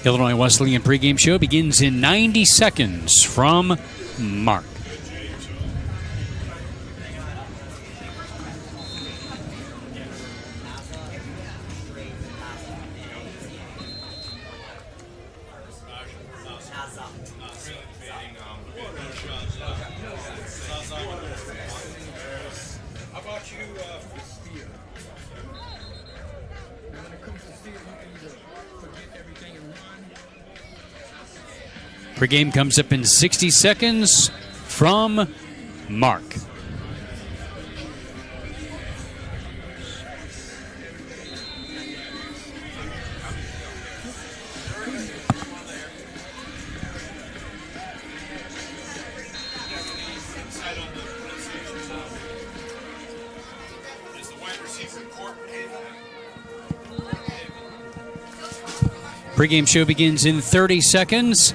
Illinois Wesleyan pregame show begins in 90 seconds from Mark. Pregame comes up in 60 seconds from Mark. Pregame show begins in 30 seconds.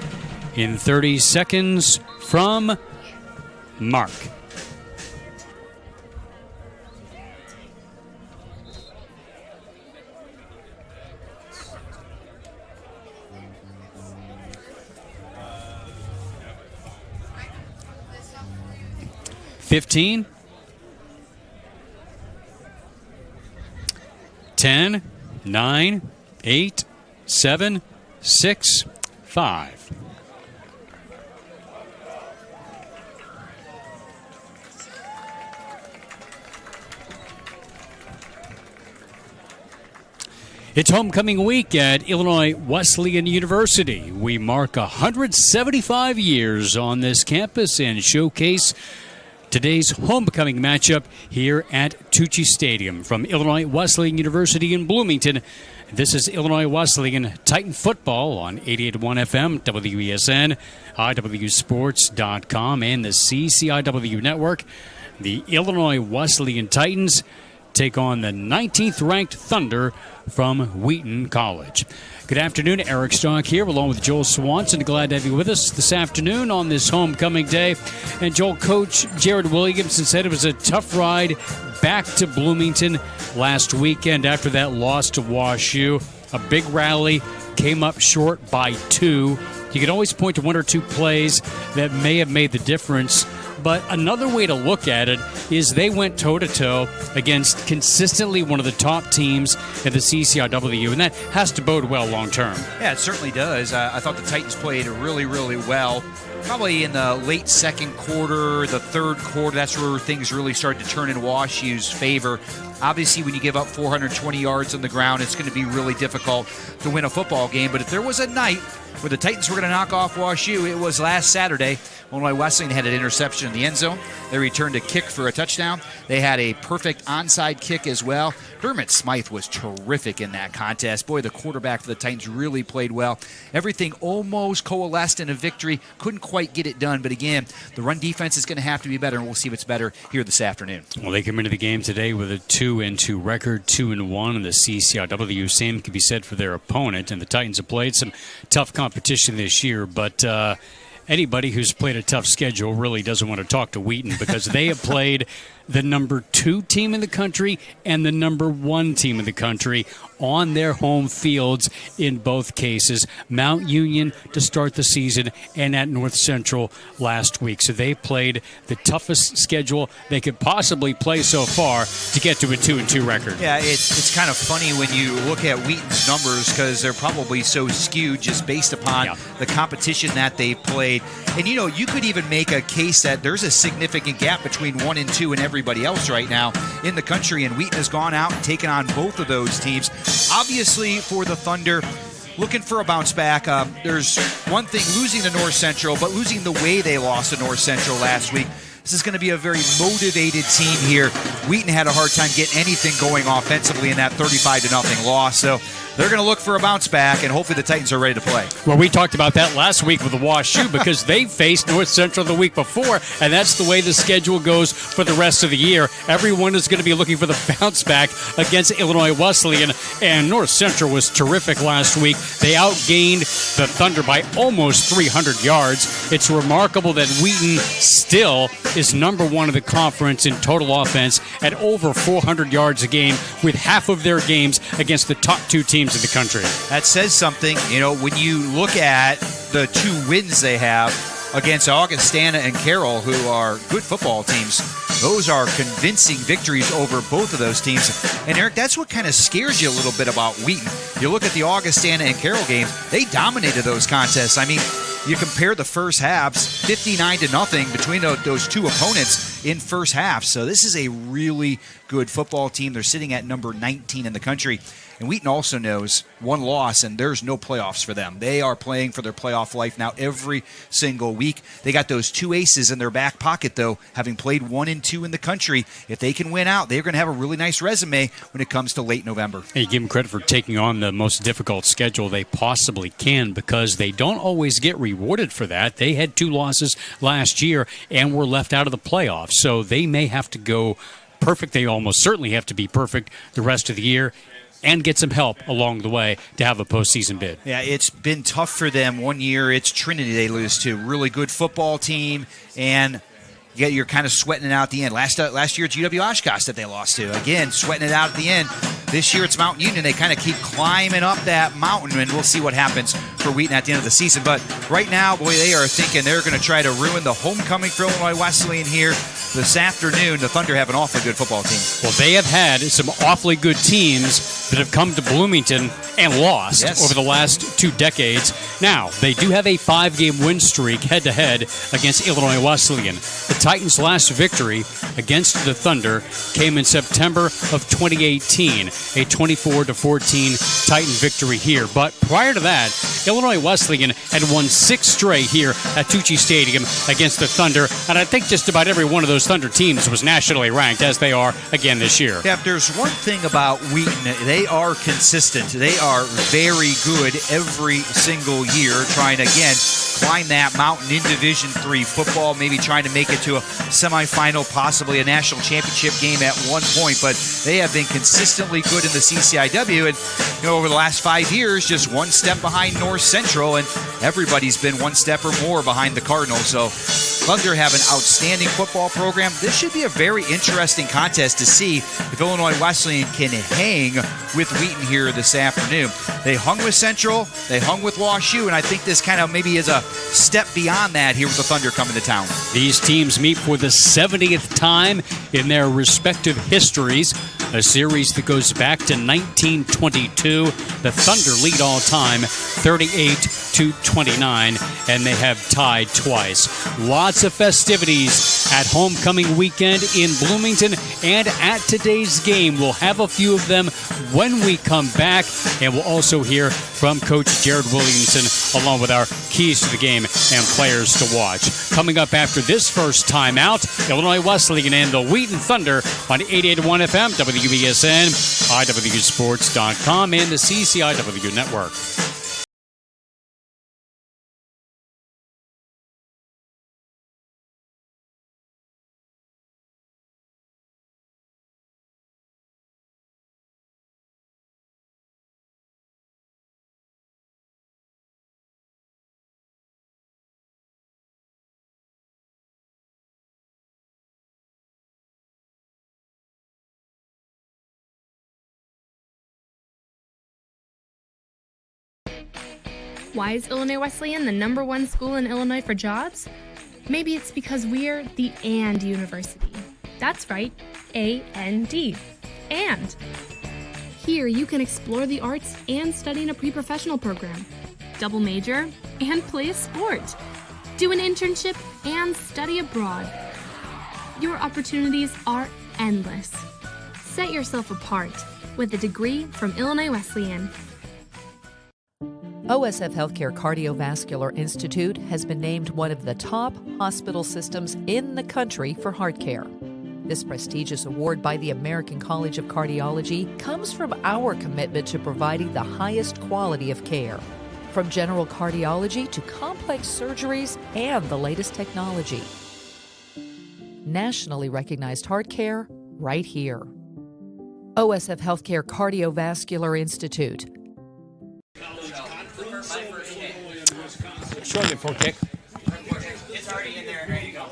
In 30 seconds from Mark. $15, 10, 9, 8, 7, 6, 5. It's homecoming week at Illinois Wesleyan University. We mark 175 years on this campus and showcase today's homecoming matchup here at Tucci Stadium. From Illinois Wesleyan University in Bloomington, this is Illinois Wesleyan Titan football on 88.1 FM, WESN, IWSports.com, and the CCIW network. The Illinois Wesleyan Titans take on the 19th-ranked Thunder from Wheaton College. Good afternoon, Eric Stock here, along with Joel Swanson. Glad to have you with us this afternoon on this homecoming day. And Joel, Coach Jared Williamson said it was a tough ride back to Bloomington last weekend after that loss to WashU. A big rally, came up short by 2. You can always point to 1 or 2 plays that may have made the difference. But another way to look at it is they went toe-to-toe against consistently one of the top teams in the CCIW, and that has to bode well long-term. Yeah, it certainly does. I thought the Titans played really, really well. Probably in the late second quarter, the third quarter, that's where things really started to turn in WashU's favor. Obviously, when you give up 420 yards on the ground, it's going to be really difficult to win a football game. But if there was a night where the Titans were going to knock off WashU, it was last Saturday. Illinois Wesleyan had an interception in the end zone. They returned a kick for a touchdown. They had a perfect onside kick as well. Dermot Smythe was terrific in that contest. Boy, the quarterback for the Titans really played well. Everything almost coalesced in a victory. Couldn't quite get it done. But again, the run defense is going to have to be better, and we'll see if it's better here this afternoon. Well, they come into the game today with a 2-2 record, 2-1 in the CCIW. Same can be said for their opponent, and the Titans have played some tough competition this year, but anybody who's played a tough schedule really doesn't want to talk to Wheaton because they have played the number 2 team in the country and the number 1 team in the country on their home fields in both cases. Mount Union to start the season and at North Central last week. So they played the toughest schedule they could possibly play so far to get to a 2-2 record. Yeah, it's kind of funny when you look at Wheaton's numbers because they're probably so skewed just based upon the competition that they played. And, you know, you could even make a case that there's a significant gap between 1 and 2 and everybody else right now in the country, and Wheaton has gone out and taken on both of those teams. Obviously, for the Thunder, looking for a bounce back. There's one thing, losing to North Central, but losing the way they lost to North Central last week. This is going to be a very motivated team here. Wheaton had a hard time getting anything going offensively in that 35-0 loss. So they're going to look for a bounce back, and hopefully the Titans are ready to play. Well, we talked about that last week with the WashU because they faced North Central the week before, and that's the way the schedule goes for the rest of the year. Everyone is going to be looking for the bounce back against Illinois Wesleyan, and North Central was terrific last week. They outgained the Thunder by almost 300 yards. It's remarkable that Wheaton still is number 1 in the conference in total offense at over 400 yards a game, with half of their games against the top 2 teams teams in the country. That says something. You know, when you look at the 2 wins they have against Augustana and Carroll, who are good football teams, those are convincing victories over both of those teams. And, Eric, that's what kind of scares you a little bit about Wheaton. You look at the Augustana and Carroll games, they dominated those contests. I mean, you compare the first halves, 59-0 between those two opponents in first half. So this is a really good football team. They're sitting at number 19 in the country. And Wheaton also knows one loss, and there's no playoffs for them. They are playing for their playoff life now every single week. They got those 2 aces in their back pocket, though, having played 1 and 2 in the country. If they can win out, they're going to have a really nice resume when it comes to late November. Hey, give them credit for taking on the most difficult schedule they possibly can, because they don't always get rewarded for that. They had 2 losses last year and were left out of the playoffs, so they may have to go perfect. They almost certainly have to be perfect the rest of the year and get some help along the way to have a postseason bid. Yeah, it's been tough for them. One year it's Trinity they lose to. Really good football team, and you're kind of sweating it out at the end. Last year it's UW Oshkosh that they lost to. Again, sweating it out at the end. This year it's Mountain Union. They kind of keep climbing up that mountain, and we'll see what happens for Wheaton at the end of the season. But right now, boy, they are thinking they're going to try to ruin the homecoming for Illinois Wesleyan here this afternoon. The Thunder have an awfully good football team. Well, they have had some awfully good teams that have come to Bloomington and lost over the last 2 decades. Now, they do have a 5-game win streak head-to-head against Illinois Wesleyan. The Titans' last victory against the Thunder came in September of 2018, a 24-14 Titan victory here. But prior to that, Illinois Wesleyan had won 6 straight here at Tucci Stadium against the Thunder, and I think just about every one of those Thunder teams was nationally ranked, as they are again this year. Yeah, if there's one thing about Wheaton, they are consistent. They are very good every single year, trying to, again, climb that mountain in Division III football, maybe trying to make it to a semifinal, possibly a national championship game at one point. But they have been consistently good in the CCIW, and over the last 5 years, just one step behind North Central, and everybody's been one step or more behind the Cardinals. So Thunder have an outstanding football program. This should be a very interesting contest to see if Illinois Wesleyan can hang with Wheaton here this afternoon. They hung with Central, they hung with Wash U, and I think this kind of maybe is a step beyond that here with the Thunder coming to town. These teams meet for the 70th time in their respective histories, a series that goes back to 1922. The Thunder lead all time 38-29, and they have tied twice. Lots of festivities at homecoming weekend in Bloomington and at today's game. We'll have a few of them when we come back, and we'll also hear from Coach Jared Williamson along with our keys to the game and players to watch. Coming up after this first timeout, Illinois Wesleyan and the Wheaton Thunder on 88.1 FM, WBSN, IWUsports.com, and the CCIW Network. Why is Illinois Wesleyan the #1 school in Illinois for jobs? Maybe it's because we're the AND University. That's right, A-N-D. And. Here you can explore the arts and study in a pre-professional program, double major, and play a sport, do an internship, and study abroad. Your opportunities are endless. Set yourself apart with a degree from Illinois Wesleyan. OSF Healthcare Cardiovascular Institute has been named one of the top hospital systems in the country for heart care. This prestigious award by the American College of Cardiology comes from our commitment to providing the highest quality of care, from general cardiology to complex surgeries and the latest technology. Nationally recognized heart care right here. OSF Healthcare Cardiovascular Institute. Short it for kick. It's already in there. There you go.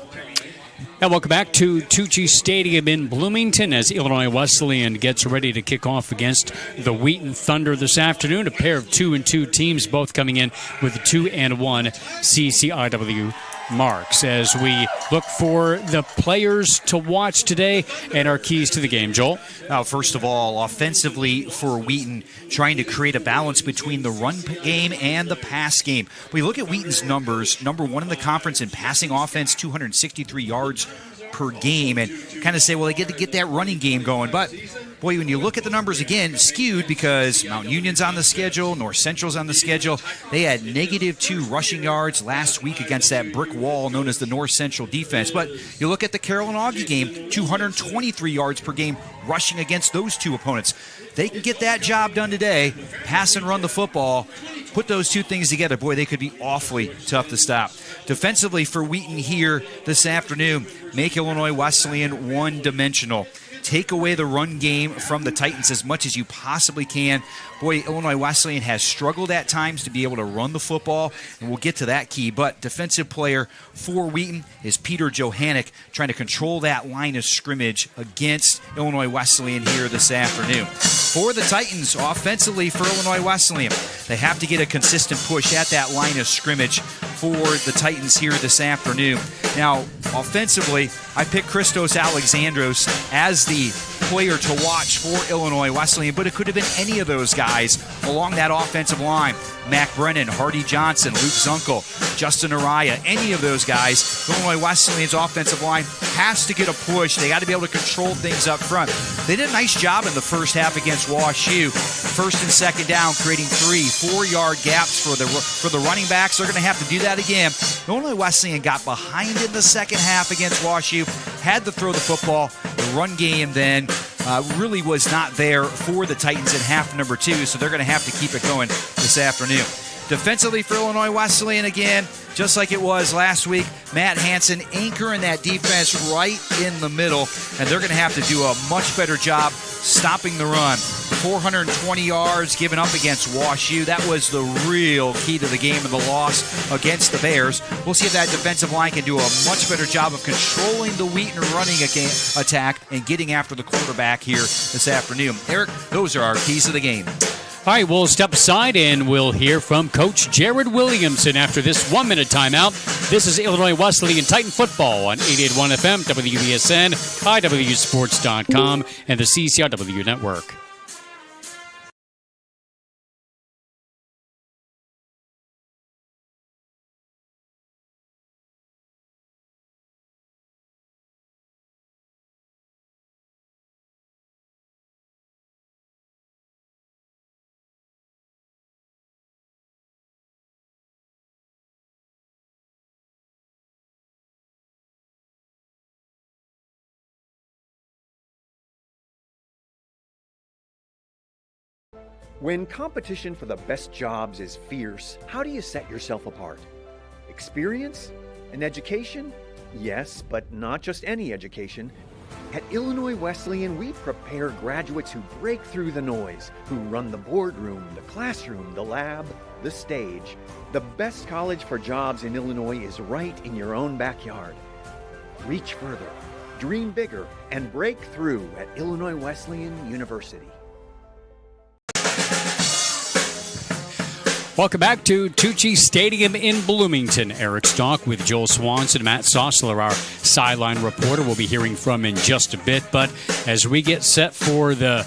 And welcome back to Tucci Stadium in Bloomington as Illinois Wesleyan gets ready to kick off against the Wheaton Thunder this afternoon. A pair of 2-2 teams, both coming in with 2-1 CCIW marks as we look for the players to watch today and our keys to the game. Joel? First of all, offensively for Wheaton, trying to create a balance between the run game and the pass game. We look at Wheaton's numbers, number one in the conference in passing offense, 263 yards per game, and kind of say, well, they get to get that running game going. But, boy, when you look at the numbers again, skewed because Mount Union's on the schedule, North Central's on the schedule. They had -2 rushing yards last week against that brick wall known as the North Central defense. But you look at the Carroll-Augie game, 223 yards per game rushing against those two opponents. They can get that job done today, pass and run the football, put those two things together. Boy, they could be awfully tough to stop. Defensively for Wheaton here this afternoon, make Illinois Wesleyan one-dimensional. Take away the run game from the Titans as much as you possibly can. Boy, Illinois Wesleyan has struggled at times to be able to run the football, and we'll get to that key. But defensive player for Wheaton is Peter Johannick, trying to control that line of scrimmage against Illinois Wesleyan here this afternoon. For the Titans, offensively for Illinois Wesleyan, they have to get a consistent push at that line of scrimmage for the Titans here this afternoon. Now, offensively, I picked Christos Alexandros as the player to watch for Illinois Wesleyan, but it could have been any of those guys along that offensive line. Mac Brennan, Hardy Johnson, Luke Zunkel, Justin Araya, any of those guys. Illinois Wesleyan's offensive line has to get a push. They got to be able to control things up front. They did a nice job in the first half against WashU. First and second down, creating 3-4-yard gaps for the running backs. They're going to have to do that again. Illinois Wesleyan got behind in the second half against WashU, had to throw the football. The run game then really was not there for the Titans in half number 2, so they're going to have to keep it going this afternoon. Defensively for Illinois Wesleyan, again, just like it was last week, Matt Hansen anchoring that defense right in the middle, and they're going to have to do a much better job stopping the run. 420 yards given up against WashU. That was the real key to the game and the loss against the Bears. We'll see if that defensive line can do a much better job of controlling the Wheaton running attack and getting after the quarterback here this afternoon. Eric, those are our keys to the game. All right, we'll step aside and we'll hear from Coach Jared Williamson after this 1-minute timeout. This is Illinois Wesleyan Titan football on 88.1 FM, WBSN, IWUsports.com, and the CCIW network. When competition for the best jobs is fierce, how do you set yourself apart? Experience? An education? Yes, but not just any education. At Illinois Wesleyan, we prepare graduates who break through the noise, who run the boardroom, the classroom, the lab, the stage. The best college for jobs in Illinois is right in your own backyard. Reach further, dream bigger, and break through at Illinois Wesleyan University. Welcome back to Tucci Stadium in Bloomington. Eric Stock with Joel Swanson, Matt Sossler, our sideline reporter. We'll be hearing from in just a bit. But as we get set for the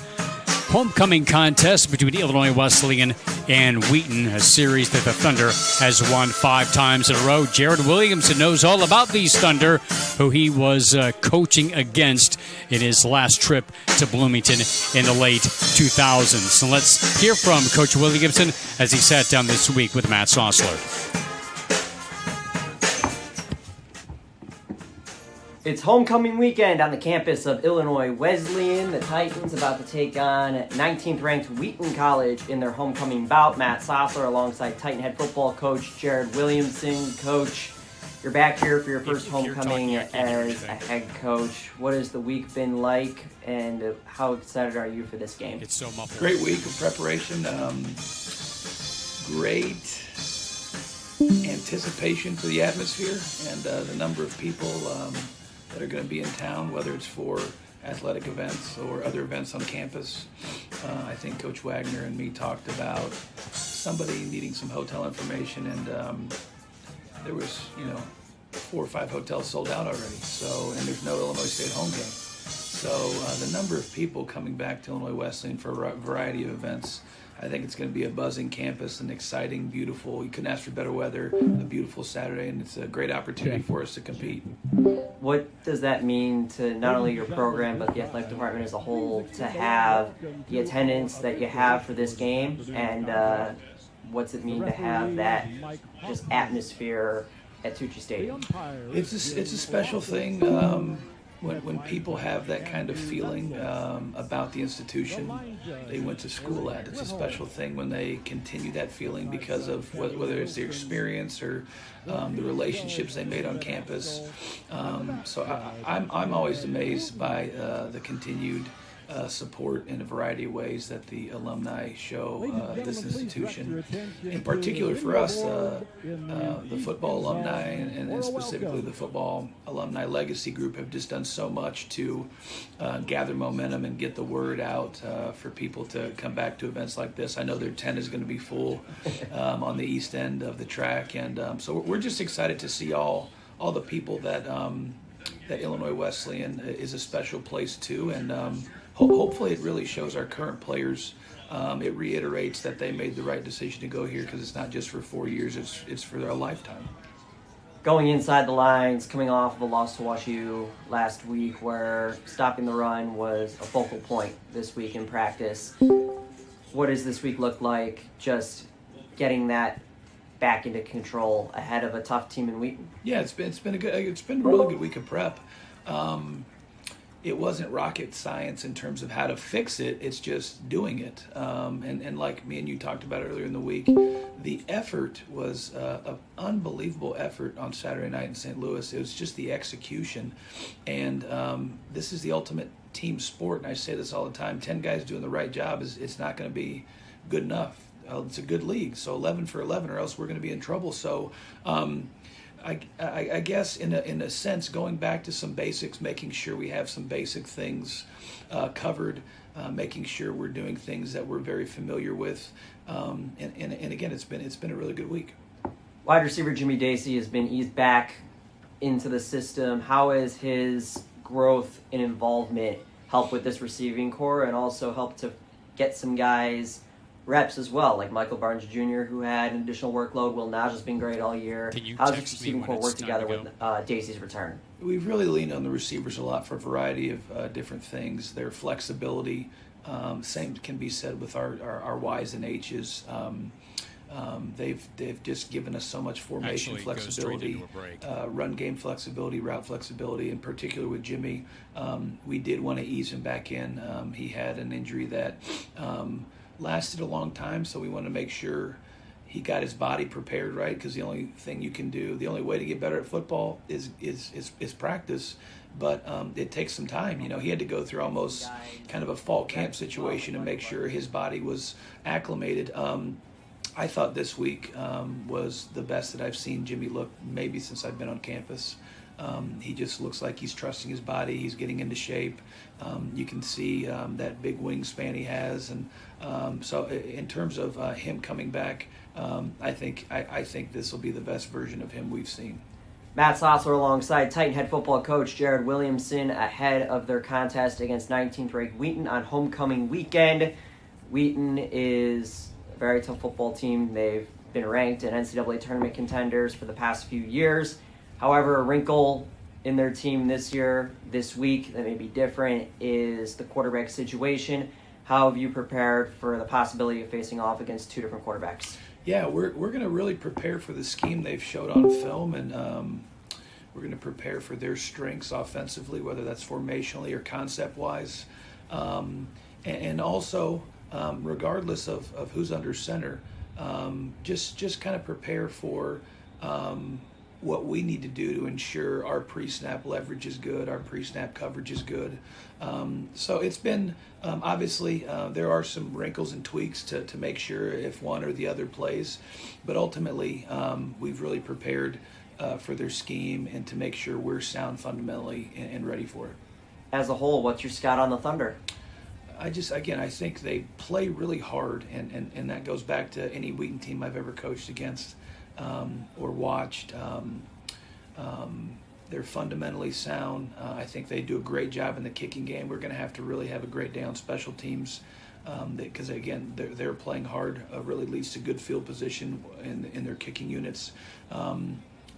homecoming contest between Illinois Wesleyan and Wheaton, a series that the Thunder has won 5 times in a row, Jared Williamson knows all about these Thunder, who he was coaching against in his last trip to Bloomington in the late 2000s. So let's hear from Coach Williamson as he sat down this week with Matt Sossler. It's homecoming weekend on the campus of Illinois Wesleyan. The Titans about to take on 19th ranked Wheaton College in their homecoming bout. Matt Sossler alongside Titan head football coach Jared Williamson. Coach, you're back here for your first homecoming as a head coach. What has the week been like, and how excited are you for this game? It's so muffled. Great week of preparation. Great anticipation for the atmosphere and the number of people that are going to be in town, whether it's for athletic events or other events on campus. I think Coach Wagner and me talked about somebody needing some hotel information, and there was, 4 or 5 hotels sold out already. So, and there's no Illinois State home game. So the number of people coming back to Illinois Wesleyan for a variety of events, I think it's going to be a buzzing campus, an exciting, beautiful, you couldn't ask for better weather, a beautiful Saturday, and it's a great opportunity for us to compete. What does that mean to not only your program, but the athletic department as a whole, to have the attendance that you have for this game, and what's it mean to have that just atmosphere at Tucci Stadium? It's a special thing. When people have that kind of feeling about the institution they went to school at, it's a special thing when they continue that feeling because of whether it's their experience or the relationships they made on campus. So I'm always amazed by the continued support in a variety of ways that the alumni show this institution. In particular for us, the football alumni and specifically the football alumni legacy group have just done so much to gather momentum and get the word out for people to come back to events like this. I know their tent is going to be full on the east end of the track, and so we're just excited to see all the people that Illinois Wesleyan is a special place to, and hopefully it really shows our current players. It reiterates that they made the right decision to go here because it's not just for 4 years, it's for their lifetime. Going inside the lines, coming off of a loss to WashU last week where stopping the run was a focal point this week in practice. What does this week look like, just getting that back into control ahead of a tough team in Wheaton? Yeah, it's been a really good week of prep. It wasn't rocket science in terms of how to fix it. It's just doing it. And like me and you talked about earlier in the week, the effort was an unbelievable effort on Saturday night in St. Louis. It was just the execution. And this is the ultimate team sport. And I say this all the time, 10 guys doing the right job it's not going to be good enough. It's a good league. So 11 for 11 or else we're going to be in trouble. So I guess in a sense, going back to some basics, making sure we have some basic things covered, making sure we're doing things that we're very familiar with, and again, it's been a really good week. Wide receiver Jimmy Dacey has been eased back into the system. How has his growth and involvement helped with this receiving core, and also helped to get some guys reps as well, like Michael Barnes Jr., who had an additional workload. Will Naj has been great all year. How's the receiving core work together with Dacey's return? We've really leaned on the receivers a lot for a variety of different things. Their flexibility, same can be said with our Y's and H's. They've just given us so much formation flexibility, run game flexibility, route flexibility, in particular with Jimmy. We did want to ease him back in. He had an injury that lasted a long time, so we want to make sure he got his body prepared right, because the only thing you can do, the only way to get better at football is practice, but it takes some time. He had to go through almost kind of a fall camp situation to make sure his body was acclimated. I thought this week was the best that I've seen Jimmy look maybe since I've been on campus. He just looks like he's trusting his body. He's getting into shape. You can see that big wingspan he has, and so in terms of him coming back, I think this will be the best version of him we've seen. Matt Sossler alongside Titan head football coach Jared Williamson ahead of their contest against 19th ranked Wheaton on homecoming weekend. Wheaton is a very tough football team. They've been ranked in NCAA tournament contenders for the past few years. However, a wrinkle in their team this week that may be different is the quarterback situation. How have you prepared for the possibility of facing off against two different quarterbacks? Yeah, we're going to really prepare for the scheme they've showed on film, and we're going to prepare for their strengths offensively, whether that's formationally or concept-wise. And also, regardless of who's under center, just kind of prepare for what we need to do to ensure our pre-snap leverage is good, our pre-snap coverage is good. So it's been, obviously, there are some wrinkles and tweaks to make sure if one or the other plays, but ultimately we've really prepared for their scheme and to make sure we're sound fundamentally and ready for it. As a whole, what's your scout on the Thunder? I think they play really hard, and that goes back to any Wheaton team I've ever coached against or watched. They're fundamentally sound. I think they do a great job in the kicking game. We're going to have to really have a great day on special teams because, again, they're playing hard. Really leads to good field position in their kicking units.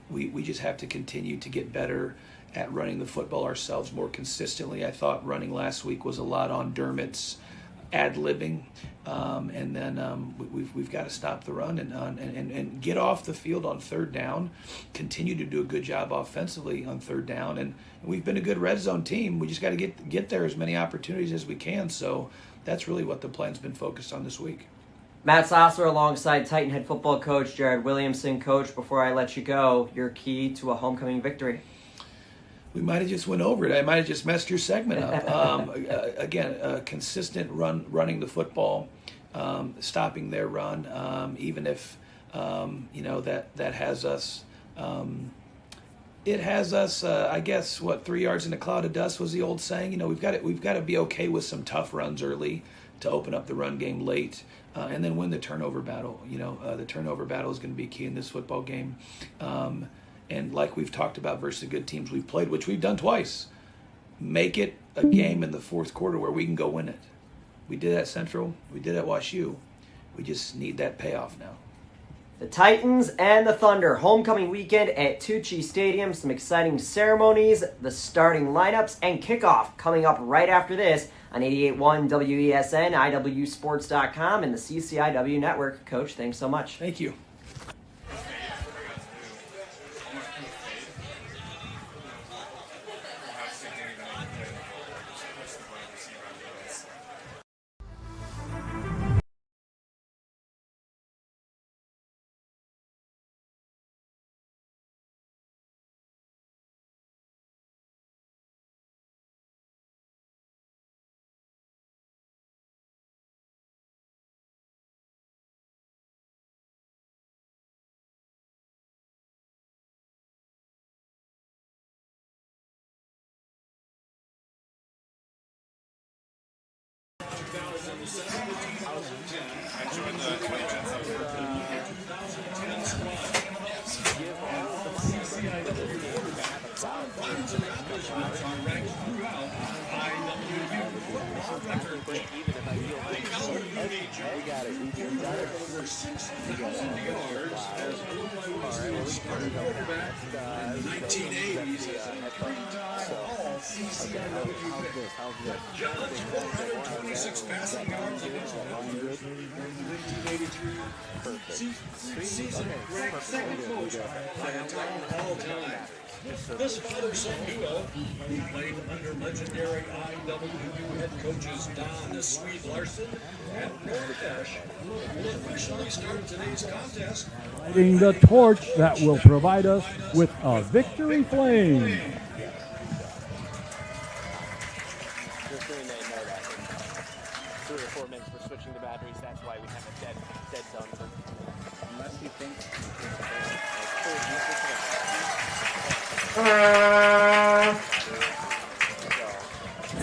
We just have to continue to get better at running the football ourselves more consistently. I thought running last week was a lot on Dermott's ad-libbing, and then we've got to stop the run and get off the field on third down, continue to do a good job offensively on third down, and we've been a good red zone team. We just got to get there as many opportunities as we can, so that's really what the plan's been focused on this week. Matt Sosler alongside Titan head football coach Jared Williamson. Coach, before I let you go, your key to a homecoming victory. We might have just went over it. I might have just messed your segment up. Again, consistent running the football, stopping their run, even if that has us. It has us. I guess 3 yards in a cloud of dust was the old saying. We've got to be okay with some tough runs early to open up the run game late, and then win the turnover battle. The turnover battle is going to be key in this football game. And like we've talked about versus the good teams we've played, which we've done twice, make it a game in the fourth quarter where we can go win it. We did at Central. We did at WashU. We just need that payoff now. The Titans and the Thunder, homecoming weekend at Tucci Stadium. Some exciting ceremonies, the starting lineups, and kickoff coming up right after this on 88.1 WESN, IWSports.com, and the CCIW network. Coach, thanks so much. Thank you. This father-son duo played under legendary IWU head coaches Don Swede Larson and Nordesh will officially start today's contest. Lighting the torch that will provide us with a victory flame. Just so you may know that in 3 or 4 minutes we're switching the batteries. That's why we have a dead zone. Unless you think. For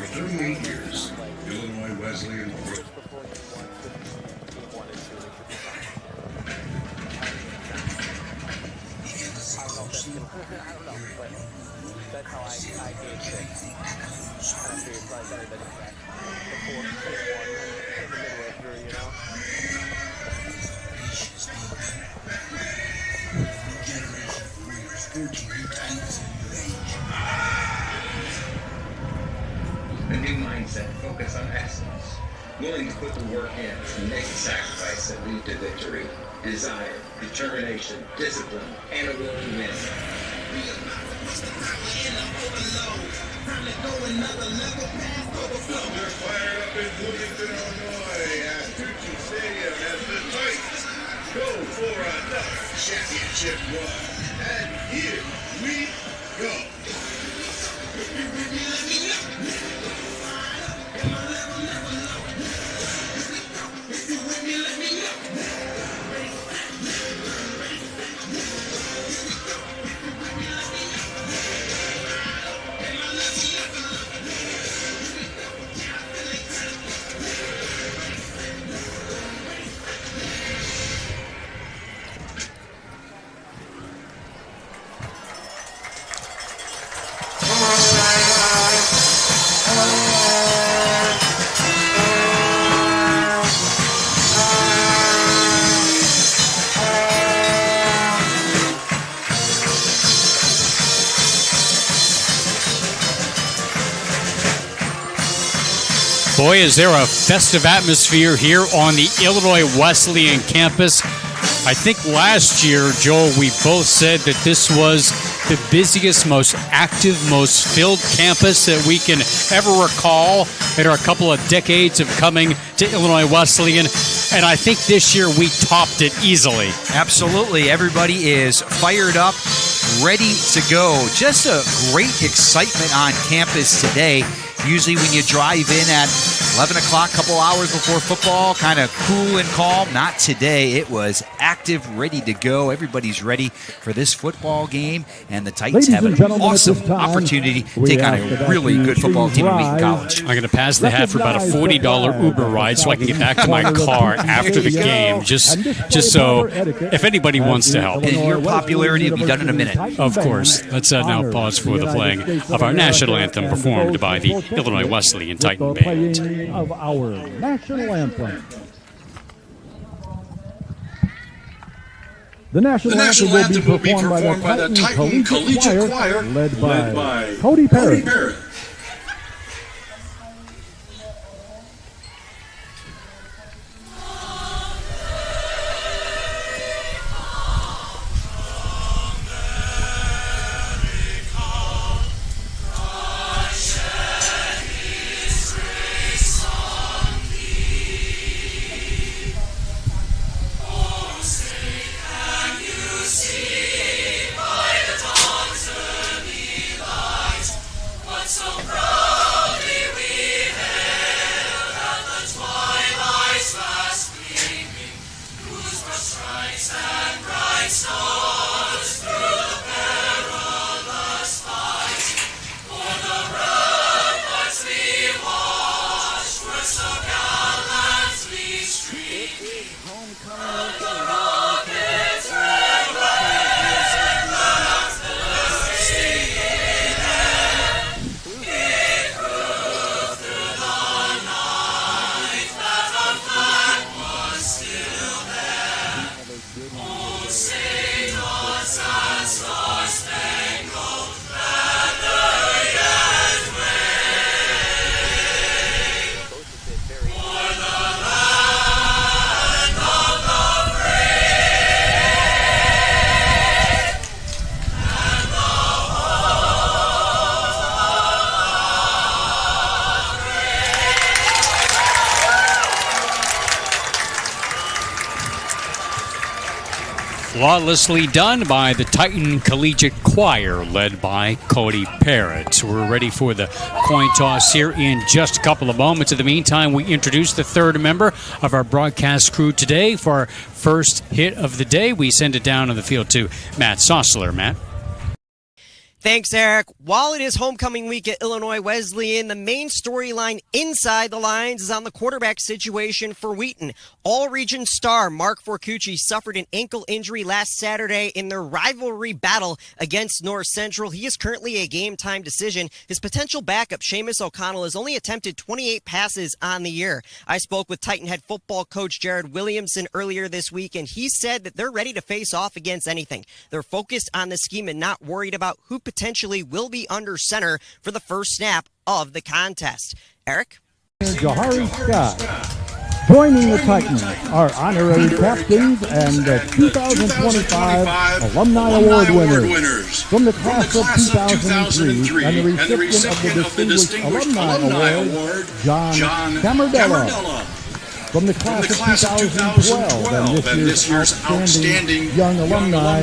38 years, Illinois Wesleyan. I don't know, but that's how I gauge things. And I figured probably better than before one in the midway through, you know? A new mindset, focus on excellence, willing to put the work in and make the sacrifice that lead to victory, desire, determination, discipline, and a will to win. They're fired up in Wheaton, Illinois at Tucci Stadium as the Titans go for another championship run. And here we go. Boy, is there a festive atmosphere here on the Illinois Wesleyan campus. I think last year, Joel, we both said that this was the busiest, most active, most filled campus that we can ever recall in our couple of decades of coming to Illinois Wesleyan. And I think this year we topped it easily. Absolutely. Everybody is fired up, ready to go. Just a great excitement on campus today. Usually when you drive in at 11 o'clock, a couple hours before football, kind of cool and calm. Not today. It was active, ready to go. Everybody's ready for this football game, and the Titans have an awesome opportunity to take on a really good football team in Wheaton College. I'm going to pass the hat for about a $40 Uber ride so I can get back to my car after the game, just so if anybody wants to help. And your popularity will be done in a minute. Of course. Let's now pause for the playing of our national anthem performed by the Illinois Wesleyan Titan Band. Of our national anthem. The national anthem will be performed by the Titan Collegiate Choir, led by Cody Parrott. Flawlessly done by the Titan Collegiate Choir, led by Cody Parrott. We're ready for the coin toss here in just a couple of moments. In the meantime, we introduce the third member of our broadcast crew today for our first hit of the day. We send it down on the field to Matt Sossler. Matt. Thanks, Eric. While it is homecoming week at Illinois Wesleyan, the main storyline inside the lines is on the quarterback situation for Wheaton. All-region star Mark Forcucci suffered an ankle injury last Saturday in their rivalry battle against North Central. He is currently a game-time decision. His potential backup, Seamus O'Connell, has only attempted 28 passes on the year. I spoke with Titan head football coach Jared Williamson earlier this week, and he said that they're ready to face off against anything. They're focused on the scheme and not worried about who potentially will be under center for the first snap of the contest. Eric? Jahari Scott. Joining the Titans are honorary captains and the 2025 Alumni Award winners. From the class of 2003 and the recipient of the Distinguished Alumni Award, John Camardella. From the class of 2012 and this year's outstanding young alumni,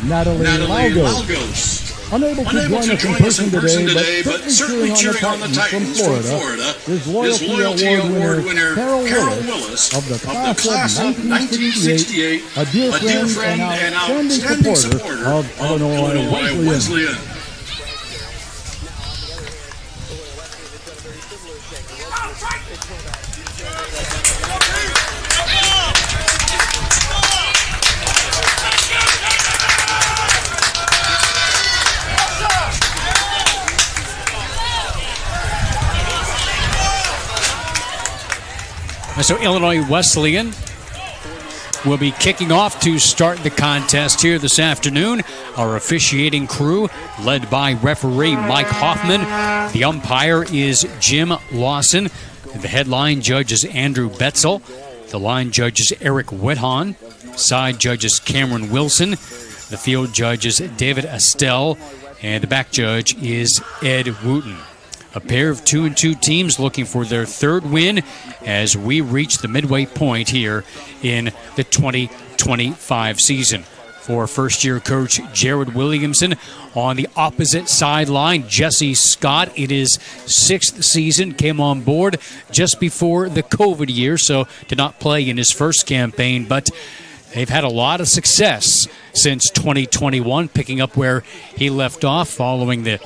Natalie Lagos. Unable to join us in person today, but certainly cheering on the Titans from Florida, is Loyalty Award winner Carol Willis of the class of 1968, a dear friend and outstanding supporter of Illinois Wesleyan. So Illinois Wesleyan will be kicking off to start the contest here this afternoon. Our officiating crew, led by referee Mike Hoffman. The umpire is Jim Lawson. The head line judge is Andrew Betzel. The line judge is Eric Wheaton. Side judge is Cameron Wilson. The field judge is David Estelle. And the back judge is Ed Wheaton. A pair of 2-2 teams looking for their third win as we reach the midway point here in the 2025 season. For first-year coach Jared Williamson on the opposite sideline, Jesse Scott. It is 6th season, came on board just before the COVID year, so did not play in his first campaign, but they've had a lot of success since 2021, picking up where he left off following the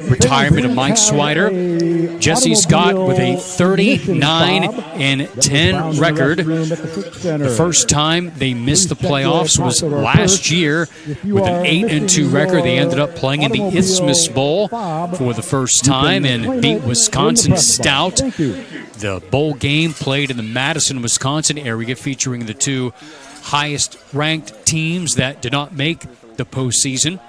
retirement of Mike Swider. Jesse Scott with a 39-10 record. The first time they missed the playoffs was last year with an 8-2 record. They ended up playing in the Isthmus Bowl for the first time and beat Wisconsin stout. The bowl game played in the Madison, Wisconsin area, featuring the two highest-ranked teams that did not make the postseason,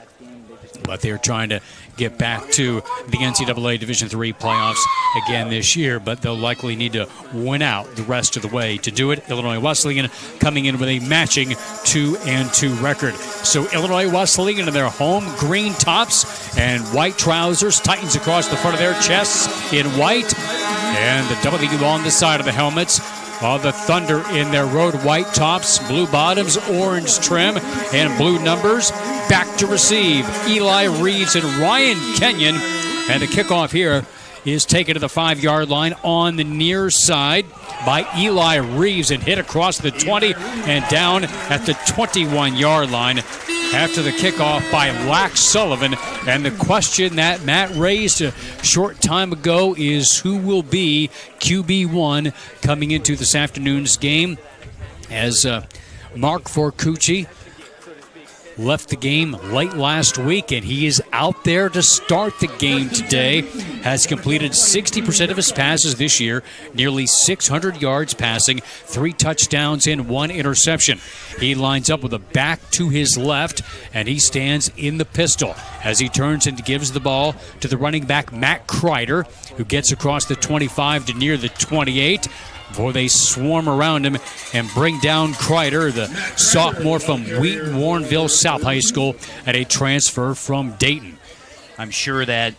but they're trying to get back to the NCAA Division III playoffs again this year, but they'll likely need to win out the rest of the way to do it. Illinois Wesleyan coming in with a matching 2-2 record. So Illinois Wesleyan in their home green tops and white trousers, Titans across the front of their chests in white, and the W on the side of the helmets. While the Thunder in their road white tops, blue bottoms, orange trim, and blue numbers. Back to receive Eli Reeves and Ryan Kenyon. And the kickoff here is taken to the 5-yard line on the near side by Eli Reeves and hit across the 20 and down at the 21-yard line after the kickoff by Lax Sullivan. And the question that Matt raised a short time ago is who will be QB1 coming into this afternoon's game, as Mark Forcucci left the game late last week, and he is out there to start the game today. Has completed 60% of his passes this year, nearly 600 yards passing, 3 touchdowns and 1 interception. He lines up with a back to his left, and he stands in the pistol as he turns and gives the ball to the running back, Matt Kreider, who gets across the 25 to near the 28. Before they swarm around him and bring down Kreider, the sophomore from Wheaton Warrenville South High School, at a transfer from Dayton. I'm sure that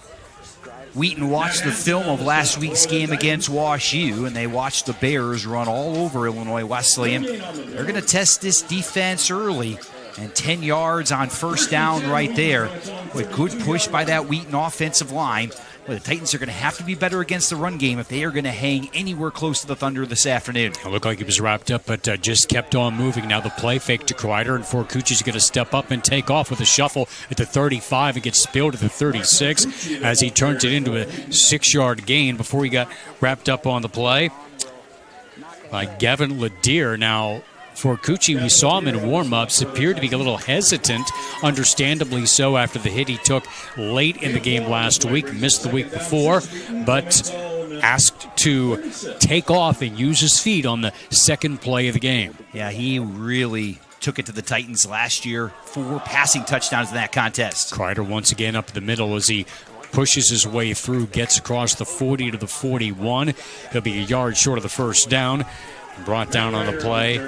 Wheaton watched the film of last week's game against WashU, and they watched the Bears run all over Illinois Wesleyan. They're going to test this defense early, and 10 yards on first down right there with good push by that Wheaton offensive line. Well, the Titans are going to have to be better against the run game if they are going to hang anywhere close to the Thunder this afternoon. It looked like he was wrapped up, but just kept on moving. Now the play fake to Kreider, and Forcucci's going to step up and take off with a shuffle at the 35. It gets spilled at the 36 as he turns it into a 6-yard gain before he got wrapped up on the play by Gavin Ledier. Now, Forcucci, we saw him in warm-ups, appeared to be a little hesitant, understandably so after the hit he took late in the game last week, missed the week before, but asked to take off and use his feet on the second play of the game. Yeah, he really took it to the Titans last year. 4 passing touchdowns in that contest. Kreider once again up the middle as he pushes his way through, gets across the 40 to the 41. He'll be a yard short of the first down. Brought down on the play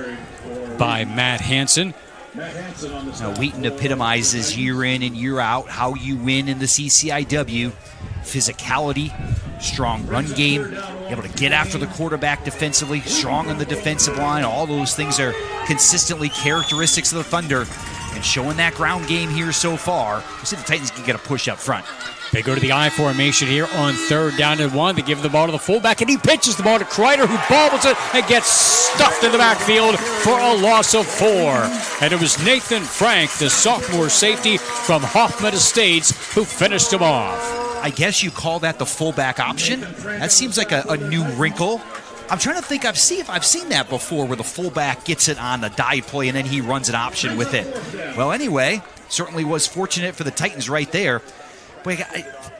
by Matt Hansen. Now, Wheaton epitomizes year in and year out how you win in the CCIW. Physicality, strong run game, able to get after the quarterback defensively, strong on the defensive line. All those things are consistently characteristics of the Thunder. And showing that ground game here so far, you see the Titans can get a push up front. They go to the I formation here on 3rd down and 1. They give the ball to the fullback, and he pitches the ball to Kreider, who bobbles it and gets stuffed in the backfield for a loss of 4. And it was Nathan Frank, the sophomore safety from Hoffman Estates, who finished him off. I guess you call that the fullback option? That seems like a new wrinkle. I'm trying to think if I've seen that before, where the fullback gets it on the dive play and then he runs an option with it. Well, anyway, certainly was fortunate for the Titans right there. But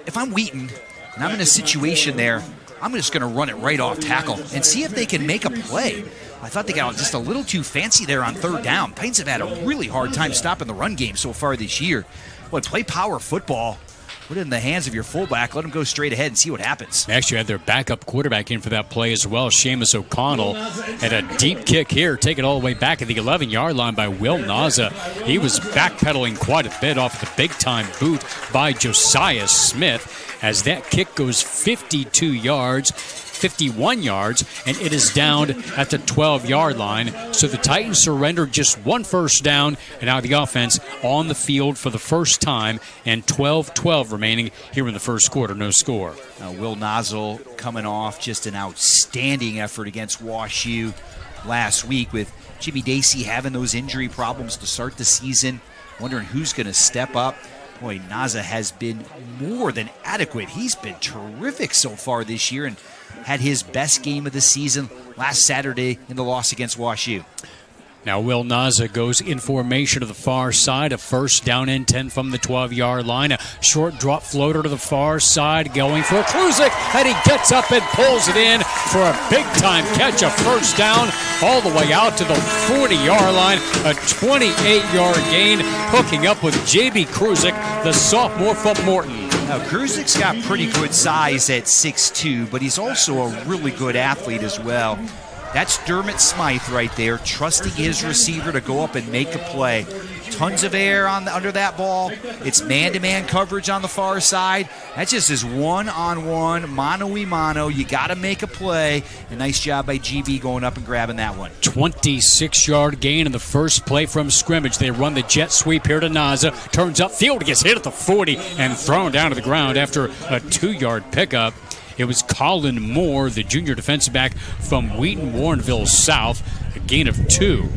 if I'm Wheaton and I'm in a situation there, I'm just going to run it right off tackle and see if they can make a play. I thought they got just a little too fancy there on 3rd down. Titans have had a really hard time stopping the run game so far this year. Boy, play power football. put it in the hands of your fullback. Let him go straight ahead and see what happens. They actually had their backup quarterback in for that play as well. Seamus O'Connell had a deep kick here, taken all the way back at the 11-yard line by Will Naza. He was backpedaling quite a bit off the big-time boot by Josiah Smith as that kick goes 51 yards, and it is down at the 12-yard line. So the Titans surrendered just one first down, and now the offense on the field for the first time, and 12-12 remaining here in the first quarter, no score. Will Nozzle coming off just an outstanding effort against WashU last week, with Jimmy Dacey having those injury problems to start the season, wondering who's going to step up. Boy, Naza has been more than adequate. He's been terrific so far this year and had his best game of the season last Saturday in the loss against WashU. Now Will Naza goes in formation to the far side. A first down and 10 from the 12-yard line. A short drop floater to the far side going for Kruzik, and he gets up and pulls it in for a big-time catch. A first down all the way out to the 40-yard line. A 28-yard gain, hooking up with J.B. Kruzik, the sophomore from Morton. Now, Kruzik's got pretty good size at 6'2", but he's also a really good athlete as well. That's Dermot Smythe right there, trusting his receiver to go up and make a play. Tons of air under that ball. It's man-to-man coverage on the far side. That just is one-on-one, mano-y-mano. You got to make a play. A nice job by GB going up and grabbing that one. 26-yard gain in the first play from scrimmage. They run the jet sweep here to Naza. Turns upfield, gets hit at the 40, and thrown down to the ground after a 2-yard pickup. It was Colin Moore, the junior defensive back from Wheaton, Warrenville South, a gain of 2.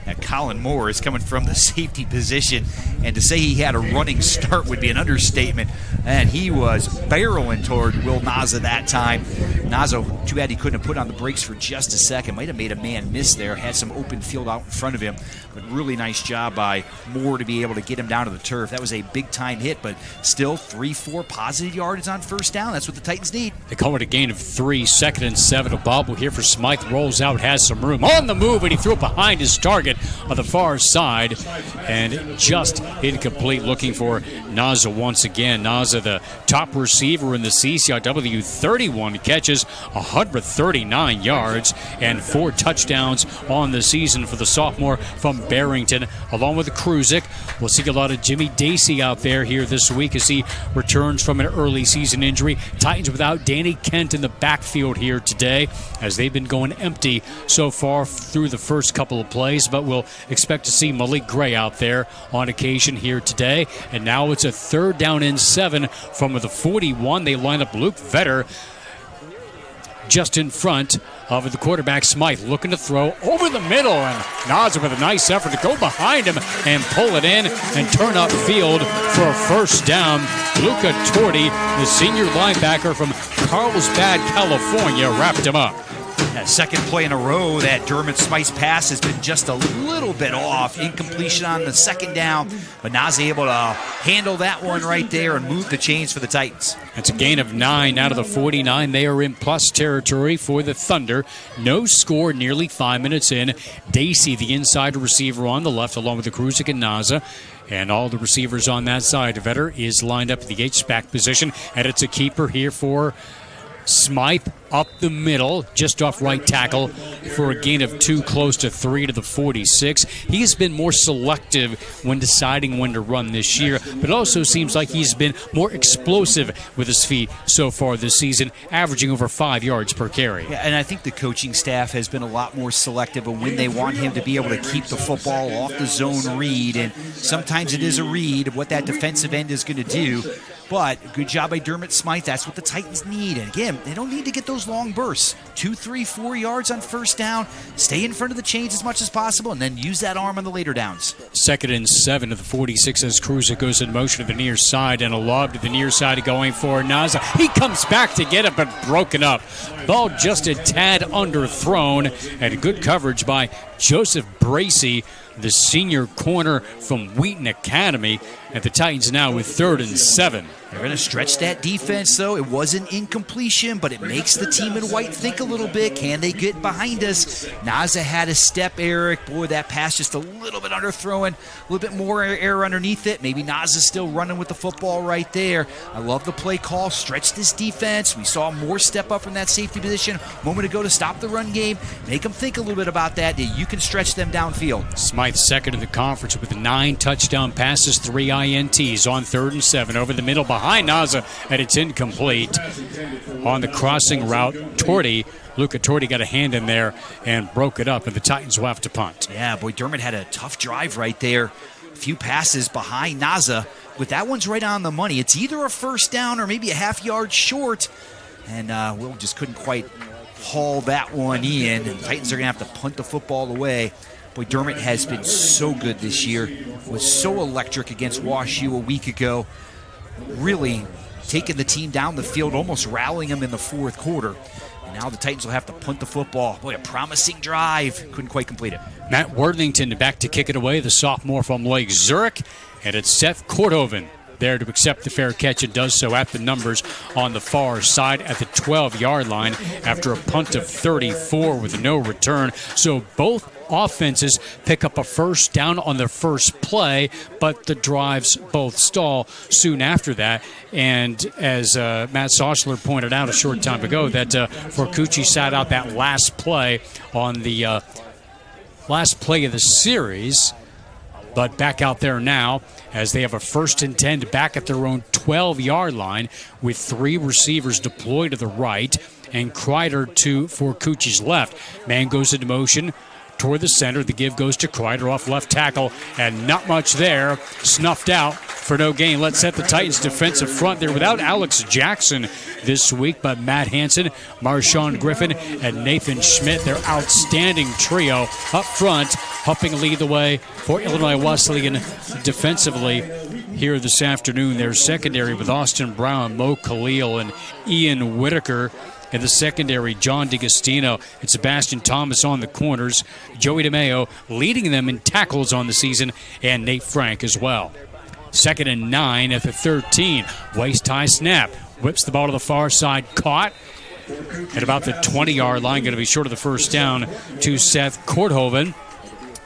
Now, Colin Moore is coming from the safety position, and to say he had a running start would be an understatement. And he was barreling toward Will Naza that time. Naza, too bad he couldn't have put on the brakes for just a second. Might have made a man miss there. Had some open field out in front of him. But really nice job by Moore to be able to get him down to the turf. That was a big-time hit, but still 3-4 positive yardage on first down. That's what the Titans need. They call it a gain of 3. 2nd and 7. A bobble here for Smythe. Rolls out, has some room. On the move, and he threw it behind his target on the far side, and just incomplete. Looking for Naza once again. Naza, the top receiver in the CCIW, 31 catches, 139 yards, and 4 touchdowns on the season for the sophomore from Barrington, along with Kruzik. We'll see a lot of Jimmy Dacey out there here this week as he returns from an early season injury. Titans without Danny Kent in the backfield here today, as they've been going empty so far through the first couple of plays, but we'll expect to see Malik Gray out there on occasion here today. And now it's a 3rd down and 7 from the 41. They line up Luke Vetter just in front of the quarterback, Smythe, looking to throw over the middle, and Naza with a nice effort to go behind him and pull it in and turn upfield for a first down. Luca Torti, the senior linebacker from Carlsbad, California, wrapped him up. That second play in a row that Dermot Smythe's pass has been just a little bit off. Incompletion on the second down, but Naza able to handle that one right there and move the chains for the Titans. It's a gain of 9 out of the 49. They are in plus territory for the Thunder. No score nearly 5 minutes in. Dacey, the inside receiver on the left, along with the Kruzik and Naza. And all the receivers on that side. Vetter is lined up at the H-back position, and it's a keeper here for Smythe up the middle, just off right tackle for a gain of 2, close to 3 to the 46. He has been more selective when deciding when to run this year, but it also seems like he's been more explosive with his feet so far this season, averaging over 5 yards per carry. Yeah, and I think the coaching staff has been a lot more selective of when they want him to be able to keep the football off the zone read, and sometimes it is a read of what that defensive end is going to do. But good job by Dermot Smythe. That's what the Titans need. And again, they don't need to get those long bursts. 2, 3, 4 yards on first down. Stay in front of the chains as much as possible, and then use that arm on the later downs. 2nd and 7 to the 46 as Kruzik goes in motion to the near side, and a lob to the near side going for Naza. He comes back to get it, but broken up. Ball just a tad underthrown, and good coverage by Joseph Bracey the senior corner from Wheaton Academy. And the Titans now with 3rd and 7. They're going to stretch that defense, though. It was an incompletion, but it makes the team in white think a little bit. Can they get behind us? Naza had a step, Eric. Boy, that pass just a little bit underthrown, a little bit more air underneath it. Maybe Naza's still running with the football right there. I love the play call. Stretch this defense. We saw more step up from that safety position a moment ago to stop the run game. Make them think a little bit about that. You can stretch them downfield. Smythe second in the conference with 9 touchdown passes, 3 INTs on 3rd and 7 over the middle behind Naza, and it's incomplete. On the crossing route, Luca Torti got a hand in there and broke it up, and the Titans will have to punt. Yeah, boy, Dermott had a tough drive right there. A few passes behind Naza, but that one's right on the money. It's either a first down or maybe a half yard short, and Will just couldn't quite haul that one in. And the Titans are going to have to punt the football away. Boy, Dermott has been so good this year. Was so electric against WashU a week ago. Really taking the team down the field, almost rallying them in the 4th quarter. And now the Titans will have to punt the football. Boy, a promising drive. Couldn't quite complete it. Matt Worthington back to kick it away, the sophomore from Lake Zurich. And it's Seth Korthoven there to accept the fair catch, and does so at the numbers on the far side at the 12-yard line after a punt of 34 with no return. So both offenses pick up a first down on their first play, but the drives both stall soon after that. And as Matt Soschler pointed out a short time ago, that Forcucci sat out that last play on the last play of the series. But back out there now as they have a 1st and 10 back at their own 12-yard line with 3 receivers deployed to the right and Kreider to Forcucci's left. Man goes into motion toward the center. The give goes to Kreider off left tackle, and not much there. Snuffed out for no gain. Let's set the Titans defensive front there without Alex Jackson this week, but Matt Hansen, Marshawn Griffin, and Nathan Schmidt, their outstanding trio up front, helping lead the way for Illinois Wesleyan defensively here this afternoon. Their secondary with Austin Brown, Mo Khalil, and Ian Whitaker. In the secondary, John DeGastino and Sebastian Thomas on the corners. Joey DeMeo leading them in tackles on the season, and Nate Frank as well. 2nd and 9 at the 13. Waist-high snap. Whips the ball to the far side. Caught at about the 20-yard line. Going to be short of the first down to Seth Korthoven,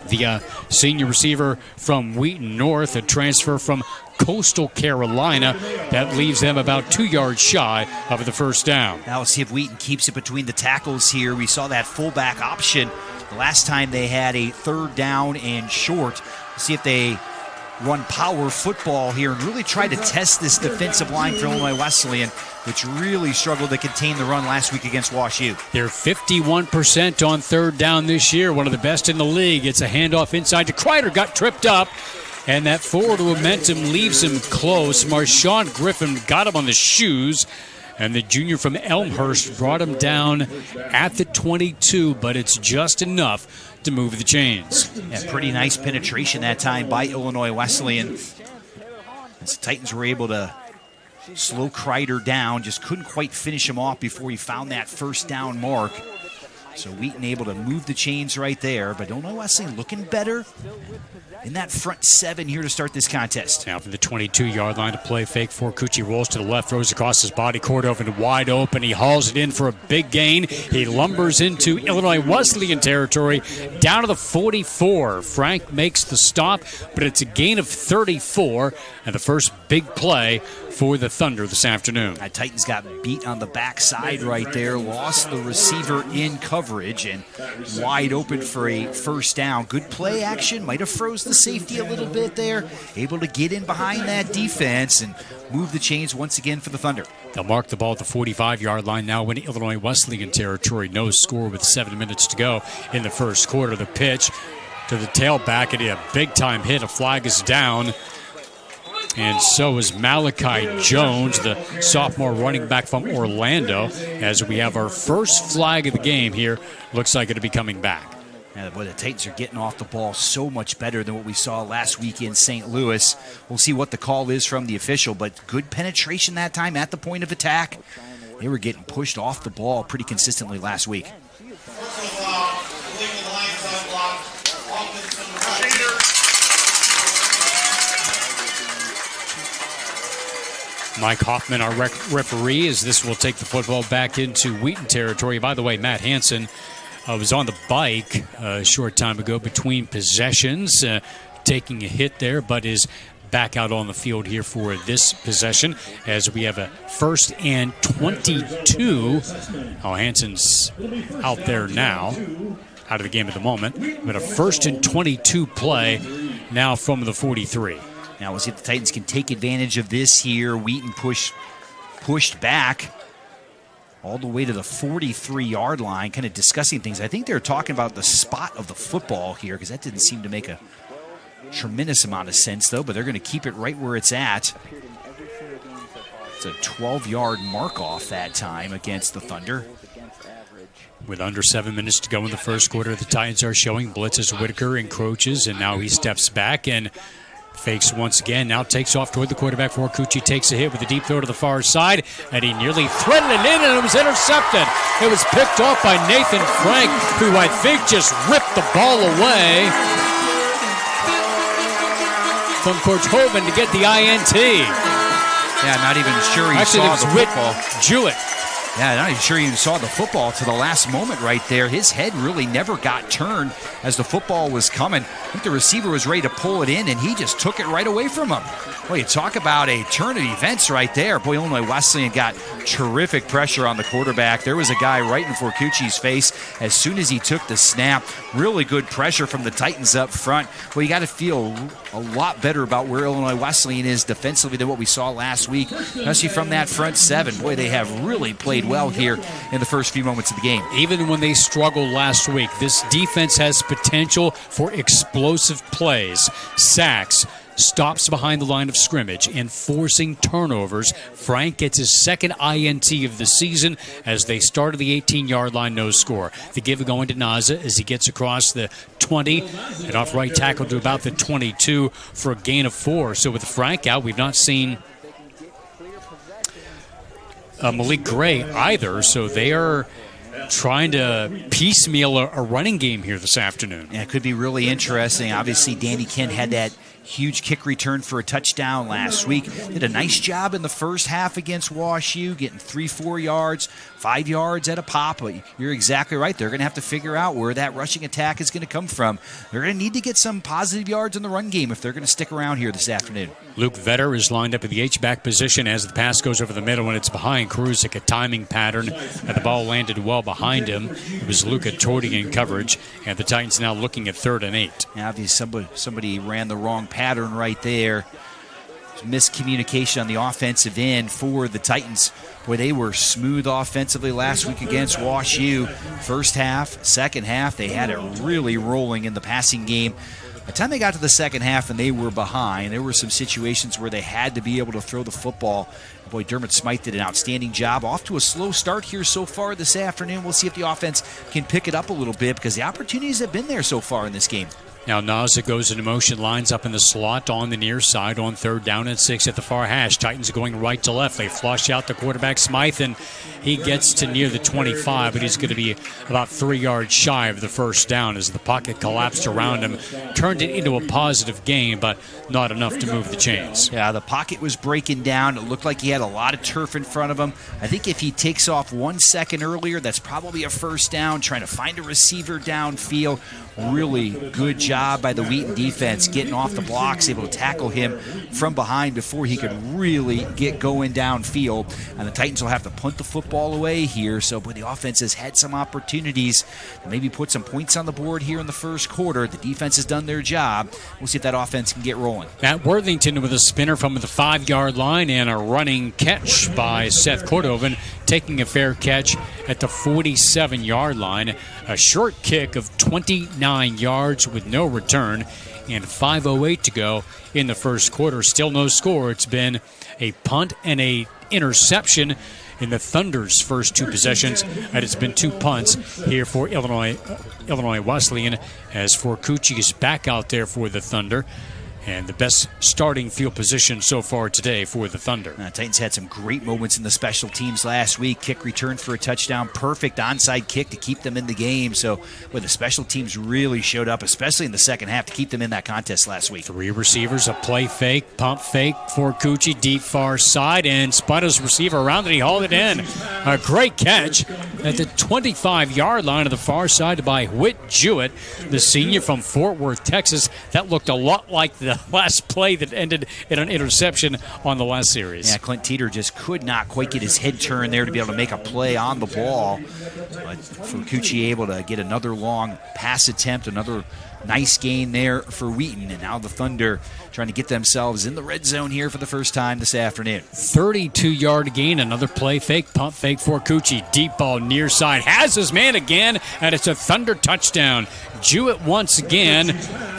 the senior receiver from Wheaton North, a transfer from Coastal Carolina. That leaves them about 2 yards shy of the first down. Now we'll see if Wheaton keeps it between the tackles here. We saw that fullback option the last time they had a 3rd down and short. We'll see if they run power football here and really try to test this defensive line for Illinois Wesleyan, which really struggled to contain the run last week against WashU. They're 51% on 3rd down this year, one of the best in the league. It's a handoff inside to Kreider, got tripped up, and that forward momentum leaves him close. Marshawn Griffin got him on the shoes, and the junior from Elmhurst brought him down at the 22, but it's just enough to move the chains. Yeah, pretty nice penetration that time by Illinois Wesleyan. As the Titans were able to slow Kreider down, just couldn't quite finish him off before he found that first down mark. So Wheaton able to move the chains right there, but Illinois Wesleyan looking better in that front 7 here to start this contest. Now from the 22-yard line to play fake. Forcucci rolls to the left, throws across his body. Korthoven wide open. He hauls it in for a big gain. He lumbers into Illinois Wesleyan territory down to the 44. Frank makes the stop, but it's a gain of 34 and the first big play for the Thunder this afternoon. Titans got beat on the backside right there, lost the receiver in coverage, and wide open for a first down. Good play action, might have froze the safety a little bit there, able to get in behind that defense and move the chains once again for the Thunder. They'll mark the ball at the 45-yard line now in Illinois Wesleyan territory. No score with 7 minutes to go in the first quarter. The pitch to the tailback, and a big-time hit. A flag is down. And so is Malachi Jones, the sophomore running back from Orlando, as we have our first flag of the game here. Looks like it'll be coming back. Yeah, boy, the Titans are getting off the ball so much better than what we saw last week in St. Louis. We'll see what the call is from the official, but good penetration that time at the point of attack. They were getting pushed off the ball pretty consistently last week. Mike Hoffman, our referee, as this will take the football back into Wheaton territory. By the way, Matt Hansen was on the bike a short time ago between possessions, taking a hit there, but is back out on the field here for this possession as we have a 1st and 22. Oh, Hansen's out there now, out of the game at the moment, but a 1st and 22 play now from the 43. Now we'll see if the Titans can take advantage of this here. Wheaton pushed back all the way to the 43-yard line, kind of discussing things. I think they're talking about the spot of the football here, because that didn't seem to make a tremendous amount of sense, though, but they're going to keep it right where it's at. It's a 12-yard mark-off that time against the Thunder. With under 7 minutes to go in the first quarter, the Titans are showing blitz as Whitaker encroaches, and now he steps back and fakes once again, now takes off toward the quarterback. Forcucci takes a hit with a deep throw to the far side, and he nearly threaded it in, and it was intercepted. It was picked off by Nathan Frank, who I think just ripped the ball away from Coach Hovind to get the INT. Yeah, I'm not even sure he saw the football. Jewett. Yeah, not even sure he saw the football to the last moment right there. His head really never got turned as the football was coming. I think the receiver was ready to pull it in, and he just took it right away from him. Well, you talk about a turn of events right there. Boy, Illinois Wesleyan got terrific pressure on the quarterback. There was a guy right in Forcucci's face as soon as he took the snap. Really good pressure from the Titans up front. Well, you got to feel a lot better about where Illinois Wesleyan is defensively than what we saw last week, especially from that front seven. Boy, they have really played well here in the first few moments of the game. Even when they struggled last week, this defense has potential for explosive plays, sacks, stops behind the line of scrimmage, and forcing turnovers. Frank gets his second INT of the season as they start at the 18-yard line, no score. The give going to Naza as he gets across the 20 and off right tackle to about the 22 for a gain of 4. So with Frank out, we've not seen Malik Gray either, so they are trying to piecemeal a running game here this afternoon. Yeah, it could be really interesting. Obviously, Danny Kent had that huge kick return for a touchdown last week. Did a nice job in the first half against WashU, getting 3-4 yards, 5 yards at a pop. But you're exactly right. They're going to have to figure out where that rushing attack is going to come from. They're going to need to get some positive yards in the run game if they're going to stick around here this afternoon. Luke Vetter is lined up at the H-back position as the pass goes over the middle, and it's behind Krusik, a timing pattern, and the ball landed well behind him. It was Luca Torti in coverage, and the Titans now looking at 3rd and 8. Yeah, obviously somebody ran the wrong pattern right there. Miscommunication on the offensive end for the Titans. Boy, they were smooth offensively last week against WashU. First half, second half, they had it really rolling in the passing game. By the time they got to the second half and they were behind, there were some situations where they had to be able to throw the football. Boy, Dermot Smythe did an outstanding job. Off to a slow start here so far this afternoon. We'll see if the offense can pick it up a little bit because the opportunities have been there so far in this game. Now Naza goes into motion, lines up in the slot on the near side on 3rd down and 6 at the far hash. Titans going right to left. They flush out the quarterback, Smythe, and he gets to near the 25, but he's going to be about 3 yards shy of the first down as the pocket collapsed around him. Turned it into a positive gain, but not enough to move the chains. Yeah, the pocket was breaking down. It looked like he had a lot of turf in front of him. I think if he takes off 1 second earlier, that's probably a first down, trying to find a receiver downfield. Really good job by the Wheaton defense getting off the blocks, able to tackle him from behind before he could really get going downfield. And the Titans will have to punt the football away here. So, boy, the offense has had some opportunities to maybe put some points on the board here in the first quarter. The defense has done their job. We'll see if that offense can get rolling. Matt Worthington with a spinner from the 5-yard line and a running catch by Seth Cordovin, taking a fair catch at the 47-yard line. A short kick of 29 yards with no return and 5:08 to go in the first quarter. Still no score. It's been a punt and a interception in the Thunder's first 2 possessions, and it's been 2 punts here for Illinois Wesleyan as Forcucci is back out there for the Thunder. and the best starting field position so far today for the Thunder. Titans had some great moments in the special teams last week. Kick return for a touchdown, perfect onside kick to keep them in the game. So, the special teams really showed up, especially in the second half, to keep them in that contest last week. 3 receivers, a play fake, pump fake for Cucci, deep far side, and Spider's receiver around it. He hauled it in. A great catch at the 25-yard line of the far side by Whit Jewett, the senior from Fort Worth, Texas. That looked a lot like the last play that ended in an interception on the last series. Yeah, Clint Teeter just could not quite get his head turned there to be able to make a play on the ball. But Fukuchi able to get another long pass attempt, another nice gain there for Wheaton. And now the Thunder trying to get themselves in the red zone here for the first time this afternoon. 32-yard gain, another play fake, pump fake for Cucci. Deep ball near side, has his man again, and it's a Thunder touchdown. Jewett once again,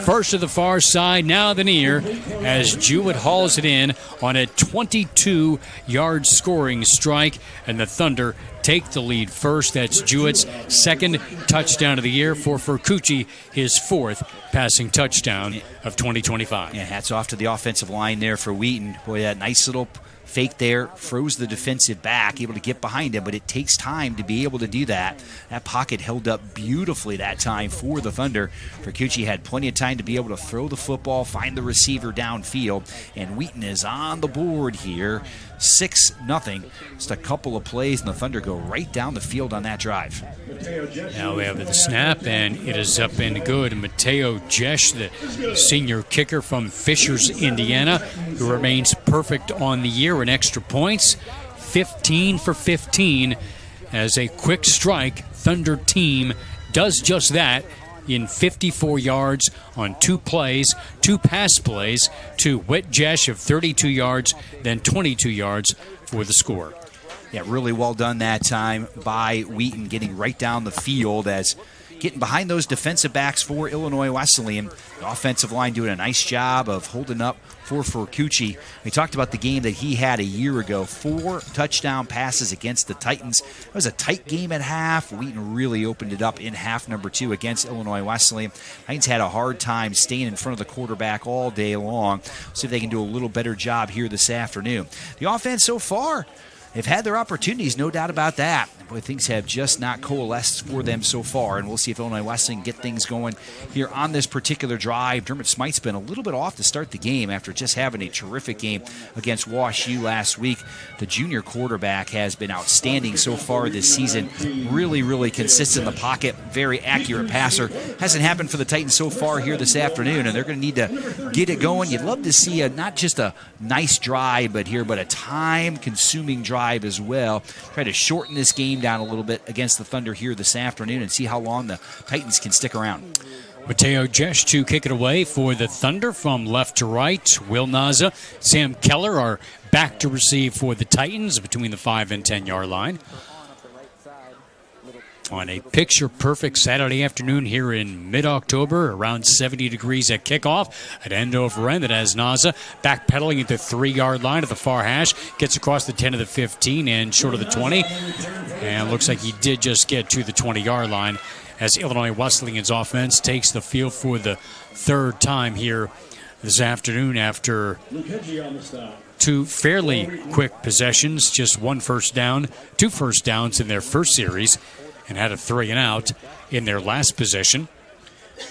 first to the far side, now the near, as Jewett hauls it in on a 22-yard scoring strike, and the Thunder take the lead first. That's Jewett's second touchdown of the year for Furcucci, his fourth passing touchdown of 2025. Yeah, hats off to the offensive line there for Wheaton. Boy, that nice little fake there, froze the defensive back, able to get behind him, but it takes time to be able to do that. That pocket held up beautifully that time for the Thunder. Furcucci had plenty of time to be able to throw the football, find the receiver downfield, and Wheaton is on the board here. 6-0. Just a couple of plays, and the Thunder go right down the field on that drive. Now we have the snap, and it is up and good. Mateo Jesh, the senior kicker from Fishers, Indiana, who remains perfect on the year in extra points. 15 for 15 as a quick strike Thunder team does just that in 54 yards on 2 plays, 2 pass plays to Whit Jesh of 32 yards, then 22 yards for the score. Yeah, really well done that time by Wheaton, getting right down the field as getting behind those defensive backs for Illinois Wesleyan. The offensive line doing a nice job of holding up for Furcucci. We talked about the game that he had a year ago. 4 touchdown passes against the Titans. It was a tight game at half. Wheaton really opened it up in half number 2 against Illinois Wesleyan. Titans had a hard time staying in front of the quarterback all day long. See if they can do a little better job here this afternoon. The offense so far, they've had their opportunities, no doubt about that. Boy, things have just not coalesced for them so far, and we'll see if Illinois Wesleyan get things going here on this particular drive. Dermot Smite's been a little bit off to start the game after just having a terrific game against Wash U last week. The junior quarterback has been outstanding so far this season. Really, really consistent in the pocket, very accurate passer. Hasn't happened for the Titans so far here this afternoon, and they're going to need to get it going. You'd love to see not just a nice drive, but a time-consuming drive as well. Try to shorten this game down a little bit against the Thunder here this afternoon and see how long the Titans can stick around. Mateo Jesh to kick it away for the Thunder from left to right. Will Naza, Sam Keller are back to receive for the Titans between the 5 and 10-yard line. On a picture-perfect Saturday afternoon here in mid-October, around 70 degrees at kickoff, at end over end. That has Naza backpedaling at the 3-yard line at the far hash, gets across the 10 to the 15 and short of the 20. And looks like he did just get to the 20-yard line as Illinois Wesleyan's offense takes the field for the third time here this afternoon after 2 fairly quick possessions, just 1 first down, 2 first downs in their first series, and had a 3-and-out in their last possession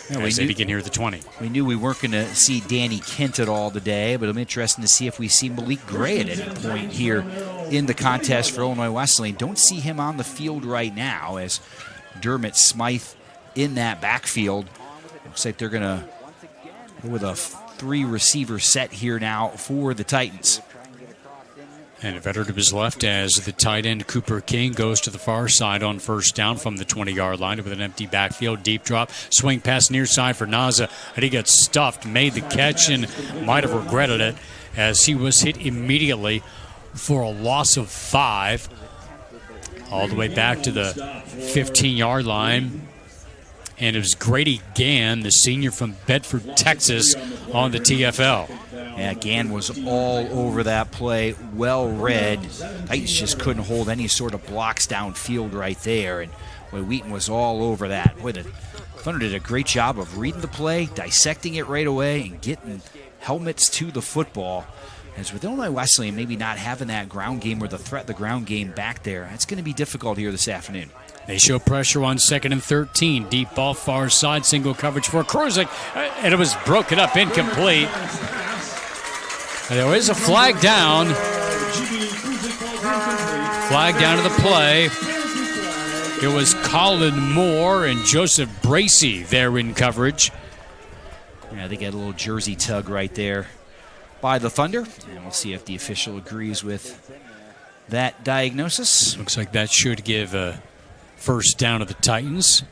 as they begin here at the 20. We knew we weren't going to see Danny Kent at all today, but it'll be interesting to see if we see Malik Gray at any point here in the contest for Illinois Wesleyan. Don't see him on the field right now as Dermot Smythe in that backfield. Looks like they're going to go with a 3-receiver set here now for the Titans. And a veteran to his left as the tight end Cooper King goes to the far side on first down from the 20-yard line with an empty backfield. Deep drop, swing pass near side for Naza, and he got stuffed, made the catch, and might have regretted it as he was hit immediately for a loss of 5 all the way back to the 15-yard line. And it was Grady Gann, the senior from Bedford, Texas, on the TFL. Yeah, Gann was all over that play, well read. Titans just couldn't hold any sort of blocks downfield right there, and boy, Wheaton was all over that. Boy, the Thunder did a great job of reading the play, dissecting it right away, and getting helmets to the football. As with Illinois Wesleyan maybe not having that ground game or the threat of the ground game back there, it's going to be difficult here this afternoon. They show pressure on 2nd and 13. Deep ball far side, single coverage for Kruzik, and it was broken up, incomplete. And there is a flag down. Flag down to the play. It was Colin Moore and Joseph Bracey there in coverage. Yeah, they get a little jersey tug right there by the Thunder. And we'll see if the official agrees with that diagnosis. Looks like that should give a first down to the Titans.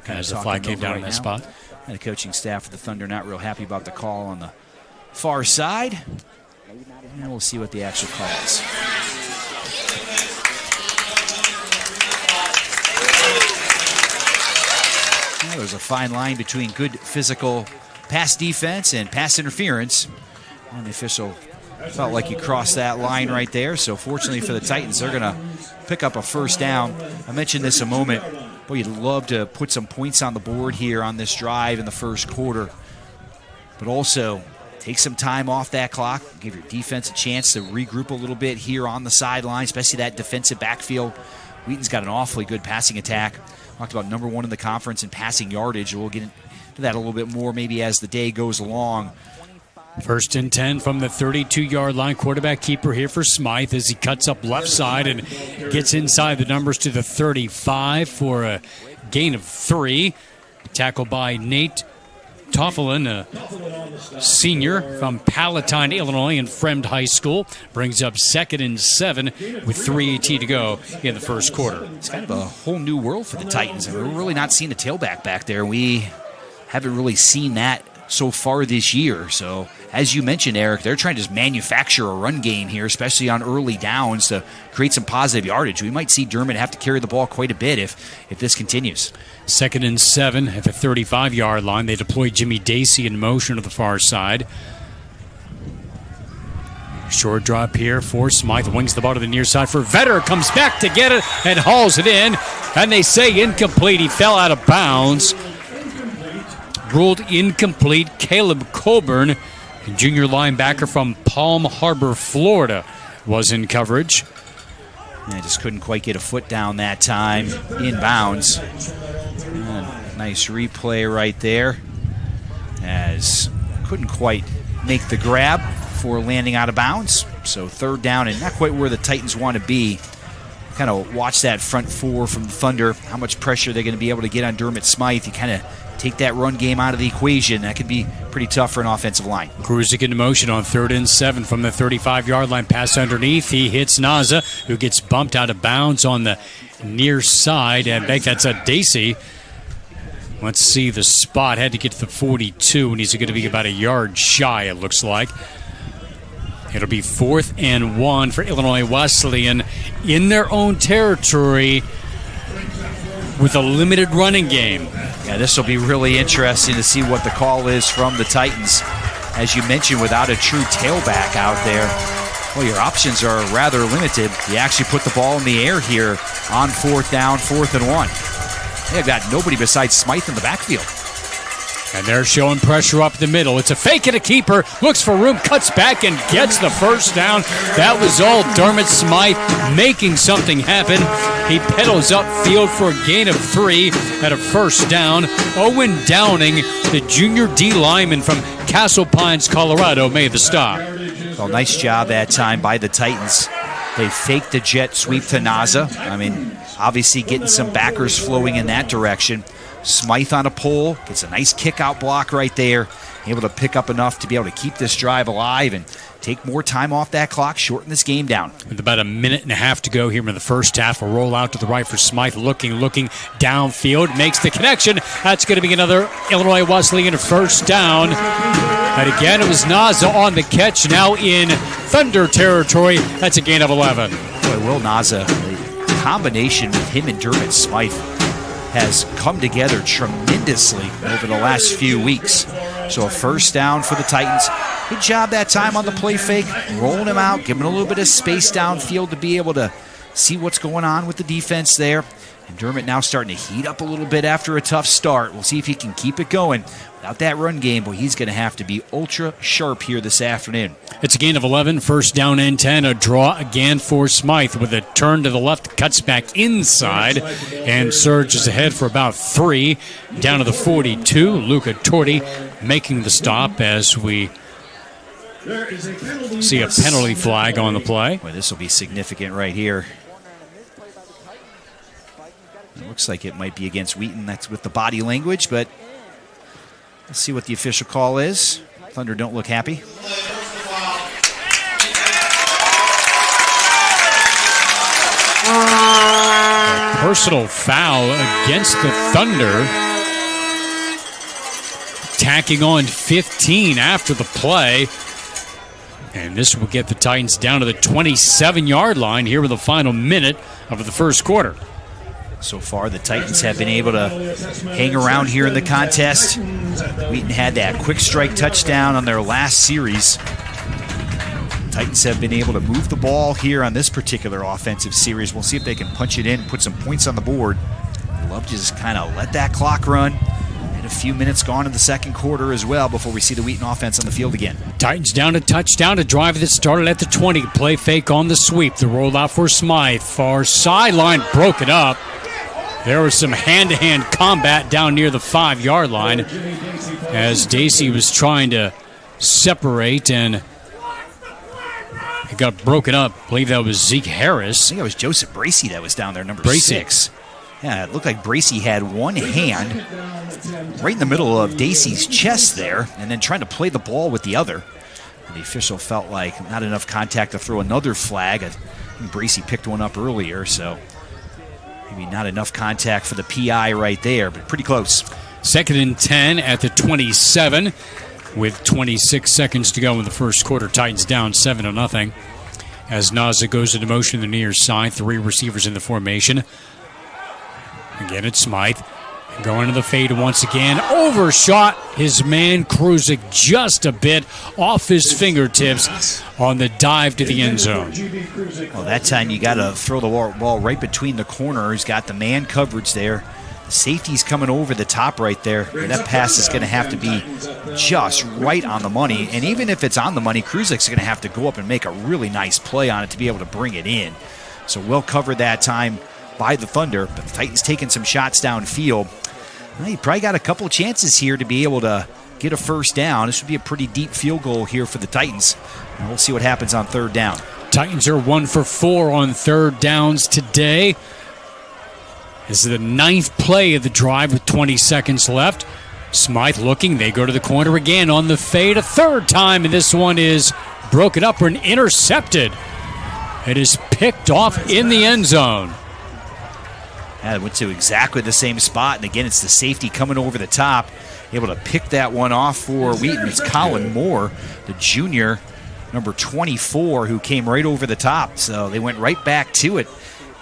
As the flag came down in that spot. And the coaching staff of the Thunder not real happy about the call on the far side. And we'll see what the actual call is. Well, there's a fine line between good physical pass defense and pass interference. And the official felt like he crossed that line right there. So fortunately for the Titans, they're going to pick up a first down. I mentioned this a moment. Boy, you'd love to put some points on the board here on this drive in the first quarter. But also take some time off that clock. Give your defense a chance to regroup a little bit here on the sideline, especially that defensive backfield. Wheaton's got an awfully good passing attack. Talked about number 1 in the conference in passing yardage. We'll get into that a little bit more maybe as the day goes along. 1st and 10 from the 32-yard line. Quarterback keeper here for Smythe as he cuts up left side and gets inside the numbers to the 35 for a gain of 3. Tackled by Nate Toffelin, a senior from Palatine, Illinois, in Fremd High School. Brings up 2nd and 7 with 3:18 to go in the first quarter. It's kind of a whole new world for the Titans. We're really not seeing a tailback back there. We haven't really seen that so far this year. So, as you mentioned, Eric, they're trying to just manufacture a run game here, especially on early downs to create some positive yardage. We might see Dermott have to carry the ball quite a bit if this continues. 2nd and 7 at the 35-yard line. They deploy Jimmy Dacey in motion to the far side. Short drop here for Smythe. Wings the ball to the near side for Vetter. Comes back to get it and hauls it in. And they say incomplete. He fell out of bounds. Ruled incomplete. Caleb Coburn, junior linebacker from Palm Harbor, Florida, was in coverage. Yeah, just couldn't quite get a foot down that time. Inbounds. Nice replay right there. As couldn't quite make the grab for landing out of bounds. So 3rd down and not quite where the Titans want to be. Kind of watch that front 4 from the Thunder. How much pressure they're going to be able to get on Dermott Smythe. You kind of take that run game out of the equation. That could be pretty tough for an offensive line. Kruzik into motion on 3rd and 7 from the 35-yard line. Pass underneath. He hits Naza, who gets bumped out of bounds on the near side. And that's a Dacey. Let's see the spot. Had to get to the 42, and he's going to be about a yard shy, it looks like. It'll be 4th and 1 for Illinois Wesleyan in their own territory with a limited running game. Yeah, this will be really interesting to see what the call is from the Titans. As you mentioned, without a true tailback out there, well, your options are rather limited. You actually put the ball in the air here on 4th down, 4th and 1. They've got nobody besides Smythe in the backfield. And they're showing pressure up the middle. It's a fake and a keeper. Looks for room, cuts back, and gets the first down. That was all Dermott Smythe making something happen. He pedals upfield for a gain of 3 at a first down. Owen Downing, the junior D lineman from Castle Pines, Colorado, made the stop. Well, nice job that time by the Titans. They faked the jet sweep to Naza. I mean, obviously getting some backers flowing in that direction. Smythe on a pole, gets a nice kick-out block right there. Able to pick up enough to be able to keep this drive alive and take more time off that clock, shorten this game down. With about a minute and a half to go here in the first half, a roll out to the right for Smythe, looking downfield, makes the connection. That's going to be another Illinois Wesleyan first down. And again, it was Naza on the catch, now in Thunder territory. That's a gain of 11. Boy, Will Naza, the combination with him and Dermott Smythe has come together tremendously over the last few weeks. So a first down for the Titans. Good job that time on the play fake, rolling him out, giving him a little bit of space downfield to be able to see what's going on with the defense there. And Dermott now starting to heat up a little bit after a tough start. We'll see if he can keep it going. Without that run game, boy, he's going to have to be ultra sharp here this afternoon. It's a gain of 11, first down and 10. A draw again for Smythe with a turn to the left, cuts back inside, and surges ahead for about 3. Down to the 42, Luca Torti making the stop as we see a penalty flag on the play. Boy, this will be significant right here. It looks like it might be against Wheaton. That's with the body language, but let's see what the official call is. Thunder don't look happy. A personal foul against the Thunder. Tacking on 15 after the play. And this will get the Titans down to the 27-yard line here with the final minute of the first quarter. So far, the Titans have been able to hang around here in the contest. Wheaton had that quick strike touchdown on their last series. Titans have been able to move the ball here on this particular offensive series. We'll see if they can punch it in, put some points on the board. Love to just kind of let that clock run. And a few minutes gone in the second quarter as well before we see the Wheaton offense on the field again. Titans down to touchdown, a drive that started at the 20. Play fake on the sweep. The rollout for Smythe. Far sideline broken up. There was some hand-to-hand combat down near the 5-yard line as Dacey was trying to separate, and it got broken up. I believe that was Zeke Harris. I think it was Joseph Bracey that was down there, number Bracey. 6. Yeah, it looked like Bracey had one hand right in the middle of Dacey's chest there and then trying to play the ball with the other. And the official felt like not enough contact to throw another flag. I think Bracey picked one up earlier, so maybe not enough contact for the PI right there, but pretty close. 2nd and 10 at the 27 with 26 seconds to go in the first quarter. Titans down 7-0 as Naza goes into motion to the near side. 3 receivers in the formation. Again, it's Smythe. Going to the fade once again. Overshot his man Kruzik just a bit off his fingertips on the dive to the end zone. Well, that time you got to throw the ball right between the corners. Got the man coverage there. The safety's coming over the top right there. That pass is going to have to be just right on the money. And even if it's on the money, Kruzik's going to have to go up and make a really nice play on it to be able to bring it in. So well covered that time by the Thunder, but the Titans taking some shots downfield. Well, you probably got a couple chances here to be able to get a first down. This would be a pretty deep field goal here for the Titans. And we'll see what happens on third down. Titans are 1 for 4 on third downs today. This is the 9th play of the drive with 20 seconds left. Smythe looking. They go to the corner again on the fade a third time, and this one is broken up and intercepted. It is picked off in the end zone. Yeah, it went to exactly the same spot, and again, it's the safety coming over the top, able to pick that one off for Wheaton. It's Colin Moore, the junior, number 24, who came right over the top, so they went right back to it.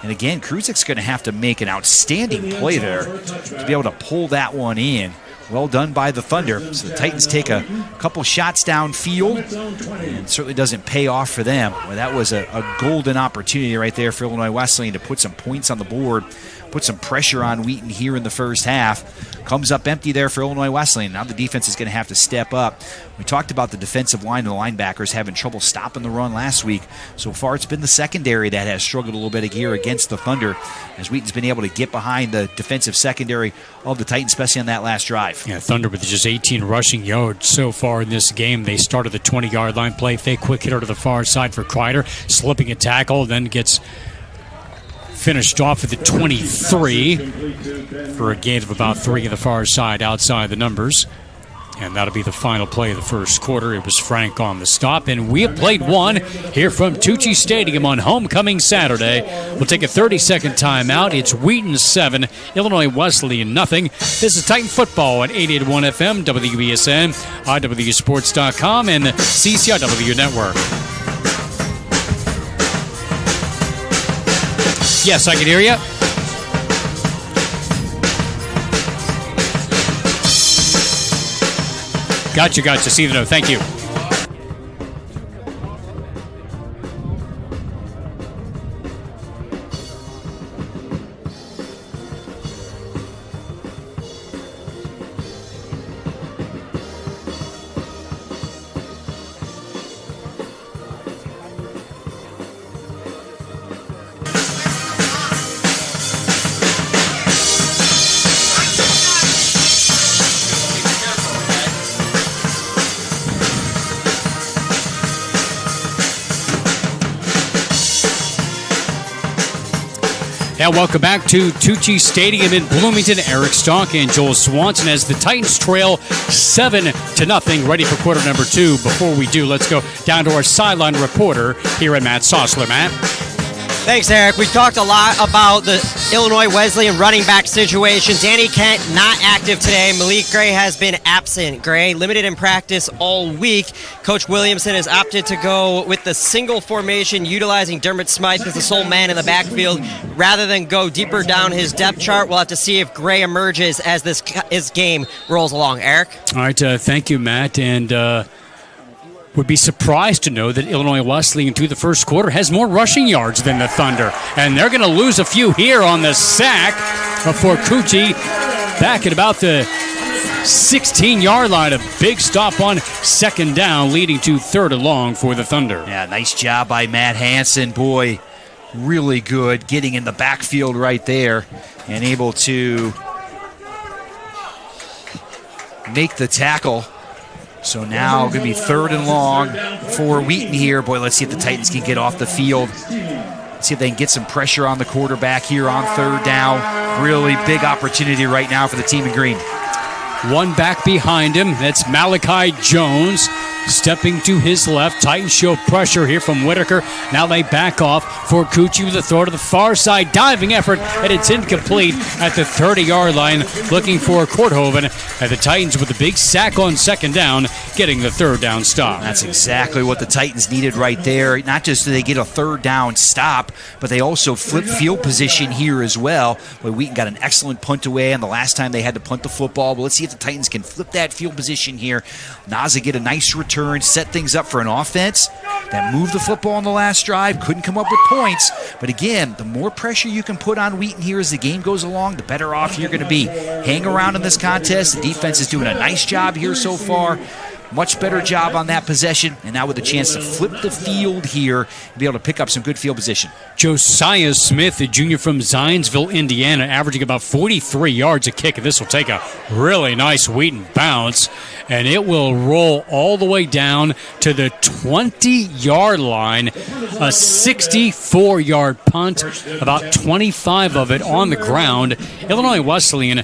And again, Kruzik's going to have to make an outstanding play there to be able to pull that one in. Well done by the Thunder. So the Titans take a couple shots downfield, and it certainly doesn't pay off for them. Well, that was a golden opportunity right there for Illinois Wesleyan to put some points on the board, put some pressure on Wheaton here in the first half. Comes up empty there for Illinois Wesleyan. Now the defense is going to have to step up. We talked about the defensive line and the linebackers having trouble stopping the run last week. So far, it's been the secondary that has struggled a little bit here against the Thunder, as Wheaton's been able to get behind the defensive secondary of the Titans, especially on that last drive. Yeah, Thunder with just 18 rushing yards so far in this game. They started the 20-yard line, play fake, quick hitter to the far side for Kreider, slipping a tackle, then gets finished off at the 23 for a gain of about 3 on the far side outside the numbers. And that'll be the final play of the first quarter. It was Frank on the stop. And we have played one here from Tucci Stadium on homecoming Saturday. We'll take a 30-second timeout. It's Wheaton 7, Illinois Wesleyan nothing. This is Titan Football at 88.1 FM, WBSN, IWUsports.com, and the CCIW Network. Yes, I can hear you. Gotcha. See the note. Thank you. Now welcome back to Tucci Stadium in Bloomington. Eric Stonk and Joel Swanson as the Titans trail 7-0, ready for quarter number 2. Before we do, let's go down to our sideline reporter here at Matt Sossler. Matt? Thanks, Eric. We talked a lot about the Illinois Wesleyan running back situation. Danny Kent not active today. Malik Gray has been absent. Gray limited in practice all week. Coach Williamson has opted to go with the single formation, utilizing Dermot Smythe as the sole man in the backfield rather than go deeper down his depth chart. We'll have to see if Gray emerges as this game rolls along. Eric? All right, thank you, Matt. And would be surprised to know that Illinois Wesleyan through the first quarter has more rushing yards than the Thunder. And they're going to lose a few here on the sack for Cucci back at about the 16-yard line. A big stop on second down, leading to 3rd and long for the Thunder. Yeah, nice job by Matt Hansen. Boy, really good getting in the backfield right there and able to make the tackle. So now going to be 3rd and long for Wheaton here. Boy, let's see if the Titans can get off the field. Let's see if they can get some pressure on the quarterback here on 3rd down. Really big opportunity right now for the team in green. One back behind him. That's Malachi Jones stepping to his left. Titans show pressure here from Whitaker. Now they back off for Cucci with a throw to the far side. Diving effort, and it's incomplete at the 30-yard line. Looking for Korthoven. And the Titans with a big sack on second down, getting the 3rd down stop. That's exactly what the Titans needed right there. Not just do they get a 3rd down stop, but they also flip field position here as well. Boy, Wheaton got an excellent punt away on the last time they had to punt the football. But let's see if the Titans can flip that field position here. Naza get a nice return, set things up for an offense that moved the football on the last drive, couldn't come up with points. But again, the more pressure you can put on Wheaton here as the game goes along, the better off you're going to be. Hang around in this contest. The defense is doing a nice job here so far. Much better job on that possession, and now with a chance to flip the field here and be able to pick up some good field position. Josiah Smith, a junior from Zionsville, Indiana, averaging about 43 yards a kick, and this will take a really nice Wheaton bounce, and it will roll all the way down to the 20-yard line. A 64-yard punt, about 25 of it on the ground. Illinois Wesleyan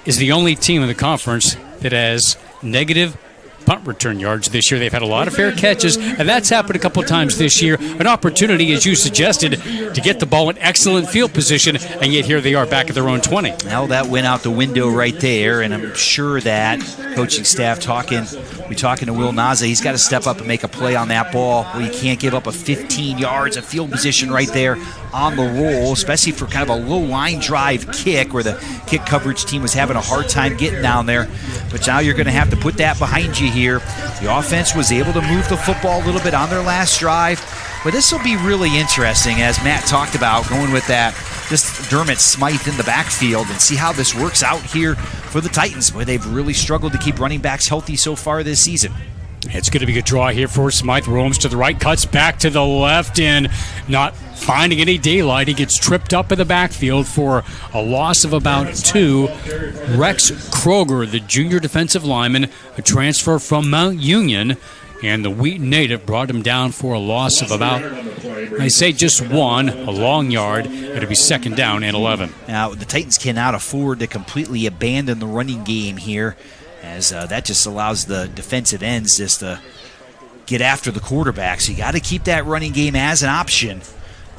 is the only team in the conference that has negative punt return yards this year. They've had a lot of fair catches, and that's happened a couple of times this year. An opportunity, as you suggested, to get the ball in excellent field position, and yet here they are back at their own 20. Now that went out the window right there, and I'm sure that coaching staff talking to Will Naza, he's got to step up and make a play on that ball. Well, you can't give up a 15 yards of field position right there on the roll, especially for kind of a low line drive kick where the kick coverage team was having a hard time getting down there. But now you're going to have to put that behind you here. The offense was able to move the football a little bit on their last drive. But this will be really interesting, as Matt talked about, going with that, just Dermot Smythe in the backfield, and see how this works out here for the Titans. Boy, they've really struggled to keep running backs healthy so far this season. It's going to be a draw here for Smythe. Roams to the right, cuts back to the left, and not finding any daylight. He gets tripped up in the backfield for a loss of about 2. Rex Kroger, the junior defensive lineman, a transfer from Mount Union, and the Wheaton native brought him down for a loss of about, I say just 1, a long yard. It'll be 2nd down and 11. Now, the Titans cannot afford to completely abandon the running game here, as that just allows the defensive ends just to get after the quarterback. So you got to keep that running game as an option.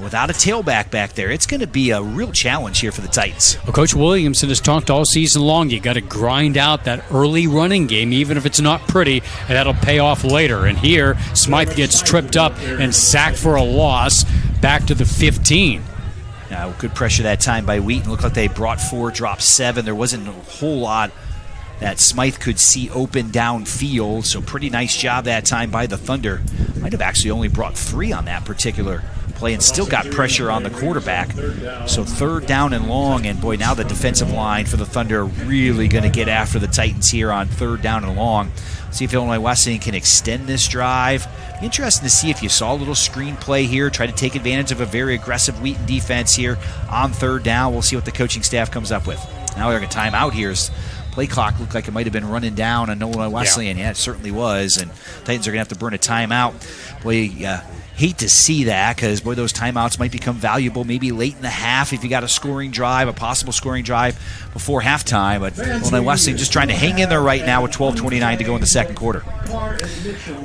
Without a tailback back there, it's going to be a real challenge here for the Titans. Well, Coach Williamson has talked all season long. You got to grind out that early running game, even if it's not pretty, and that'll pay off later. And here, Smythe gets tripped up and sacked for a loss back to the 15. Good pressure that time by Wheaton. Looked like they brought 4, dropped 7. There wasn't a whole lot that Smythe could see open downfield, so pretty nice job that time by the Thunder. Might have actually only brought 3 on that particular play and still got pressure on the quarterback. So 3rd down and long, and boy, now the defensive line for the Thunder are really going to get after the Titans here on 3rd down and long. See if Illinois Wesleyan can extend this drive. Interesting to see if you saw a little screen play here, try to take advantage of a very aggressive Wheaton defense here on 3rd down. We'll see what the coaching staff comes up with. Now they're going to time out here as play clock looked like it might have been running down on Illinois Wesleyan. Yeah, it certainly was. And Titans are going to have to burn a timeout. Boy, hate to see that because, boy, those timeouts might become valuable maybe late in the half if you got a scoring drive, a possible scoring drive before halftime. But Illinois Wesleyan just trying to hang in there right now with 12:29 to go in the second quarter.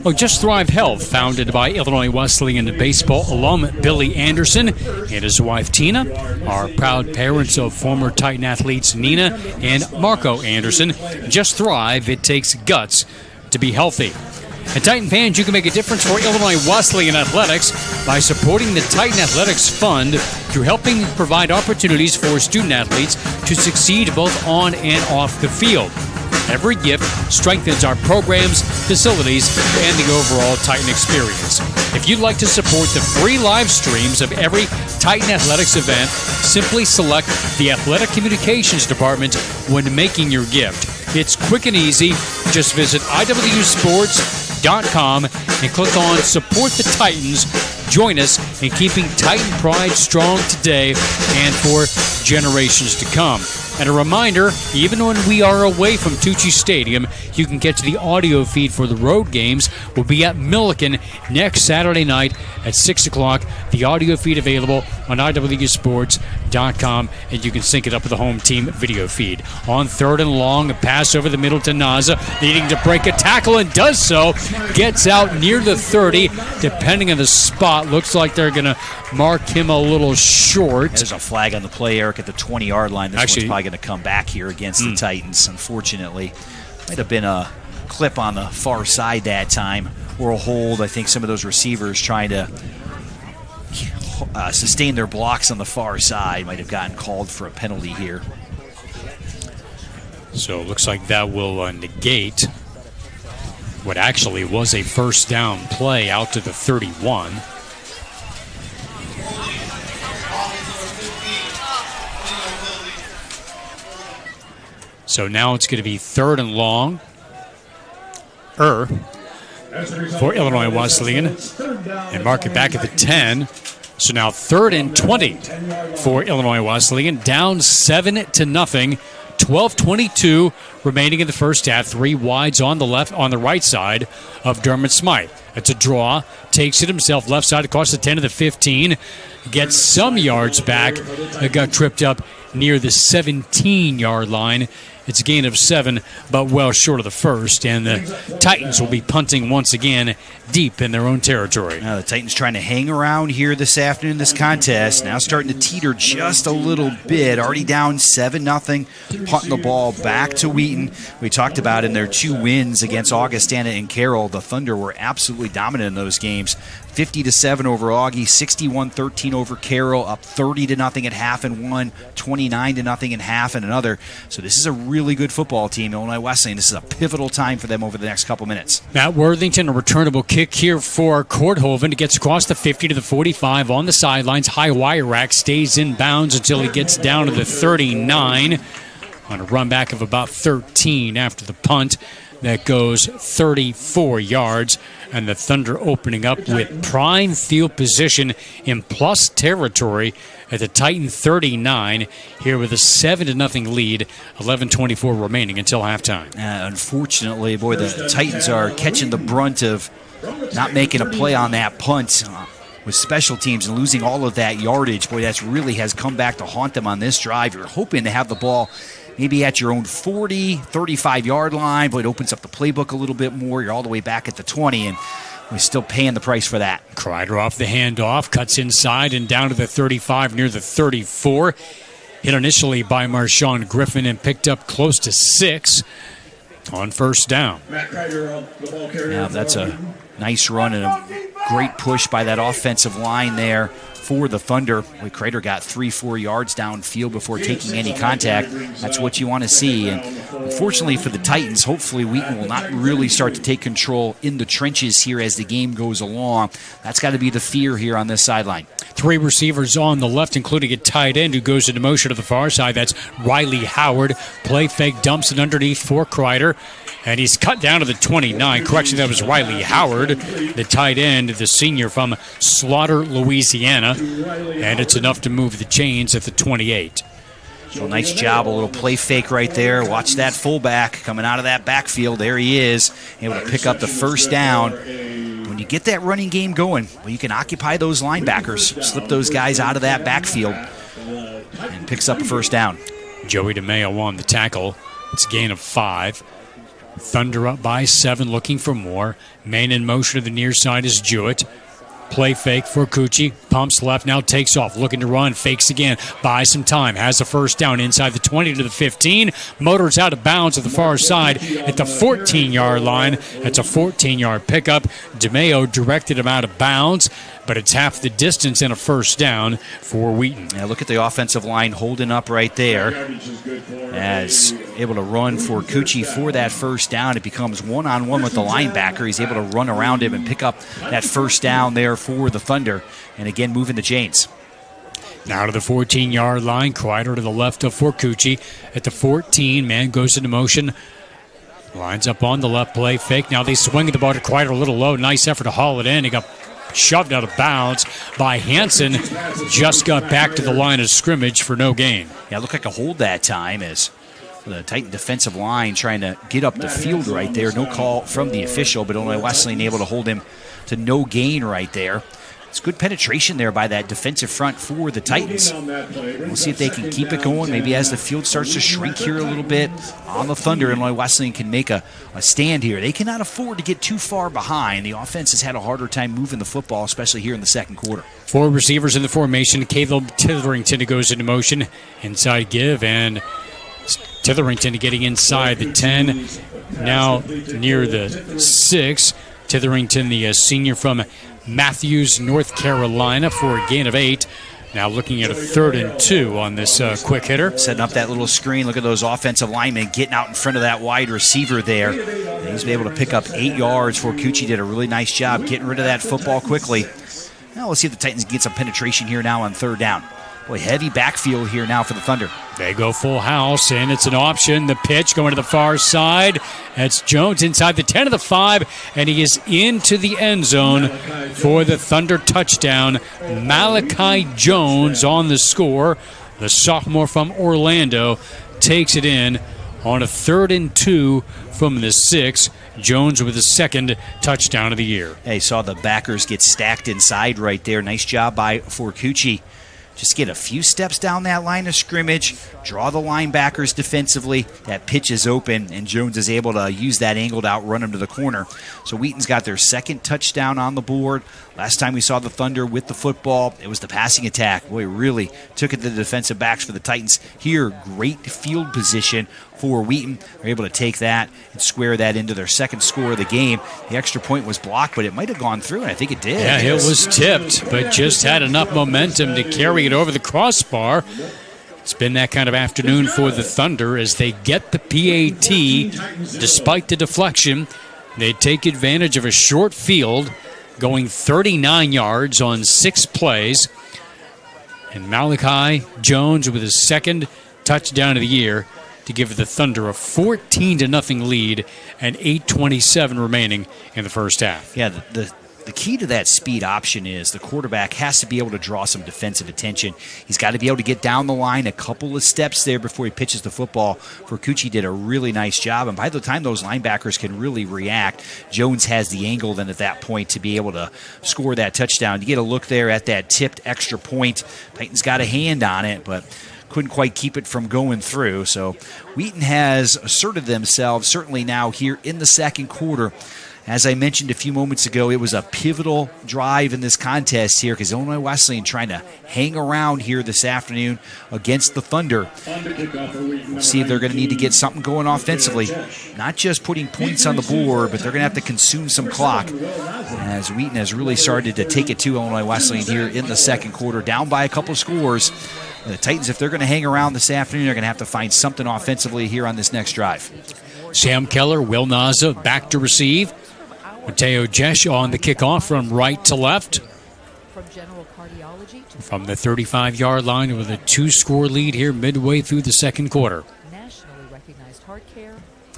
Well, Just Thrive Health, founded by Illinois Wesleyan baseball alum Billy Anderson and his wife Tina, are proud parents of former Titan athletes Nina and Marco Anderson. Just Thrive, it takes guts to be healthy. And Titan fans, you can make a difference for Illinois Wesleyan athletics by supporting the Titan Athletics Fund through helping provide opportunities for student athletes to succeed both on and off the field. Every gift strengthens our programs, facilities, and the overall Titan experience. If you'd like to support the free live streams of every Titan Athletics event, simply select the Athletic Communications Department when making your gift. It's quick and easy. Just visit IWUsports.com and click on Support the Titans. Join us in keeping Titan pride strong today and for generations to come. And a reminder, even when we are away from Tucci Stadium, you can catch the audio feed for the road games. We'll be at Milliken next Saturday night at 6 o'clock. The audio feed available on IWUsports.com, and you can sync it up with the home team video feed. On third and long, a pass over the middle to Naza, needing to break a tackle, and does so. Gets out near the 30, depending on the spot. Looks like they're going to mark him a little short. There's a flag on the play, Eric, at the 20-yard line. This one's probably going to come back here against the Titans, unfortunately. Might have been a clip on the far side that time, or a hold. I think some of those receivers trying to sustain their blocks on the far side might have gotten called for a penalty here. So it looks like that will negate what actually was a first down play out to the 31. So now it's going to be third and long for Illinois Wesleyan, and mark it back at the 10. So now third and 20 for Illinois Wesleyan, down 7-0. 12:22 remaining in the first half. 3 wides on the right side of Dermot Smythe. It's a draw, takes it himself left side across the 10 to the 15, gets some yards back. It got tripped up near the 17-yard line. It's a gain of 7, but well short of the first, and the Titans will be punting once again deep in their own territory. Now the Titans trying to hang around here this afternoon in this contest. Now starting to teeter just a little bit. Already down 7-0, punting the ball back to Wheaton. We talked about in their 2 wins against Augustana and Carroll, the Thunder were absolutely dominant in those games. 50-7 over Augie, 61-13 over Carroll, up 30-0 at half in one, 29-0 in half in another. So this is a really good football team, Illinois Wesleyan. This is a pivotal time for them over the next couple minutes. Matt Worthington, a returnable kick here for Korthoven. It gets across the 50 to the 45 on the sidelines. High wire rack, stays in bounds until he gets down to the 39 on a run back of about 13 after the punt. That goes 34 yards, and the Thunder opening up with prime field position in plus territory at the Titan 39 here with a 7-0 lead, 11:24 remaining until halftime. Unfortunately, boy, the Titans are catching the brunt of not making a play on that punt with special teams and losing all of that yardage. Boy, that's really has come back to haunt them on this drive. You're hoping to have the ball maybe at your own 40, 35-yard line, but it opens up the playbook a little bit more. You're all the way back at the 20, and we're still paying the price for that. Kreider off the handoff, cuts inside and down to the 35, near the 34. Hit initially by Marshawn Griffin and picked up close to 6 on first down. Yeah, that's a nice run and a great push by that offensive line there for the Thunder. Kreider got 3-4 yards downfield before taking any contact. That's what you want to see. And unfortunately for the Titans, hopefully Wheaton will not really start to take control in the trenches here as the game goes along. That's got to be the fear here on this sideline. 3 receivers on the left, including a tight end who goes into motion to the far side. That's Riley Howard. Play fake, dumps it underneath for Kreider. And he's cut down to the 29. Correction, that was Riley Howard, the tight end, the senior from Slaughter, Louisiana. And it's enough to move the chains at the 28. So nice job, a little play fake right there. Watch that fullback coming out of that backfield. There he is, able to pick up the first down. When you get that running game going, well, you can occupy those linebackers, slip those guys out of that backfield, and picks up a first down. Joey DeMeo on the tackle. It's a gain of 5. Thunder up by 7, looking for more. Man in motion to the near side is Jewett. Play fake for Cucci. Pumps left, now takes off. Looking to run. Fakes again. Buys some time. Has a first down inside the 20 to the 15. Motors out of bounds at the far side at the 14-yard line. That's a 14-yard pickup. DeMeo directed him out of bounds, but it's half the distance and a first down for Wheaton. Yeah, look at the offensive line holding up right there. As able to run for Cucci for that first down. It becomes one-on-one with the linebacker. He's able to run around him and pick up that first down there for the Thunder. And again, moving the chains. Now to the 14-yard line. Kreider to the left of Cucci. At the 14, man goes into motion. Lines up on the left, play fake. Now they swing the ball to Kreider a little low. Nice effort to haul it in. He got shoved out of bounds by Hansen. Just got back to the line of scrimmage for no gain. Yeah, it looked like a hold that time as the Titan defensive line trying to get up the field right there. No call from the official, but Illinois Wesleyan able to hold him to no gain right there. It's good penetration there by that defensive front for the Titans. We'll see if they can keep it going. Maybe as the field starts to shrink here a little bit on the Thunder, Illinois Wesleyan can make a stand here. They cannot afford to get too far behind. The offense has had a harder time moving the football, especially here in the second quarter. 4 receivers in the formation. Caleb Titherington goes into motion. Inside give, and Titherington getting inside the 10. Now near the 6. Titherington, the senior from Matthews, North Carolina, for a gain of 8. Now looking at a 3rd and 2 on this quick hitter. Setting up that little screen. Look at those offensive linemen getting out in front of that wide receiver there. And he's been able to pick up 8 yards for Cucci. Did a really nice job getting rid of that football quickly. Now let's see if the Titans get some penetration here now on 3rd down. Boy, heavy backfield here now for the Thunder. They go full house, and it's an option. The pitch going to the far side. That's Jones inside the 10 of the 5, and he is into the end zone for the Thunder touchdown. Malachi Jones on the score. The sophomore from Orlando takes it in on a 3rd and 2 from the 6. Jones with his 2nd touchdown of the year. Hey, saw the backers get stacked inside right there. Nice job by Cucci. Just get a few steps down that line of scrimmage, draw the linebackers defensively. That pitch is open, and Jones is able to use that angle to outrun him to the corner. So Wheaton's got their 2nd touchdown on the board. Last time we saw the Thunder with the football, it was the passing attack. Boy, really took it to the defensive backs for the Titans. Here, great field position for Wheaton. They're able to take that and square that into their 2nd score of the game. The extra point was blocked, but it might have gone through, and I think it did. Yeah, it was tipped, but just had enough momentum to carry it over the crossbar. It's been that kind of afternoon for the Thunder as they get the PAT despite the deflection. They take advantage of a short field, going 39 yards on 6 plays. And Malachi Jones with his 2nd touchdown of the year to give the Thunder a 14-0 lead and 8:27 remaining in the first half. Yeah, the key to that speed option is the quarterback has to be able to draw some defensive attention. He's got to be able to get down the line a couple of steps there before he pitches the football. Cucci did a really nice job, and by the time those linebackers can really react, Jones has the angle then at that point to be able to score that touchdown. You get a look there at that tipped extra point. Titans got a hand on it, but couldn't quite keep it from going through. So Wheaton has asserted themselves, certainly now here in the second quarter. As I mentioned a few moments ago, it was a pivotal drive in this contest here because Illinois Wesleyan trying to hang around here this afternoon against the Thunder. We'll see if they're going to need to get something going offensively. Not just putting points on the board, but they're going to have to consume some clock as Wheaton has really started to take it to Illinois Wesleyan here in the second quarter, down by a couple of scores. The Titans, if they're going to hang around this afternoon, they're going to have to find something offensively here on this next drive. Sam Keller, Will Naza back to receive. Mateo Jesh on the kickoff from right to left. From the 35-yard line with a 2-score lead here midway through the second quarter.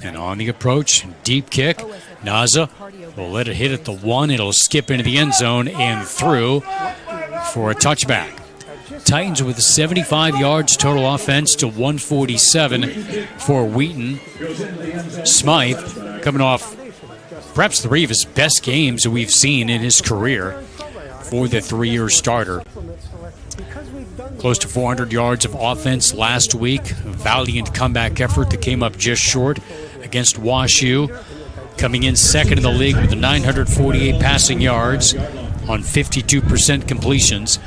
And on the approach, deep kick. Naza will let it hit at the 1. It'll skip into the end zone and through for a touchback. Titans with 75 yards total offense to 147 for Wheaton. Smythe coming off perhaps 3 of his best games that we've seen in his career for the 3-year starter. Close to 400 yards of offense last week. A valiant comeback effort that came up just short against WashU. Coming in second in the league with 948 passing yards on 52% completions.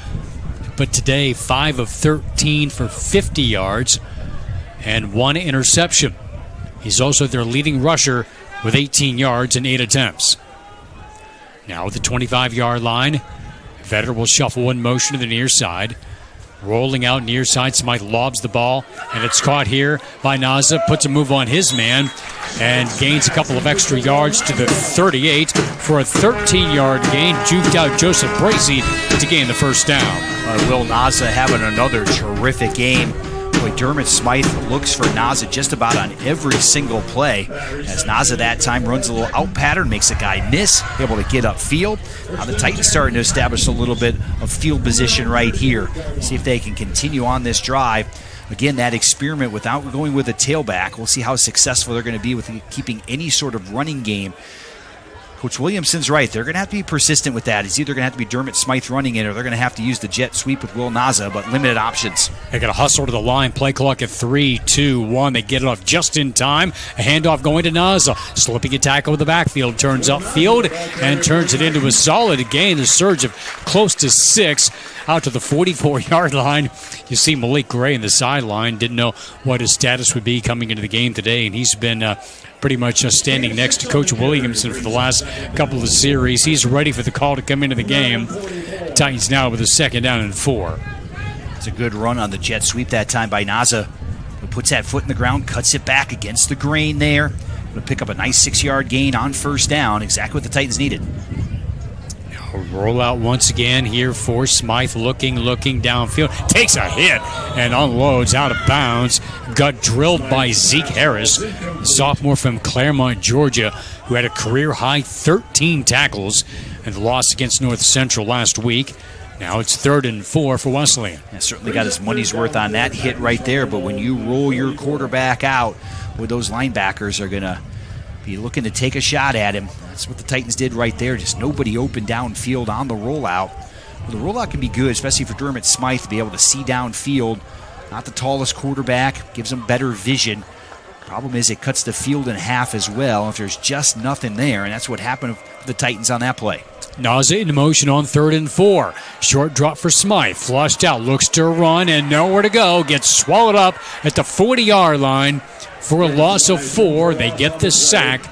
But today, 5 of 13 for 50 yards and 1 interception. He's also their leading rusher with 18 yards and 8 attempts. Now at the 25-yard line, Vetter will shuffle in motion to the near side. Rolling out near side, Smythe lobs the ball, and it's caught here by Naza. Puts a move on his man and gains a couple of extra yards to the 38 for a 13-yard gain. Juked out Joseph Bracey to gain the first down. Will Naza having another terrific game. Boy, Dermot Smythe looks for Naza just about on every single play. As Naza that time runs a little out pattern, makes a guy miss, able to get upfield. Now the Titans starting to establish a little bit of field position right here. See if they can continue on this drive. Again, that experiment without going with a tailback. We'll see how successful they're going to be with keeping any sort of running game. Coach Williamson's right. They're going to have to be persistent with that. It's either going to have to be Dermot Smythe running it, or they're going to have to use the jet sweep with Will Naza, but limited options. They got to hustle to the line. Play clock at 3, 2, 1. They get it off just in time. A handoff going to Naza. Slipping a tackle with the backfield. Turns upfield and turns it into a solid gain. A surge of close to 6 out to the 44-yard line. You see Malik Gray in the sideline. Didn't know what his status would be coming into the game today, and he's been pretty much standing next to Coach Williamson for the last couple of series. He's ready for the call to come into the game. Titans now with a 2nd down and 4. It's a good run on the jet sweep that time by Naza, who puts that foot in the ground, cuts it back against the grain there. Going to pick up a nice 6-yard gain on 1st down, exactly what the Titans needed. Roll out once again here for Smythe, looking downfield. Takes a hit and unloads out of bounds. Got drilled by Zeke Harris, sophomore from Claremont, Georgia, who had a career-high 13 tackles in the loss against North Central last week. Now it's 3rd and 4 for Wesleyan. Yeah, certainly got his money's worth on that hit right there, but when you roll your quarterback out, where those linebackers are going to be looking to take a shot at him. That's what the Titans did right there. Just nobody open downfield on the rollout. Well, the rollout can be good, especially for Dermot Smythe to be able to see downfield. Not the tallest quarterback, gives him better vision. Problem is it cuts the field in half as well if there's just nothing there, and that's what happened to the Titans on that play. Naza in motion on 3rd and 4. Short drop for Smythe. Flushed out, looks to run, and nowhere to go. Gets swallowed up at the 40-yard line for a loss of 4. They get the sack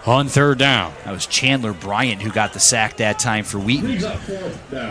on 3rd down. That was Chandler Bryant who got the sack that time for Wheaton.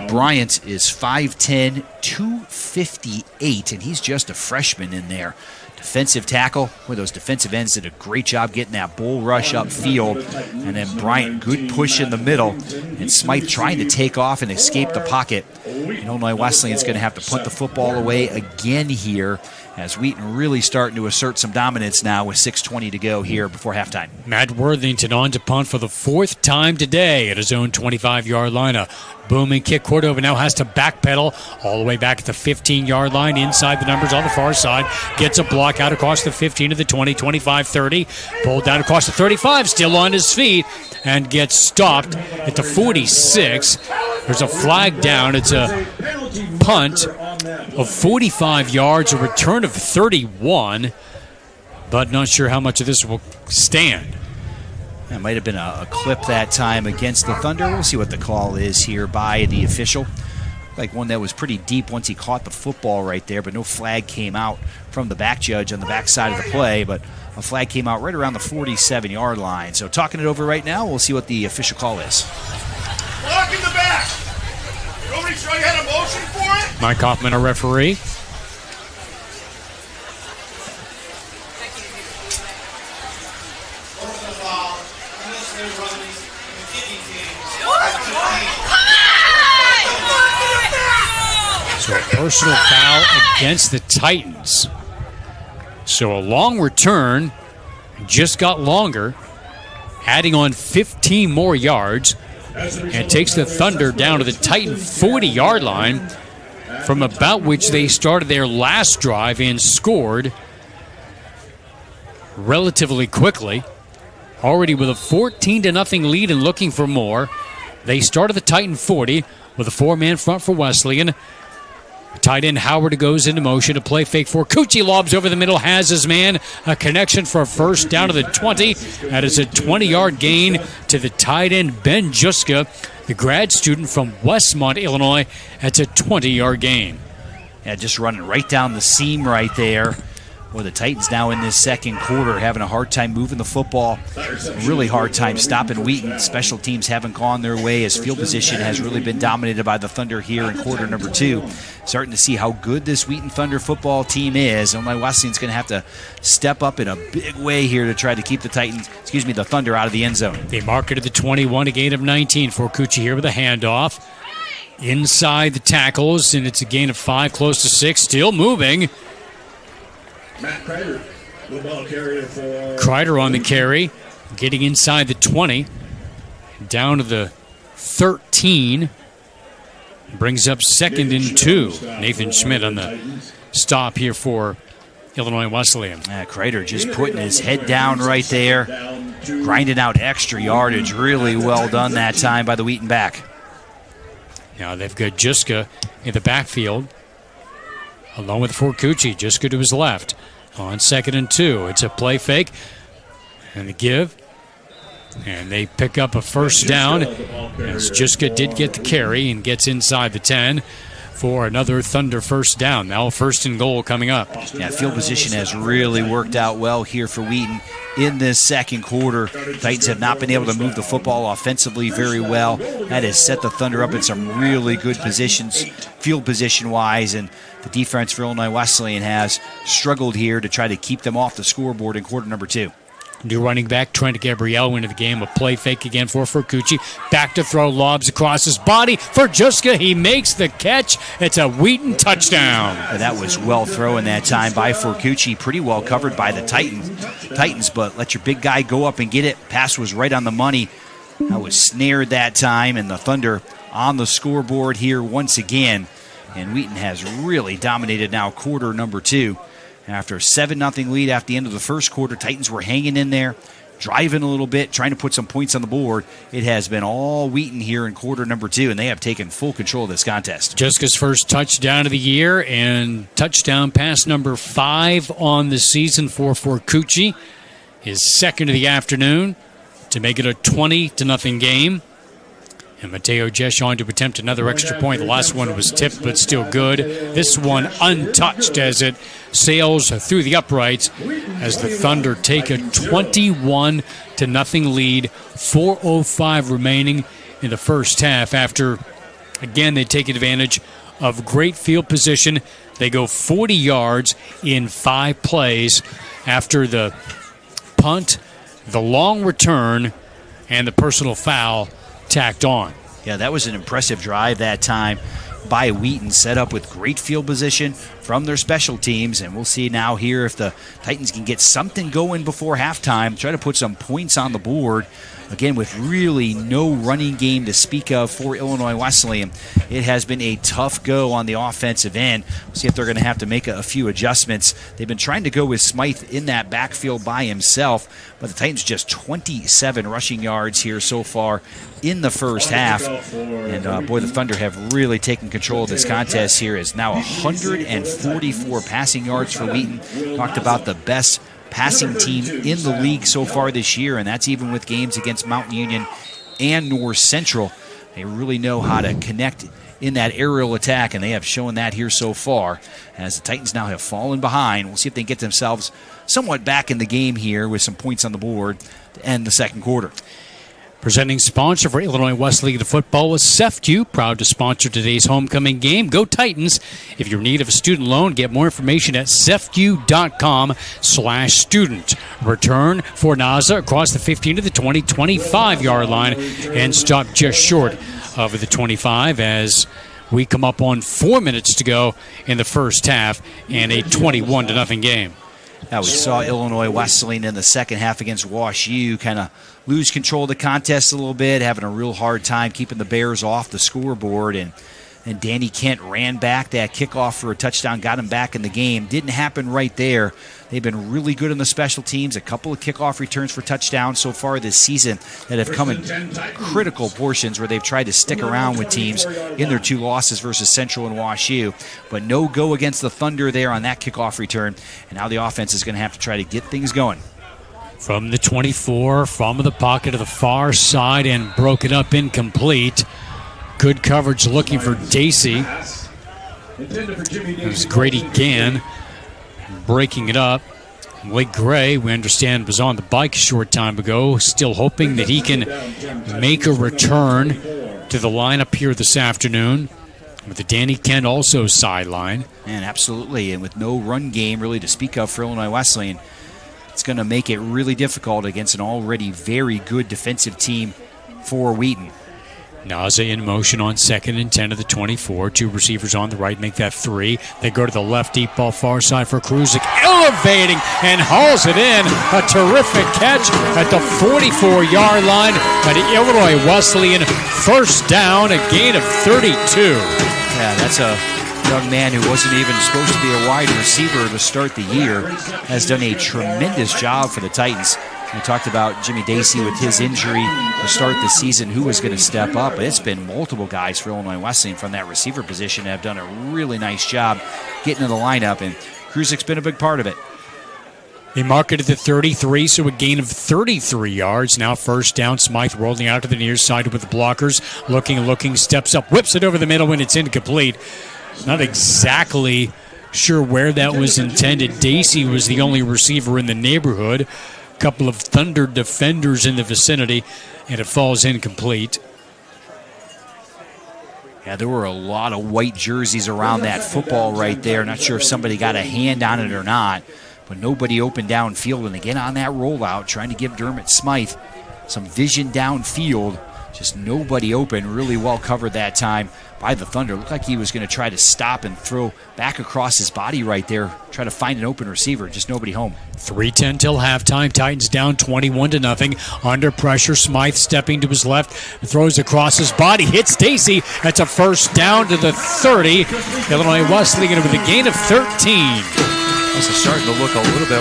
Bryant is 5'10", 258, and he's just a freshman in there. Defensive tackle, where those defensive ends did a great job getting that bull rush upfield. And then Bryant, good push in the middle. And Smythe trying to take off and escape the pocket. Illinois Wesleyan's going to have to punt the football away again here, as Wheaton really starting to assert some dominance now with 6:20 to go here before halftime. Matt Worthington on to punt for the 4th time today at his own 25-yard line. A booming kick. Cordova now has to backpedal all the way back at the 15-yard line, inside the numbers on the far side. Gets a block out across the 15 to the 20, 25, 30. Pulled down across the 35, still on his feet, and gets stopped at the 46. There's a flag down. It's a punt of 45 yards, a return of 31, but not sure how much of this will stand. That might have been a clip that time against the Thunder. We'll see what the call is here by the official. Like one that was pretty deep once he caught the football right there, but no flag came out from the back judge on the back side of the play, but a flag came out right around the 47-yard line. So talking it over right now, we'll see what the official call is. Block in the back. Nobody saw you had a motion for it? Mike Hoffman, a referee. So a personal foul against the Titans. So a long return, just got longer, adding on 15 more yards, and takes the Thunder down to the Titan 40-yard line from about which they started their last drive and scored relatively quickly. Already with a 14-0 lead and looking for more. They started the Titan 40 with a 4-man front for Wesleyan. Tight end Howard goes into motion. A play fake for Cucci, lobs over the middle, has his man. A connection for a first down to the 20. That is a 20-yard gain to the tight end Ben Juska, the grad student from Westmont, Illinois. That's a 20-yard gain. Yeah, just running right down the seam right there. Well, the Titans now in this second quarter having a hard time moving the football. Really hard time stopping Wheaton. Special teams haven't gone their way as field position has really been dominated by the Thunder here in quarter number 2. Starting to see how good this Wheaton Thunder football team is. Illinois Wesleyan's going to have to step up in a big way here to try to keep the Thunder out of the end zone. They mark it at the 21, a gain of 19 for Cucci here with a handoff. Inside the tackles, and it's a gain of 5, close to 6, still moving. Matt Kreider, the ball carrier for Kreider on the carry, getting inside the 20, down to the 13. Brings up 2nd and 2. Nathan Schmidt on the stop here for Illinois Wesleyan. Kreider just putting his head down right there, grinding out extra yardage. Really well done that time by the Wheaton back. Now they've got Juska in the backfield, along with Forcucci. Juska to his left. On 2nd and 2, it's a play fake and the give, and they pick up a first down as Juska did get the carry and gets inside the 10 for another Thunder first down. Now 1st and goal coming up. Yeah, field position has really worked out well here for Wheaton in this second quarter. Titans have not been able to move the football offensively very well. That has set the Thunder up in some really good positions, field position-wise, and the defense for Illinois Wesleyan has struggled here to try to keep them off the scoreboard in quarter number 2. New running back Trent Gabrielle into the game. A play fake again for Forcucci. Back to throw, lobs across his body for Juska. He makes the catch. It's a Wheaton touchdown. And that was well thrown that time by Forcucci. Pretty well covered by the Titans, but let your big guy go up and get it. Pass was right on the money. That was snared that time, and the Thunder on the scoreboard here once again. And Wheaton has really dominated now quarter number 2. After a 7-0 lead after the end of the first quarter, Titans were hanging in there, driving a little bit, trying to put some points on the board. It has been all Wheaton here in quarter number 2, and they have taken full control of this contest. Juska's first touchdown of the year and touchdown pass number 5 on the season for Forcucci. His second of the afternoon to make it a 20-0 game. And Mateo Jesh on to attempt another extra point. The last one was tipped, but still good. This one untouched as it sails through the uprights as the Thunder take a 21-0 lead. 4:05 remaining in the first half after, again, they take advantage of great field position. They go 40 yards in 5 plays after the punt, the long return, and the personal foul tacked on. Yeah, that was an impressive drive that time by Wheaton, set up with great field position from their special teams, and we'll see now here if the Titans can get something going before halftime, try to put some points on the board. Again, with really no running game to speak of for Illinois Wesleyan, it has been a tough go on the offensive end. We'll see if they're going to have to make a few adjustments. They've been trying to go with Smythe in that backfield by himself, but the Titans just 27 rushing yards here so far in the first half. And boy, the Thunder have really taken control of this contest here. It's now 144 passing yards for Wheaton. Talked about the best passing team in the league so far this year, and that's even with games against Mountain Union and North Central. They really know how to connect in that aerial attack, and they have shown that here so far. As the Titans now have fallen behind, we'll see if they can get themselves somewhat back in the game here with some points on the board to end the second quarter. Presenting sponsor for Illinois Wesleyan football was CCIW, proud to sponsor today's homecoming game. Go Titans! If you're in need of a student loan, get more information at CCIW.com/student. Return for Naza across the 15 to the 20, 25-yard line and stop just short of the 25 as we come up on 4 minutes to go in the first half and a 21-0 game. Now we saw Illinois Wesleyan in the second half against Wash U kind of lose control of the contest a little bit, having a real hard time keeping the Bears off the scoreboard. And And Danny Kent ran back that kickoff for a touchdown, got him back in the game. Didn't happen right there. They've been really good on the special teams. A couple of kickoff returns for touchdowns so far this season that have come in critical portions where they've tried to stick around with teams in their 2 losses versus Central and WashU. But no go against the Thunder there on that kickoff return. And now the offense is going to have to try to get things going. From the 24, from the pocket to the far side and broke it up incomplete. Good coverage looking for Dacey. It was Grady Gann breaking it up. Blake Gray, we understand, was on the bike a short time ago, still hoping that he can make a return to the lineup here this afternoon. With the Danny Kent also sideline. And absolutely, and with no run game really to speak of for Illinois Wesleyan, it's going to make it really difficult against an already very good defensive team for Wheaton. Naza in motion on 2nd and 10 of the 24. 2 receivers on the right make that 3. They go to the left, deep ball far side for Kruzik. Elevating and hauls it in. A terrific catch at the 44-yard line by the Illinois Wesleyan. First down, a gain of 32. Yeah, that's a young man who wasn't even supposed to be a wide receiver to start the year. Has done a tremendous job for the Titans. We talked about Jimmy Dacey with his injury to start the season, who was going to step up. But it's been multiple guys for Illinois Wesleyan from that receiver position that have done a really nice job getting in the lineup, and Kruzik's been a big part of it. They mark it at the 33, so a gain of 33 yards. Now first down, Smythe rolling out to the near side with the blockers. Looking, steps up, whips it over the middle when it's incomplete. Not exactly sure where that was intended. Dacey was the only receiver in the neighborhood. Couple of Thunder defenders in the vicinity, and it falls incomplete. Yeah, there were a lot of white jerseys around that football right there. Not sure if somebody got a hand on it or not, but nobody open downfield. And again on that rollout, trying to give Dermot Smythe some vision downfield. Just nobody open. Really well covered that time by the Thunder. Looked like he was going to try to stop and throw back across his body right there. Try to find an open receiver. Just nobody home. 3:10 till halftime. Titans down 21-0. Under pressure, Smythe stepping to his left. Throws across his body. Hits Dacey. That's a first down to the 30. Illinois Wesleyan with a gain of 13. This is starting to look a little bit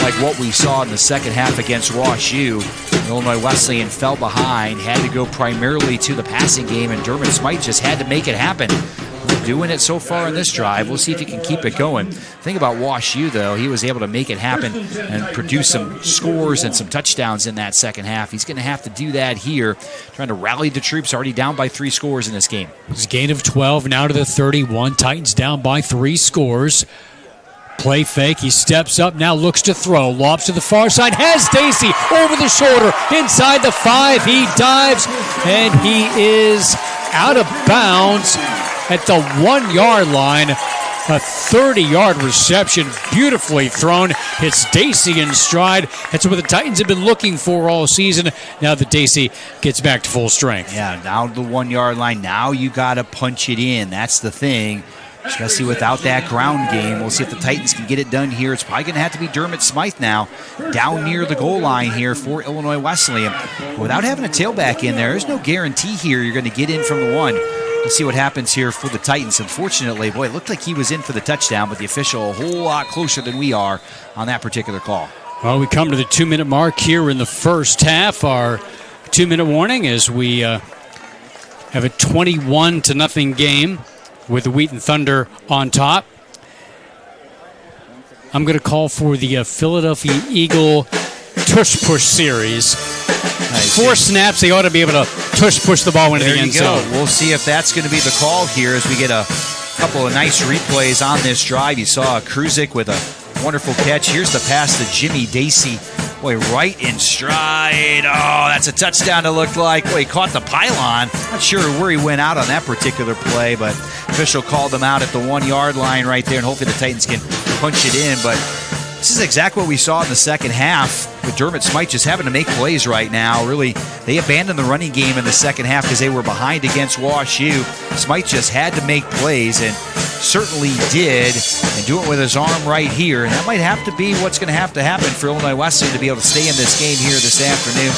like what we saw in the second half against WashU. Illinois Wesleyan fell behind, had to go primarily to the passing game, and Dermot Smythe just had to make it happen. Doing it so far in this drive. We'll see if he can keep it going. The thing about WashU, though, he was able to make it happen and produce some scores and some touchdowns in that second half. He's going to have to do that here, trying to rally the troops, already down by 3 scores in this game. It's a gain of 12, now to the 31. Titans down by 3 scores. Play fake, he steps up, now looks to throw, lobs to the far side, has Dacey over the shoulder, inside the 5, he dives, and he is out of bounds at the 1-yard line. A 30-yard reception, beautifully thrown, hits Dacey in stride. That's what the Titans have been looking for all season, now that Dacey gets back to full strength. Yeah, now to the 1-yard line, now you got to punch it in, that's the thing. Especially without that ground game. We'll see if the Titans can get it done here. It's probably going to have to be Dermot Smythe now down near the goal line here for Illinois Wesleyan. Without having a tailback in there, there's no guarantee here you're going to get in from the 1. We'll see what happens here for the Titans. Unfortunately, boy, it looked like he was in for the touchdown, but the official a whole lot closer than we are on that particular call. Well, we come to the 2-minute mark here in the first half. Our 2-minute warning as we have a 21-0 game with the Wheaton Thunder on top. I'm going to call for the Philadelphia Eagle tush-push series. Nice. 4 snaps, they ought to be able to tush-push the ball into the end zone. We'll see if that's going to be the call here as we get a couple of nice replays on this drive. You saw Kruzik with a wonderful catch. Here's the pass to Jimmy Dacey. Boy, right in stride. Oh, that's a touchdown it looked like. Boy, he caught the pylon. Not sure where he went out on that particular play, but official called him out at the 1-yard line right there, and hopefully the Titans can punch it in. But this is exactly what we saw in the second half with Dermot Smythe just having to make plays right now. Really, they abandoned the running game in the second half because they were behind against WashU. Smythe just had to make plays, and certainly did, and do it with his arm right here. And that might have to be what's going to happen for Illinois Wesleyan to be able to stay in this game here this afternoon.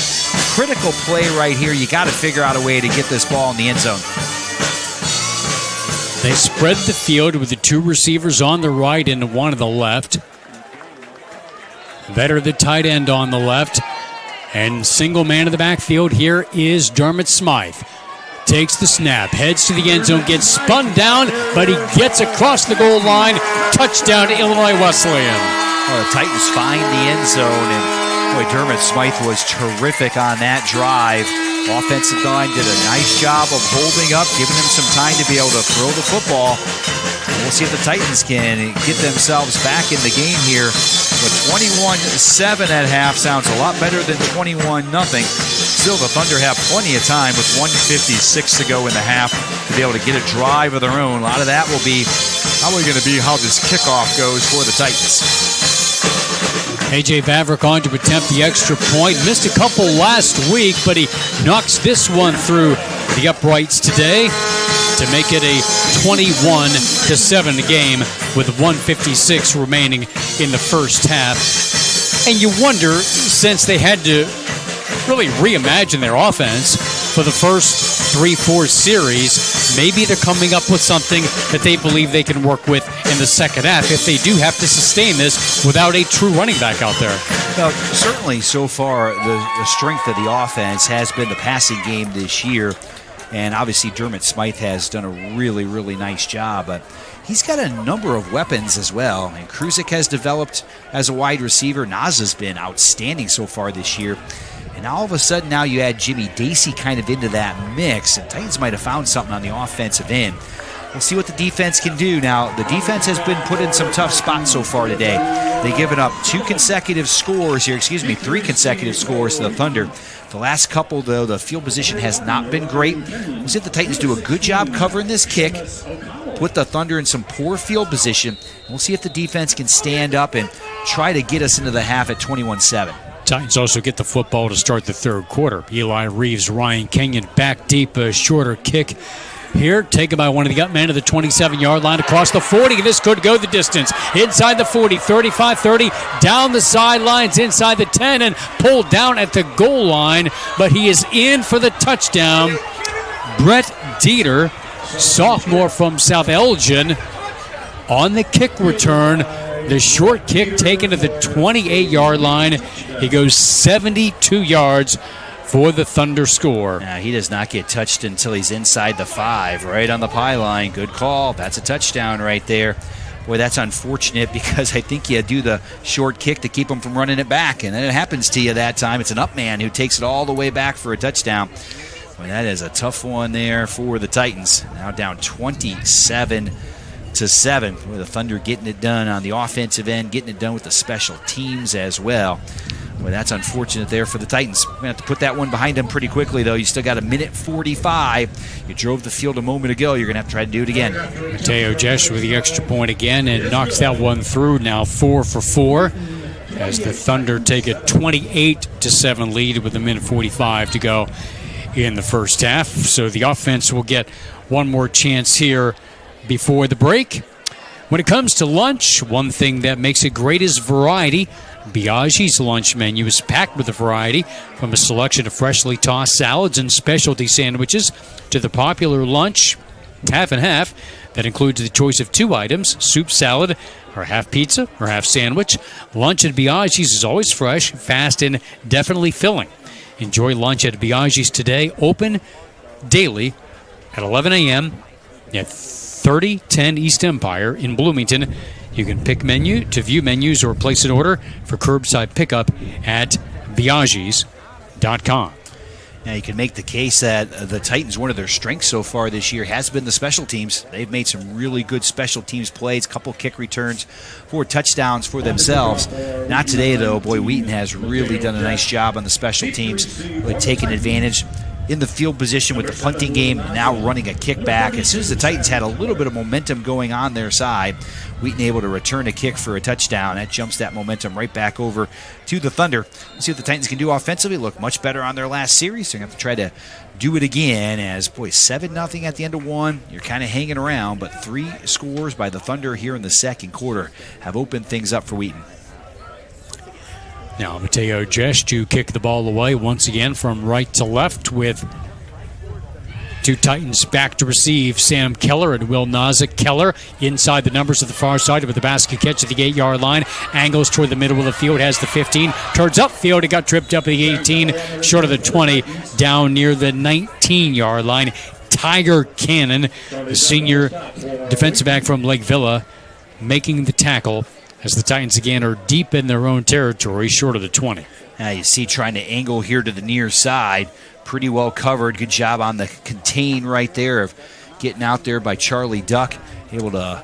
Critical play right here. You got to figure out a way to get this ball in the end zone. They spread the field with the 2 receivers on the right and 1 on the left. Vetter, the tight end, on the left. And single man in the backfield here is Dermot Smythe. Takes the snap, heads to the end zone, gets spun down, but he gets across the goal line. Touchdown to Illinois Wesleyan. Well, the Titans find the end zone, and boy, Dermot Smythe was terrific on that drive. Offensive line did a nice job of holding up, giving him some time to be able to throw the football. And we'll see if the Titans can get themselves back in the game here. But 21-7 at half sounds a lot better than 21-0. Still, the Thunder have plenty of time with 1:56 to go in the half to be able to get a drive of their own. A lot of that will be probably going to be how this kickoff goes for the Titans. A.J. Vavrick on to attempt the extra point. Missed a couple last week, but he knocks this one through the uprights today to make it a 21-7 game with 1:56 remaining in the first half. And you wonder, since they had to really reimagine their offense for the first 3-4 series, maybe they're coming up with something that they believe they can work with in the second half if they do have to sustain this without a true running back out there. Well, certainly so far the strength of the offense has been the passing game this year, and obviously Dermot Smythe has done a really, really nice job, but he's got a number of weapons as well. And Kruzik has developed as a wide receiver. Naz has been outstanding so far this year. And all of a sudden now you add Jimmy Dacey kind of into that mix, and Titans might have found something on the offensive end. We'll see what the defense can do. Now, the defense has been put in some tough spots so far today. They've given up 3 consecutive scores to the Thunder. The last couple, though, the field position has not been great. We'll see if the Titans do a good job covering this kick, put the Thunder in some poor field position. We'll see if the defense can stand up and try to get us into the half at 21-7. Titans also get the football to start the third quarter. Eli Reeves, Ryan Kenyon back deep, a shorter kick here, taken by one of the gut men to the 27-yard line across the 40. This could go the distance. Inside the 40, 35, 30, down the sidelines, inside the 10, and pulled down at the goal line. But he is in for the touchdown. Brett Dieter, sophomore from South Elgin, on the kick return. The short kick taken to the 28-yard line. He goes 72 yards for the Thunder score. Now, he does not get touched until he's inside the 5, right on the pylon. Good call. That's a touchdown right there. Boy, that's unfortunate because I think you do the short kick to keep him from running it back, and then it happens to you that time. It's an up man who takes it all the way back for a touchdown. Boy, that is a tough one there for the Titans. Now down 27-7. With the Thunder getting it done on the offensive end, getting it done with the special teams as well. Well, that's unfortunate there for the Titans. We're going to have to put that one behind them pretty quickly, though. You still got 1:45. You drove the field a moment ago. You're going to have to try to do it again. Mateo Jesh with the extra point again and knocks that one through. Now 4 for 4 as the Thunder take a 28-7 lead with 1:45 to go in the first half. So the offense will get one more chance here before the break. When it comes to lunch, one thing that makes it great is variety. Biaggi's lunch menu is packed with a variety, from a selection of freshly tossed salads and specialty sandwiches to the popular lunch half and half that includes the choice of 2 items, soup, salad, or half pizza or half sandwich. Lunch at Biaggi's is always fresh, fast, and definitely filling. Enjoy lunch at Biaggi's today, open daily at 11 a.m. at 3010 East Empire in Bloomington. You can pick menu to view menus or place an order for curbside pickup at Biaggi's.com. Now, you can make the case that the Titans, one of their strengths so far this year has been the special teams. They've made some really good special teams plays, couple kick returns, 4 touchdowns for themselves. Not today, though. Boy, Wheaton has really done a nice job on the special teams, really taking advantage in the field position with the punting game, and now running a kickback. As soon as the Titans had a little bit of momentum going on their side, Wheaton able to return a kick for a touchdown. That jumps that momentum right back over to the Thunder. Let's see what the Titans can do offensively. Look much better on their last series. They're going to have to try to do it again as, boy, 7-0 at the end of one. You're kind of hanging around, but 3 scores by the Thunder here in the second quarter have opened things up for Wheaton. Now Mateo Jesh to kick the ball away once again from right to left with Two Titans back to receive. Sam Keller and Will Nozick. Keller inside the numbers at the far side with the basket catch at the 8-yard line. Angles toward the middle of the field. Has the 15. Turns upfield. It got tripped up at the 18. Short of the 20. Down near the 19-yard line. Tiger Cannon, the senior defensive back from Lake Villa, making the tackle as the Titans again are deep in their own territory, short of the 20. Now you see trying to angle here to the near side. Pretty well covered. Good job on the contain right there of getting out there by Charlie Duck. Able to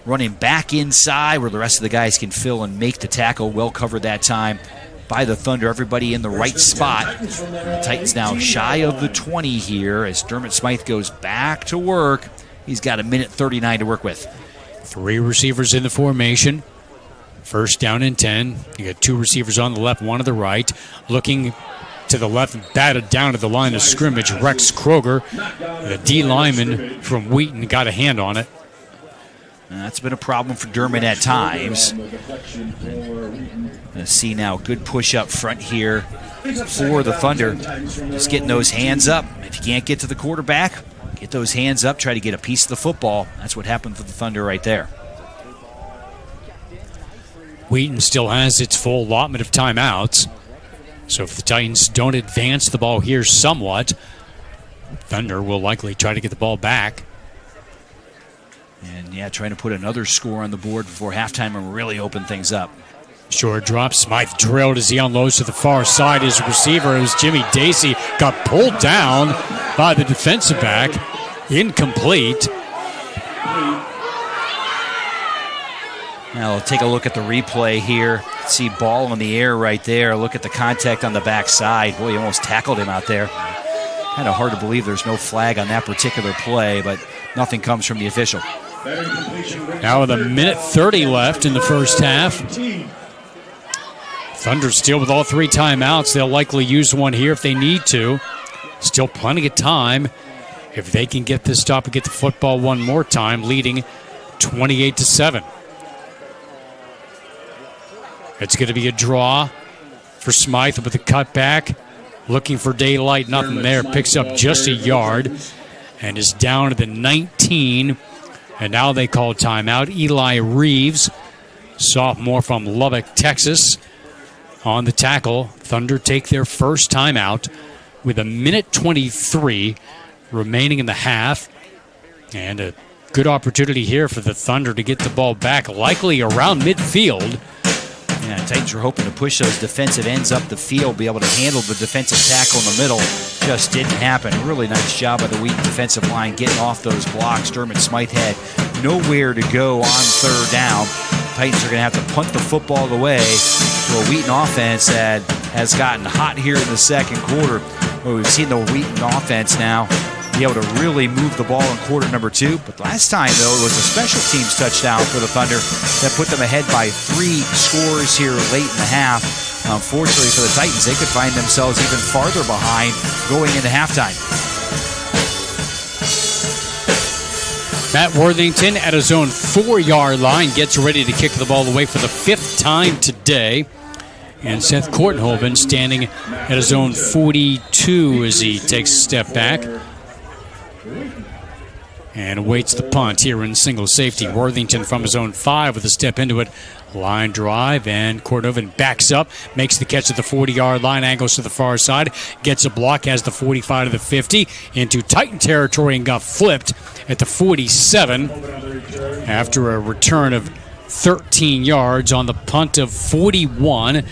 run him back inside where the rest of the guys can fill and make the tackle. Well covered that time by the Thunder. Everybody in the right spot. The Titans now shy of the 20 here as Dermot Smythe goes back to work. He's got 1:39 to work with. 3 receivers in the formation. First down and 10. You got 2 receivers on the left, 1 to the right. Looking to the left, batted down to the line of scrimmage. Rex Kroger, the D lineman from Wheaton, got a hand on it. That's been a problem for Dermot at times. Gonna see now good push up front here for the Thunder. Just getting those hands up. If you can't get to the quarterback, get those hands up, try to get a piece of the football. That's what happened for the Thunder right there. Wheaton still has its full allotment of timeouts. So if the Titans don't advance the ball here somewhat, Thunder will likely try to get the ball back. And yeah, trying to put another score on the board before halftime and really open things up. Short drop. Smythe drilled as he unloads to the far side. His receiver, it was Jimmy Dacey, got pulled down by the defensive back. Incomplete. Now we'll take a look at the replay here. See ball in the air right there. Look at the contact on the backside. Boy, he almost tackled him out there. Kind of hard to believe there's no flag on that particular play, but nothing comes from the official. Now with 1:30 left in the first half. Thunder still with all 3 timeouts. They'll likely use one here if they need to. Still plenty of time if they can get this stop and get the football one more time, leading 28-7. It's going to be a draw for Smythe with the cutback. Looking for daylight, nothing there. Picks up just a yard and is down to the 19. And now they call timeout. Eli Reeves, sophomore from Lubbock, Texas, on the tackle. Thunder take their first timeout with 1:23 remaining in the half. And a good opportunity here for the Thunder to get the ball back, likely around midfield. Yeah, Titans were hoping to push those defensive ends up the field, be able to handle the defensive tackle in the middle. Just didn't happen. Really nice job by the Wheaton defensive line getting off those blocks. Dermot Smythe had nowhere to go on third down. Titans are going to have to punt the football away to a Wheaton offense that has gotten hot here in the second quarter. Well, we've seen the Wheaton offense now be able to really move the ball in quarter number 2. But last time, though, it was a special teams touchdown for the Thunder that put them ahead by 3 scores here late in the half. Unfortunately for the Titans, they could find themselves even farther behind going into halftime. Matt Worthington at his own 4-yard line gets ready to kick the ball away for the 5th time today. And Seth Kortenhoven standing at his own 42 as he takes a step back and awaits the punt here in single safety. Worthington from his own 5 with a step into it. Line drive, and Kortenhoven backs up, makes the catch at the 40-yard line, angles to the far side, gets a block, has the 45 to the 50, into Titan territory and got flipped at the 47 after a return of 13 yards on the punt of 41.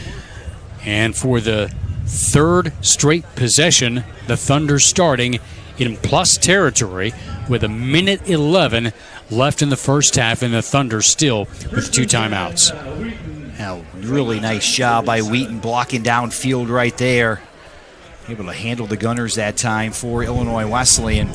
And for the 3rd straight possession, the Thunder starting in plus territory with 1:11 left in the first half, and the Thunder still with 2 timeouts. Now, really nice job by Wheaton blocking downfield right there. Able to handle the Gunners that time for Illinois Wesleyan.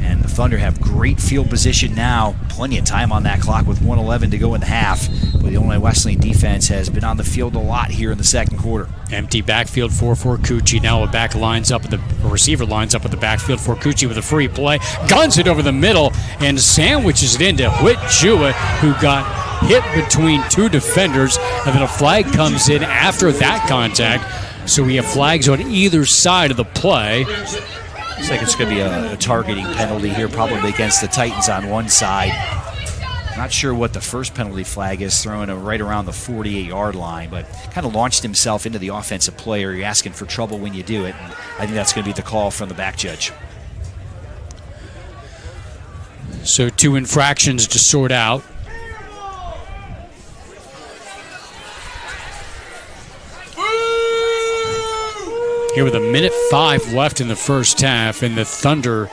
And the Thunder have great field position now. Plenty of time on that clock with 1:11 to go in the half. But the Illinois Wesleyan defense has been on the field a lot here in the second quarter. Empty backfield for Cucci. Now a receiver lines up at the backfield for Cucci with a free play. Guns it over the middle and sandwiches it into Whit Jewett, who got hit between 2 defenders. And then a flag comes in after that contact. So we have flags on either side of the play. Looks like it's going to be a targeting penalty here, probably against the Titans on one side. Not sure what the first penalty flag is, throwing him right around the 48-yard line, but kind of launched himself into the offensive player. You're asking for trouble when you do it. And I think that's going to be the call from the back judge. So 2 infractions to sort out. Here with 1:05 left in the first half, and the Thunder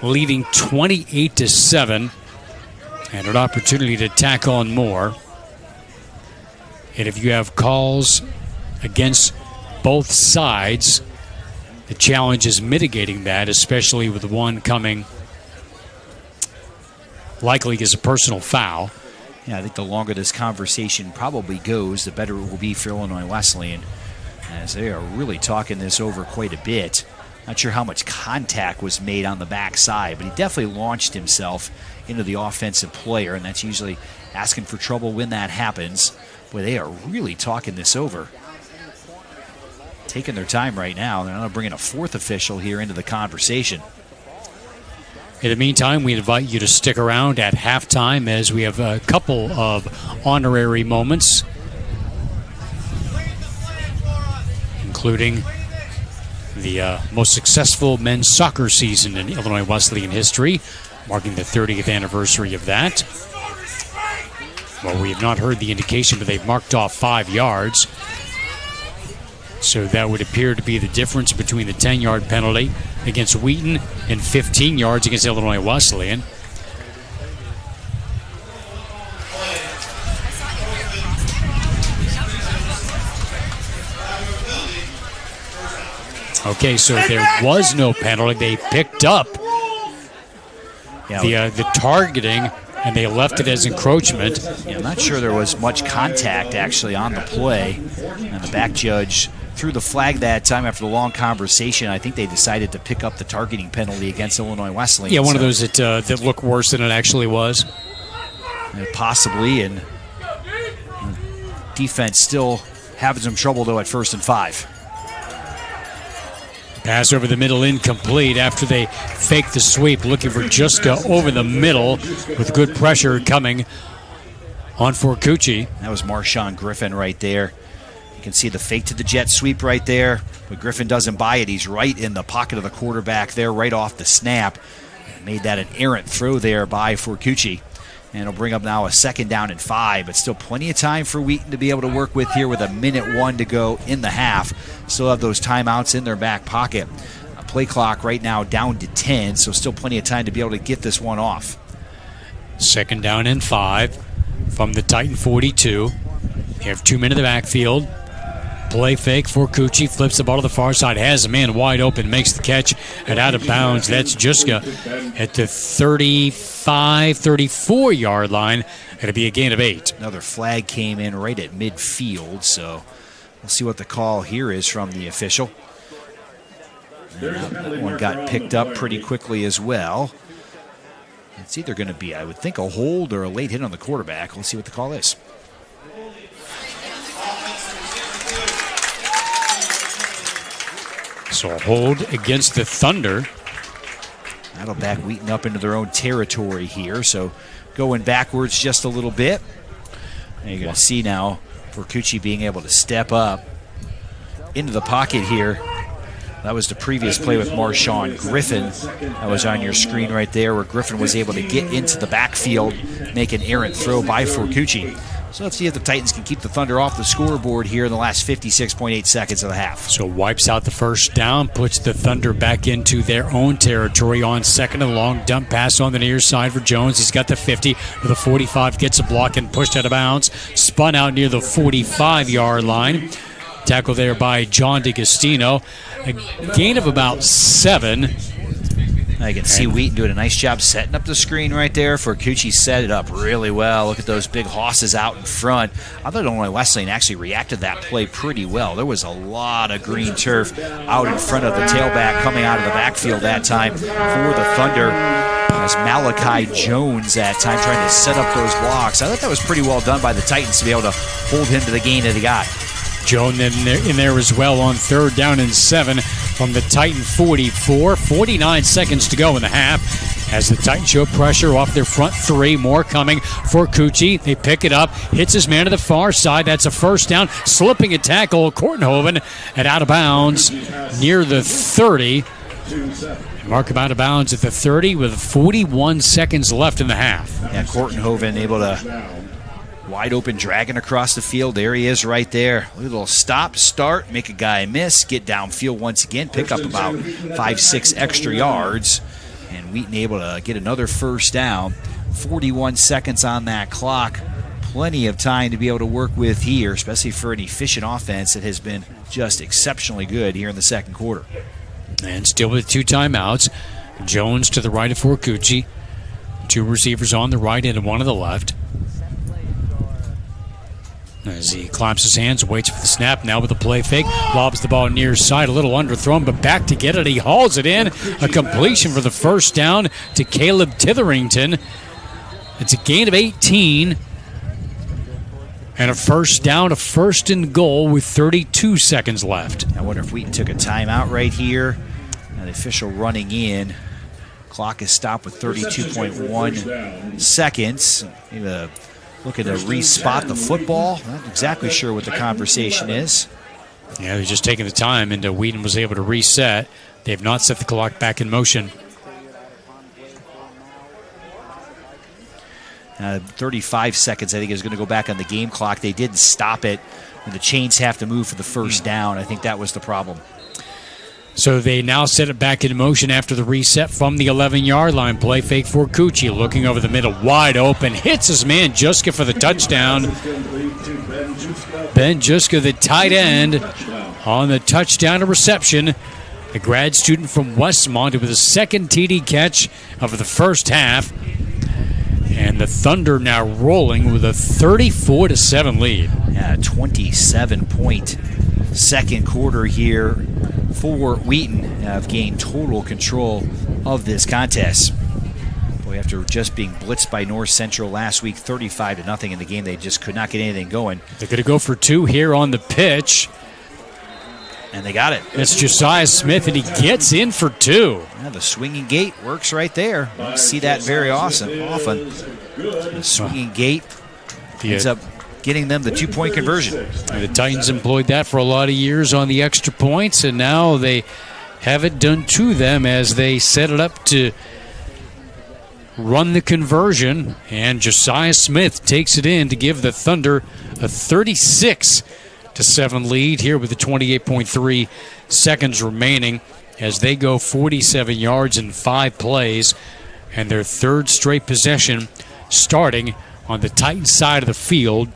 leading 28-7, and an opportunity to tack on more. And if you have calls against both sides, the challenge is mitigating that, especially with one coming likely as a personal foul. Yeah, I think the longer this conversation probably goes, the better it will be for Illinois Wesleyan, as they are really talking this over quite a bit. Not sure how much contact was made on the backside, but he definitely launched himself into the offensive player, and that's usually asking for trouble when that happens. Boy, they are really talking this over. Taking their time right now. They're not bringing a fourth official here into the conversation. In the meantime, we invite you to stick around at halftime as we have a couple of honorary moments, including the most successful men's soccer season in Illinois Wesleyan history, marking the 30th anniversary of that. Well, we have not heard the indication, but they've marked off 5 yards. So that would appear to be the difference between the 10-yard penalty against Wheaton and 15 yards against Illinois Wesleyan. Okay, so there was no penalty. They picked up the targeting, and they left it as encroachment. Yeah, I'm not sure there was much contact actually on the play. And the back judge threw the flag that time after the long conversation. I think they decided to pick up the targeting penalty against Illinois Wesleyan. Yeah, one of those that look worse than it actually was. Possibly, and defense still having some trouble, though, at 1st and 5. Pass over the middle, incomplete after they fake the sweep, looking for Juska over the middle with good pressure coming on Forcucci. That was Marshawn Griffin right there. You can see the fake to the jet sweep right there, but Griffin doesn't buy it. He's right in the pocket of the quarterback there, right off the snap. Made that an errant throw there by Forcucci. And it'll bring up now a 2nd down and 5, but still plenty of time for Wheaton to be able to work with here with 1:01 to go in the half. Still have those timeouts in their back pocket. Play clock right now down to 10, so still plenty of time to be able to get this one off. 2nd down and 5 from the Titan 42. They have 2 men in the backfield. Play fake for Cucci, flips the ball to the far side, has a man wide open, makes the catch, and out of bounds. That's Juska at the 34-yard line. It'll be a gain of 8. Another flag came in right at midfield, so we'll see what the call here is from the official. And that one got picked up pretty quickly as well. It's either going to be, I would think, a hold or a late hit on the quarterback. We'll see what the call is. So a hold against the Thunder. That'll back Wheaton up into their own territory here. So going backwards just a little bit. And you're going to see now Forcucci being able to step up into the pocket here. That was the previous play with Marshawn Griffin. That was on your screen right there, where Griffin was able to get into the backfield, make an errant throw by Forcucci. So let's see if the Titans can keep the Thunder off the scoreboard here in the last 56.8 seconds of the half. So wipes out the 1st down, puts the Thunder back into their own territory on 2nd and long. Dump pass on the near side for Jones. He's got the 50 to the 45, gets a block and pushed out of bounds. Spun out near the 45-yard line. Tackle there by John DeGastino. A gain of about 7. I can see Wheaton doing a nice job setting up the screen right there. Forcucci set it up really well. Look at those big hosses out in front. I thought Illinois Wesleyan actually reacted to that play pretty well. There was a lot of green turf out in front of the tailback coming out of the backfield that time for the Thunder. As Malachi Jones that time trying to set up those blocks. I thought that was pretty well done by the Titans to be able to hold him to the gain that he got. Joan in there as well on 3rd down and 7 from the Titan 44. 49 seconds to go in the half as the Titans show pressure off their front 3. More coming for Cucci. They pick it up. Hits his man to the far side. That's a first down. Slipping a tackle. Kortenhoven and out of bounds near the 30. Mark him out of bounds at the 30 with 41 seconds left in the half. Yeah, Kortenhoven able to wide open, dragging across the field. There he is right there. A little stop, start, make a guy miss, get downfield once again, pick up about 5-6 extra yards. And Wheaton able to get another first down. 41 seconds on that clock. Plenty of time to be able to work with here, especially for an efficient offense that has been just exceptionally good here in the second quarter. And still with 2 timeouts. Jones to the right of Forcucci. 2 receivers on the right and 1 on the left. As he claps his hands, waits for the snap. Now with the play fake. Lobs the ball near side. A little underthrown, but back to get it. He hauls it in. A completion for the first down to Caleb Titherington. It's a gain of 18. And a first down, a 1st and goal with 32 seconds left. I wonder if Wheaton took a timeout right here. Now the official running in. Clock is stopped with 32.1 seconds. Maybe looking to respot the football. Not exactly sure what the conversation is. Yeah, they're just taking the time, and Wheaton was able to reset. They have not set the clock back in motion. 35 seconds, I think, is going to go back on the game clock. They didn't stop it. And the chains have to move for the first down. I think that was the problem. So they now set it back in motion after the reset from the 11-yard line. Play fake for Cucci, looking over the middle, wide open. Hits his man, Juska, for the touchdown. Ben Juska, the tight end, on the touchdown reception. A grad student from Westmont with a second TD catch of the first half. And the Thunder now rolling with a 34-7 lead. Yeah, 27-point second quarter here for Wheaton. Have gained total control of this contest. Boy, after just being blitzed by North Central last week, 35-0 in the game, they just could not get anything going. They're going to go for 2 here on the pitch. And they got it. It's Josiah Smith, and he gets in for 2. Yeah, the swinging gate works right there. You don't see that very often. The swinging gate ends up getting them the 2-point conversion. The Titans employed that for a lot of years on the extra points, and now they have it done to them as they set it up to run the conversion. And Josiah Smith takes it in to give the Thunder a 36-7 lead here with the 28.3 seconds remaining as they go 47 yards in 5 plays, and their 3rd straight possession starting on the Titans side of the field.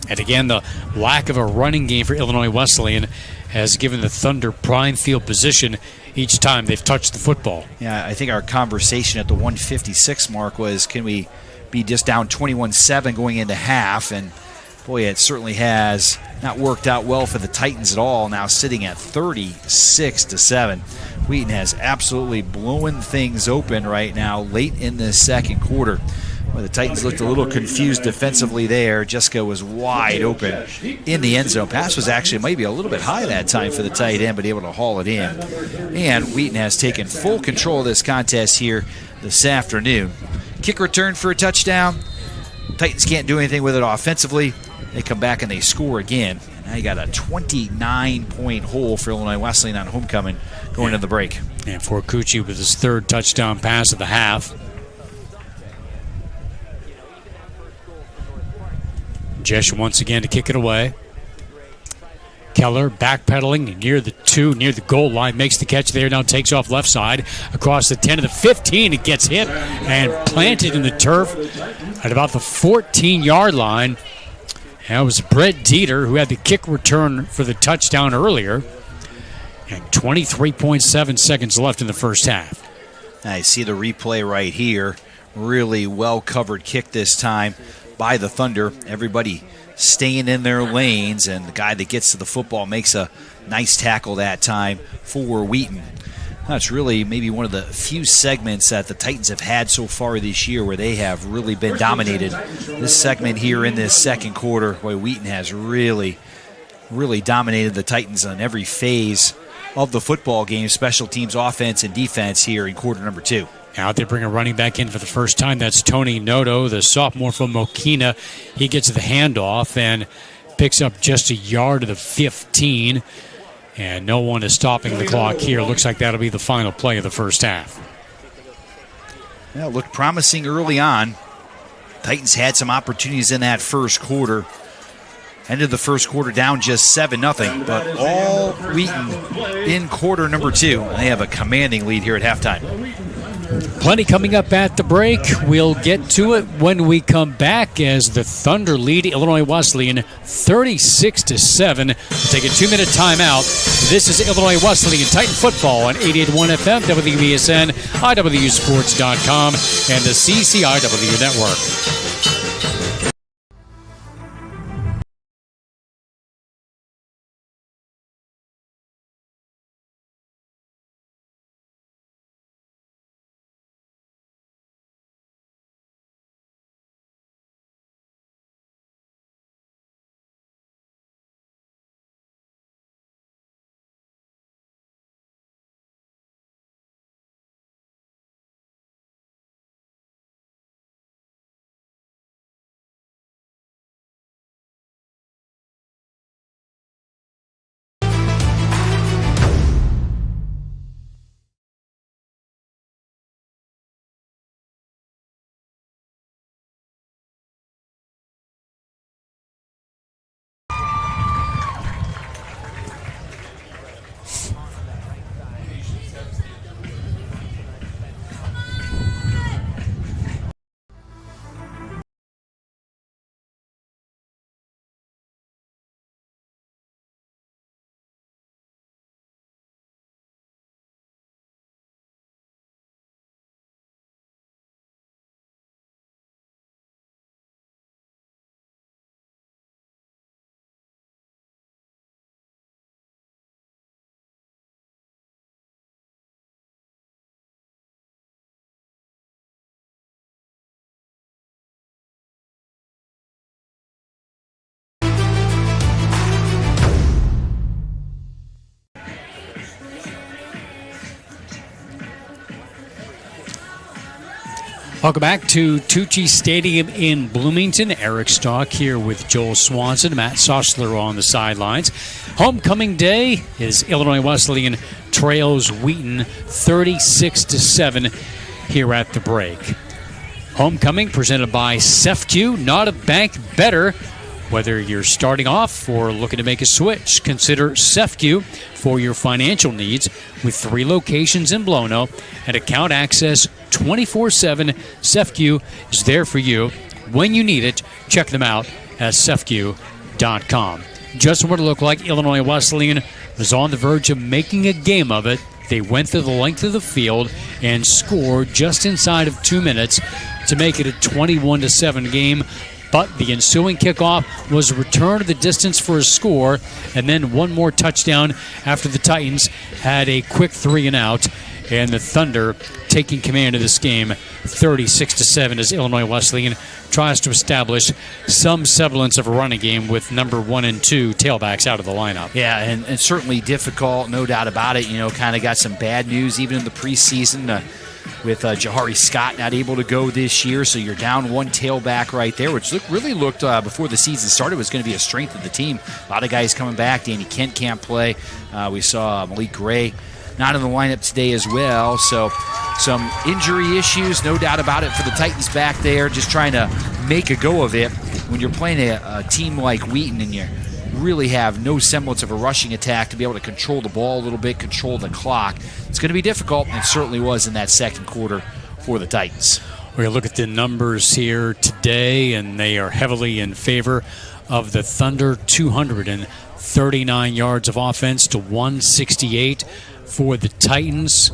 And again, the lack of a running game for Illinois Wesleyan has given the Thunder prime field position each time they've touched the football. Yeah, I think our conversation at the 156 mark was, can we be just down 21-7 going into half? And boy, it certainly has not worked out well for the Titans at all. Now sitting at 36-7. Wheaton has absolutely blown things open right now late in this second quarter. Well, the Titans looked a little confused defensively there. Jessica was wide open in the end zone. Pass was actually maybe a little bit high that time for the tight end, but able to haul it in. And Wheaton has taken full control of this contest here this afternoon. Kick return for a touchdown. Titans can't do anything with it offensively. They come back and they score again. And now you got a 29-point hole for Illinois Wesleyan on homecoming going to the break. And Forcucci with his 3rd touchdown pass of the half. Jesh once again to kick it away. Keller backpedaling near the 2, near the goal line, makes the catch there, now takes off left side, across the 10 to the 15, it gets hit and planted in the turf at about the 14-yard line. And it was Brett Dieter who had the kick return for the touchdown earlier. And 23.7 seconds left in the first half. I see the replay right here. Really well-covered kick this time by the Thunder. Everybody staying in their lanes, and the guy that gets to the football makes a nice tackle that time for Wheaton. That's really maybe one of the few segments that the Titans have had so far this year where they have really been dominated. This segment here in this second quarter, boy, Wheaton has really really dominated the Titans on every phase of the football game, special teams, offense, and defense here in quarter number 2. Out there bringing a running back in for the first time. That's Tony Noto, the sophomore from Mokina. He gets the handoff and picks up just a yard of the 15. And no one is stopping the clock here. Looks like that'll be the final play of the first half. Yeah, it looked promising early on. Titans had some opportunities in that first quarter. Ended the first quarter down just 7-0, but all Wheaton in quarter number 2. They have a commanding lead here at halftime. Plenty coming up at the break. We'll get to it when we come back as the Thunder lead Illinois Wesleyan 36-7. We'll take a 2-minute timeout. This is Illinois Wesleyan Titan football on 88.1 FM, WBSN, IWUsports.com, and the CCIW network. Welcome back to Tucci Stadium in Bloomington. Eric Stock here with Joel Swanson, Matt Sossler on the sidelines. Homecoming day is Illinois Wesleyan trails Wheaton 36-7 here at the break. Homecoming presented by CCIW, not a bank better. Whether you're starting off or looking to make a switch, consider CCIW for your financial needs with 3 locations in Blono and account access 24/7. CCIW is there for you when you need it. Check them out at CCIW.com. Just what it looked like, Illinois Wesleyan was on the verge of making a game of it. They went through the length of the field and scored just inside of 2 minutes to make it a 21-7 game. But the ensuing kickoff was a return to the distance for a score, and then one more touchdown after the Titans had a quick 3-and-out, and the Thunder taking command of this game 36-7 as Illinois Wesleyan tries to establish some semblance of a running game with number 1 and 2 tailbacks out of the lineup. Yeah, and certainly difficult, no doubt about it. You know, kind of got some bad news even in the preseason with Jahari Scott not able to go this year, so you're down 1 tailback right there, which really looked before the season started was going to be a strength of the team. A lot of guys coming back. Danny Kent can't play. We saw Malik Gray not in the lineup today as well, so some injury issues, no doubt about it, for the Titans back there, just trying to make a go of it. When you're playing a team like Wheaton and you really have no semblance of a rushing attack to be able to control the ball a little bit, control the clock, it's going to be difficult, and it certainly was in that second quarter for the Titans. We're going to look at the numbers here today, and they are heavily in favor of the Thunder. 239 yards of offense to 168 for the Titans.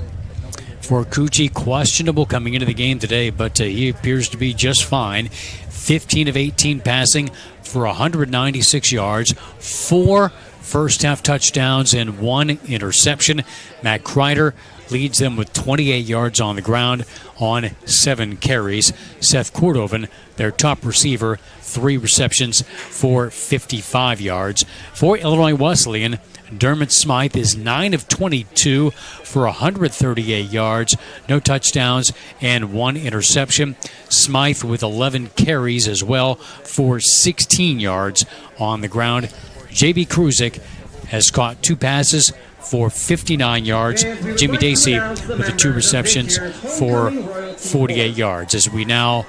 For Cucci, questionable coming into the game today, but he appears to be just fine. 15 of 18 passing for 196 yards, 4 first half touchdowns and 1 interception. Matt Kreider leads them with 28 yards on the ground on 7 carries. Seth Cordovan, their top receiver, 3 receptions for 55 yards. For Illinois Wesleyan, Dermot Smythe is 9 of 22 for 138 yards, no touchdowns, and 1 interception. Smythe with 11 carries as well for 16 yards on the ground. J.B. Kruzik has caught 2 passes for 59 yards. Jimmy Dacey with the 2 receptions for 48 yards. As we now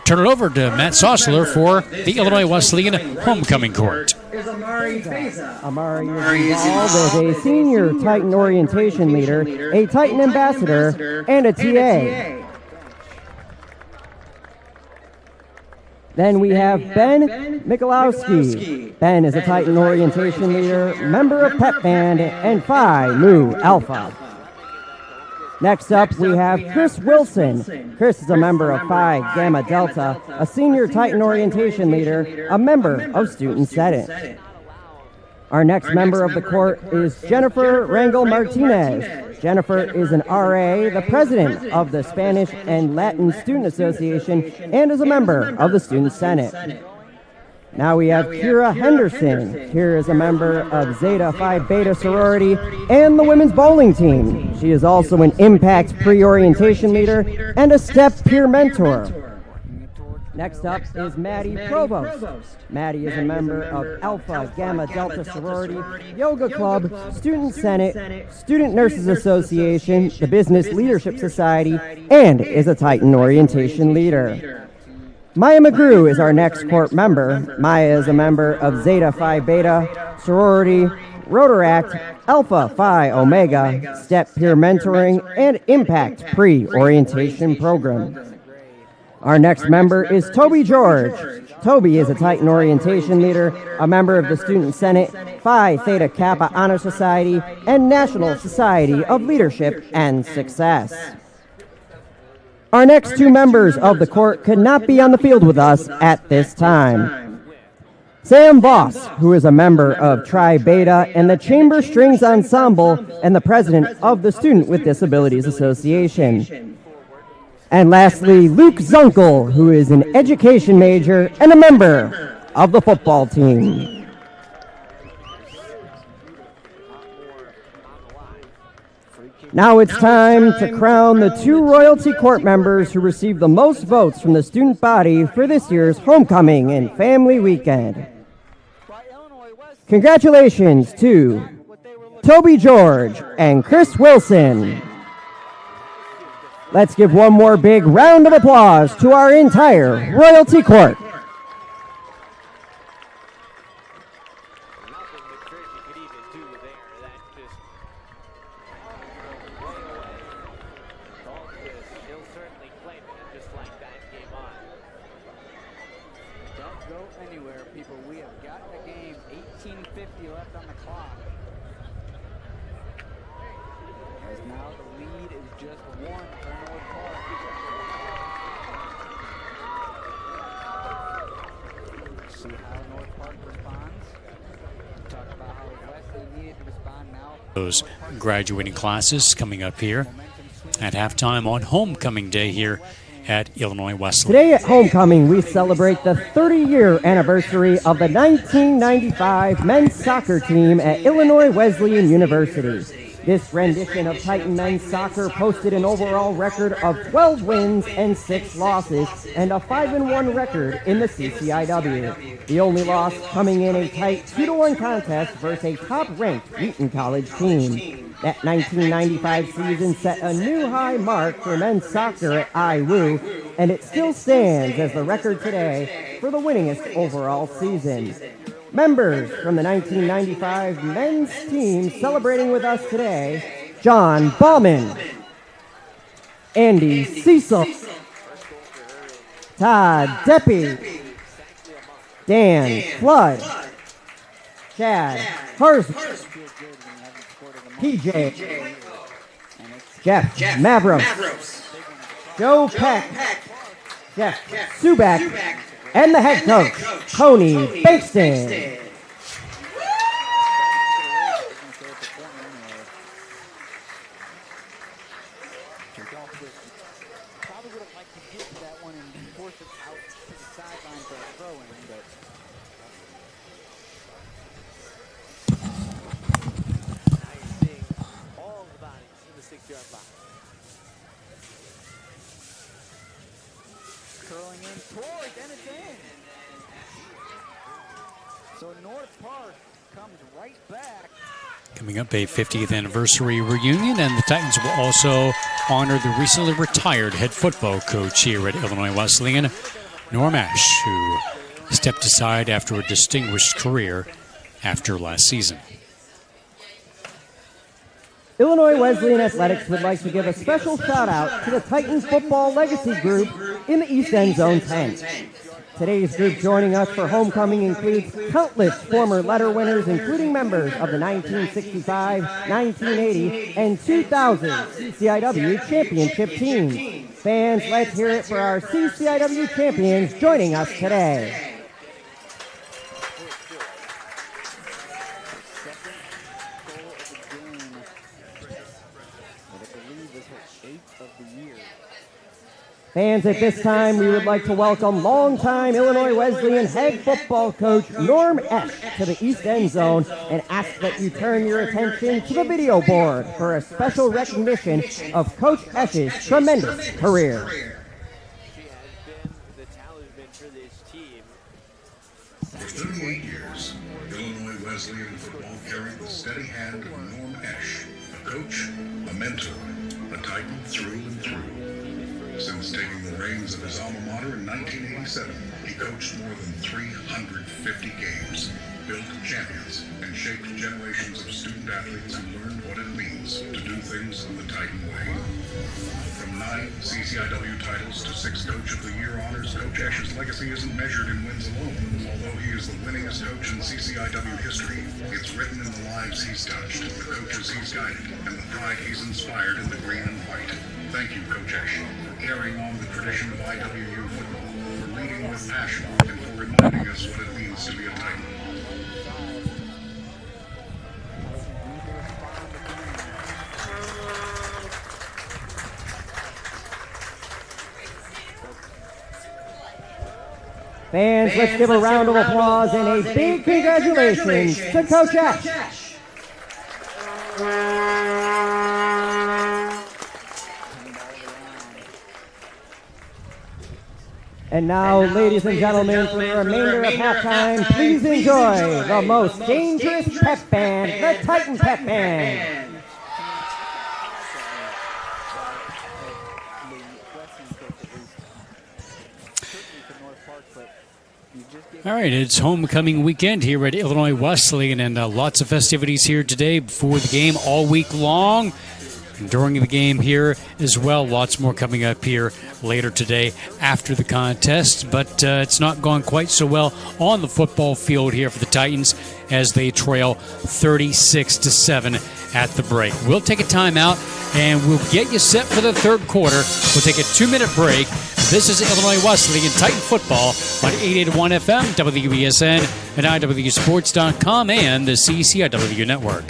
turn it over to Matt Sossler for the Illinois Wesleyan homecoming court. Amari is involved as a senior Titan orientation leader, a Titan ambassador, and a TA. Then we have Ben Michalowski. Ben is a Titan orientation leader, member of Pep Band, and Phi Mu Alpha. Next up, we have Chris Wilson. Chris is a member of Phi Gamma Delta, a senior Titan orientation leader, a member of Student Senate. Our next member of the court is Jennifer Rangel Martinez. Jennifer is an RA, the president of the Spanish and Latin Student Association, and is a member of the Student Senate. Now we have Kira Henderson. Kira is a member of Zeta Phi Beta sorority and the women's bowling team. She is also an Impact pre-orientation leader and a STEP peer mentor. Next up is Maddie Provost. Maddie is a member of Alpha Gamma Delta sorority, Yoga Club, Student Senate, Student Nurses Association, the Business Leadership Society, and is a Titan orientation leader. Maya McGrew is our next court member. Maya is a member of Zeta Phi Beta sorority, Rotaract, Alpha Phi Omega, STEP peer mentoring, and Impact pre-orientation program. Our next member is Toby George. Toby is a Titan orientation leader, a member of the Student Senate, Phi Theta Kappa Honor Society, and National Society of Leadership and Success. Our next 2 members of the court could not be on the field with us at this time. Sam Voss, who is a member of Tri Beta and the Chamber Strings Ensemble and the president of the Student with Disabilities Association. And lastly, Luke Zunkel, who is an education major and a member of the football team. Now it's time to crown the 2 royalty court members who received the most votes from the student body for this year's homecoming and family weekend. Congratulations to Toby George and Chris Wilson. Let's give one more big round of applause to our entire royalty court. Those graduating classes coming up here at halftime on homecoming day here at Illinois Wesleyan. Today at homecoming, we celebrate the 30-year anniversary of the 1995 men's soccer team at Illinois Wesleyan University. This rendition of Titan men's soccer posted an overall record of 12 wins and 6 losses and a 5-1 record in the CCIW. The only loss coming in a tight 2-1 contest versus a top-ranked Wheaton College team. That 1995 season set a new high mark for men's soccer at IWU, and it still stands as the record today for the winningest overall season. Members from the 1995 men's team celebrating with us today: John Ballman, Andy Cecil, Todd Deppie, Dan Flood, Chad Hurst, PJ, Jeff Mavros, Joe Peck, Jeff Subak, and the head coach, Tony Bankston. Probably would have liked to get to that one and force it out to the sideline for a throw-in, but now you're seeing all the bodies in the 6-yard box. Curling in towards, and it's in. So North Park comes right back. Coming up, a 50th anniversary reunion, and the Titans will also honor the recently retired head football coach here at Illinois Wesleyan, Norm Ash, who stepped aside after a distinguished career after last season. Illinois Wesleyan Athletics would like to give a special shout out to the Titans Football Legacy Group in the East End Zone 10. Today's group joining us for homecoming includes countless former letter winners, including members of the 1965, 1980, and 2000 CCIW championship teams. Fans, let's hear it for our CCIW champions joining us today. Fans, at this time, we would like to welcome longtime Illinois Wesleyan head football coach Norm Esch to the East End Zone and ask that you turn your attention to the video board for a special recognition of Coach Esch's tremendous career. She has been the talisman for this team. For 38 years, Illinois Wesleyan football carried the steady hand of Norm Esch, a coach, a mentor, a Titan through and through. Since taking the reins of his alma mater in 1987, he coached more than 350 games, built champions, and shaped generations of student athletes who learned what it means to do things the Titan way. From 9 CCIW titles to 6 Coach of the Year honors, Coach Esch's legacy isn't measured in wins alone. Although he is the winningest coach in CCIW history, it's written in the lives he's touched, the coaches he's guided, and the pride he's inspired in the green and white. Thank you, Coach Esch, for carrying on the tradition of IWU football, for leading with passion, and for reminding us what it means to be a Titan. Fans, let's give a round of applause and a big congratulations to Coach Esch. And now, ladies and gentlemen, for the remainder of halftime, please enjoy the most dangerous pep band, the Titan Pep Band. All right, it's homecoming weekend here at Illinois Wesleyan, and lots of festivities here today before the game all week long. And during the game here as well, lots more coming up here later today after the contest. But it's not gone quite so well on the football field here for the Titans as they trail 36-7 at the break. We'll take a timeout and we'll get you set for the third quarter. We'll take a 2-minute break. This is Illinois Wesleyan Titan football on 88.1 FM, WBSN, and IWSports.com, and the CCIW network.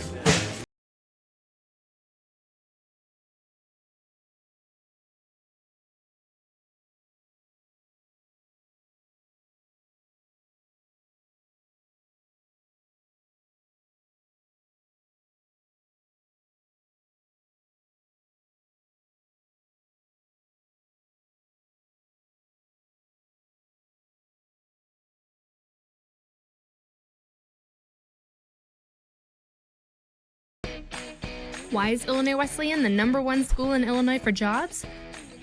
Why is Illinois Wesleyan the #1 school in Illinois for jobs?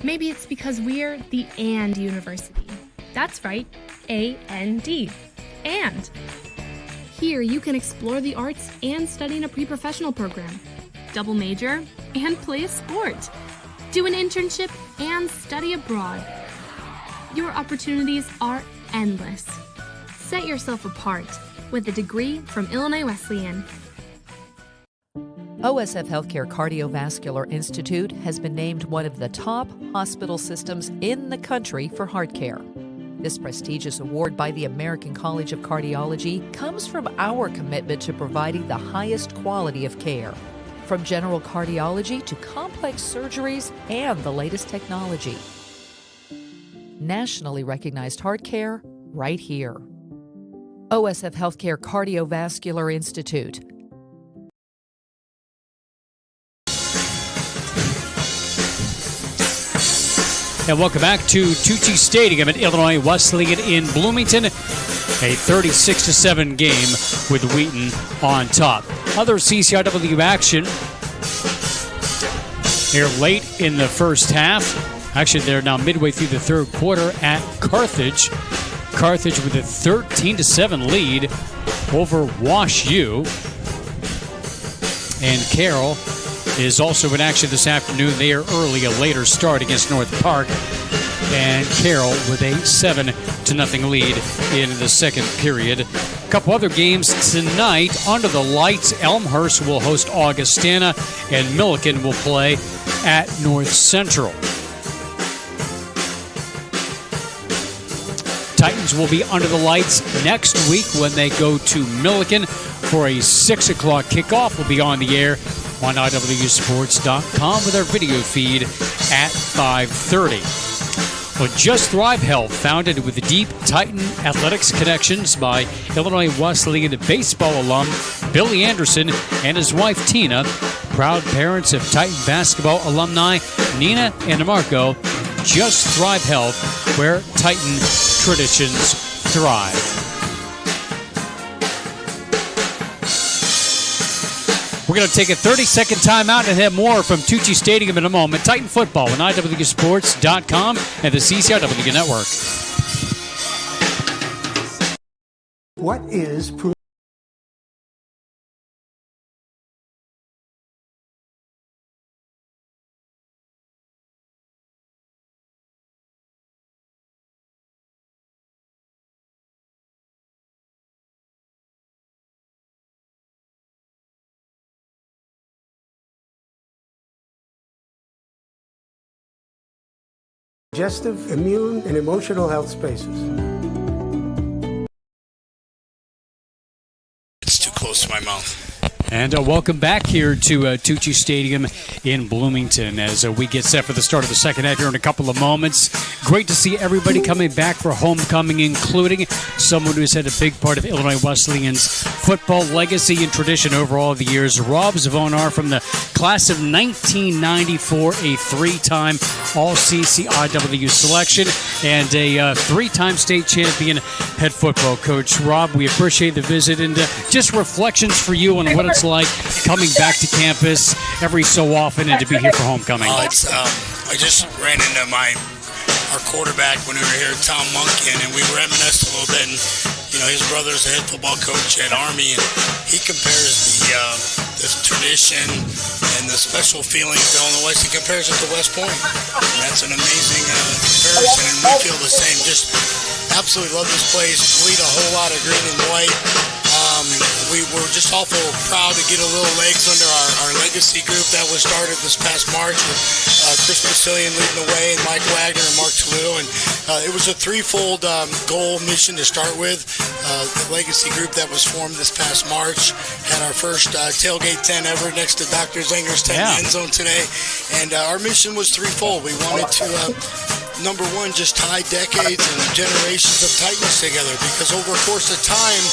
Maybe it's because we're the AND University. That's right, A-N-D. And here you can explore the arts and study in a pre-professional program, double major, and play a sport, do an internship, and study abroad. Your opportunities are endless. Set yourself apart with a degree from Illinois Wesleyan. OSF Healthcare Cardiovascular Institute has been named one of the top hospital systems in the country for heart care. This prestigious award by the American College of Cardiology comes from our commitment to providing the highest quality of care. from general cardiology to complex surgeries and the latest technology. Nationally recognized heart care right here. OSF Healthcare Cardiovascular Institute. And welcome back to Tucci Stadium at Illinois Wesleyan in Bloomington. A 36-7 game with Wheaton on top. Other CCIW action here late in the first half. Actually, they're now midway through the third quarter at Carthage. Carthage with a 13-7 lead over Wash U. And Carroll is also in action this afternoon. They are early, a later start against North Park. And Carroll with a 7-0 lead in the second period. A couple other games tonight. Under the lights, Elmhurst will host Augustana, and Milliken will play at North Central. Titans will be under the lights next week when they go to Milliken for a 6 o'clock kickoff. We'll be on the air on IWSports.com with our video feed at 5:30. Well, Just Thrive Health, founded with deep Titan athletics connections by Illinois Wesleyan baseball alum Billy Anderson and his wife Tina, proud parents of Titan basketball alumni Nina and Marco. Just Thrive Health, where Titan traditions thrive. We're going to take a 30-second timeout and have more from Tucci Stadium in a moment. Titan football on IWSports.com and the CCIW Network. What is digestive, immune, and emotional health spaces? It's too close to my mouth. And welcome back here to Tucci Stadium in Bloomington as we get set for the start of the second half here in a couple of moments. Great to see everybody coming back for homecoming, including someone who's had a big part of Illinois Wesleyan's football legacy and tradition over all the years. Rob Zavonar from the class of 1994, a three-time All-CCIW selection and a three-time state champion head football coach. Rob, we appreciate the visit and just reflections for you on what it's like coming back to campus every so often and to be here for homecoming. I just ran into our quarterback when we were here, Tom Munkin, and we reminisced a little bit. And his brother's the head football coach at Army, and he compares the tradition and the special feelings to Illinois. He compares it to West Point. And that's an amazing comparison, and we feel the same. Just absolutely love this place. Bleed a whole lot of green and white. We were just awful proud to get a little legs under our legacy group that was started this past March with Chris Basilian leading the way and Mike Wagner and Mark Toulouse. And it was a threefold goal mission to start with. The legacy group that was formed this past March had our first tailgate tent ever next to Dr. Zenger's tent in the end zone today. And our mission was threefold. We wanted to, number one, just tie decades and generations of Titans together, because over a course of time,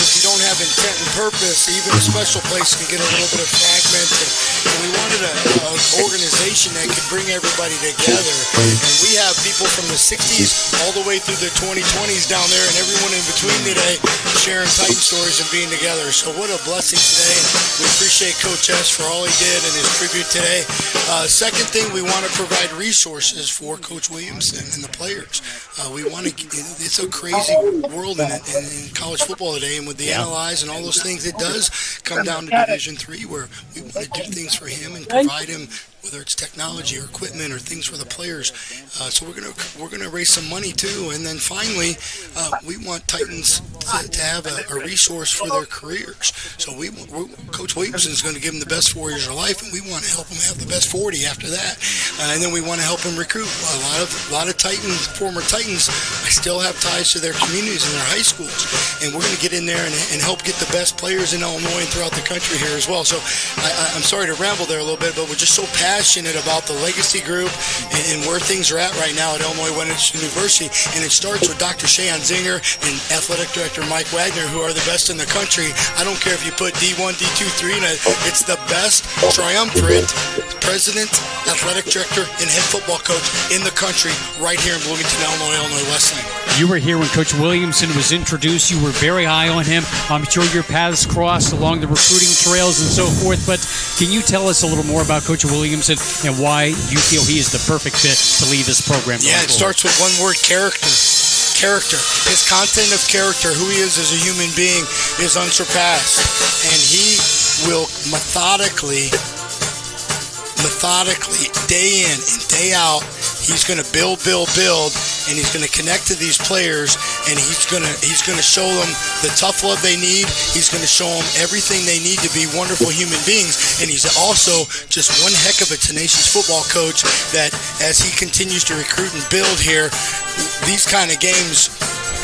if you don't have intent and purpose, even a special place can get a little bit of fragment. And we wanted an organization that could bring everybody together. And we have people from the 60s all the way through the 2020s down there, and everyone in between today sharing Titan stories and being together. So what a blessing today. And we appreciate Coach S for all he did and his tribute today. Second thing, we want to provide resources for Coach Williamson and the players. We want to. It's a crazy world in college football today, and with the NLIs and all those things, it does come down to Division III, where we want to do things for him and provide him with whether it's technology or equipment or things for the players. So we're gonna raise some money too. And then finally, we want Titans to have a resource for their careers. So Coach Williamson is going to give them the best 4 years of life, and we want to help them have the best 40 after that. And then we want to help them recruit. A lot of Titans, former Titans, still have ties to their communities and their high schools. And we're going to get in there and help get the best players in Illinois and throughout the country here as well. So I'm sorry to ramble there a little bit, but we're just so passionate about the legacy group and where things are at right now at Illinois Wesleyan University. And it starts with Dr. Shayon Zinger and Athletic Director Mike Wagner, who are the best in the country. I don't care if you put D1, D2, 3 in it. It's the best triumvirate president, athletic director, and head football coach in the country right here in Bloomington, Illinois Wesleyan. You were here when Coach Williamson was introduced. You were very high on him. I'm sure your paths crossed along the recruiting trails and so forth, but can you tell us a little more about Coach Williamson and why you feel he is the perfect fit to lead this program? Yeah, it starts with one word: character. Character. His content of character, who he is as a human being, is unsurpassed. And he will methodically, day in and day out, he's going to build, and he's going to connect to these players, and he's going to show them the tough love they need. He's going to show them everything they need to be wonderful human beings, and he's also just one heck of a tenacious football coach that, as he continues to recruit and build here, these kind of games,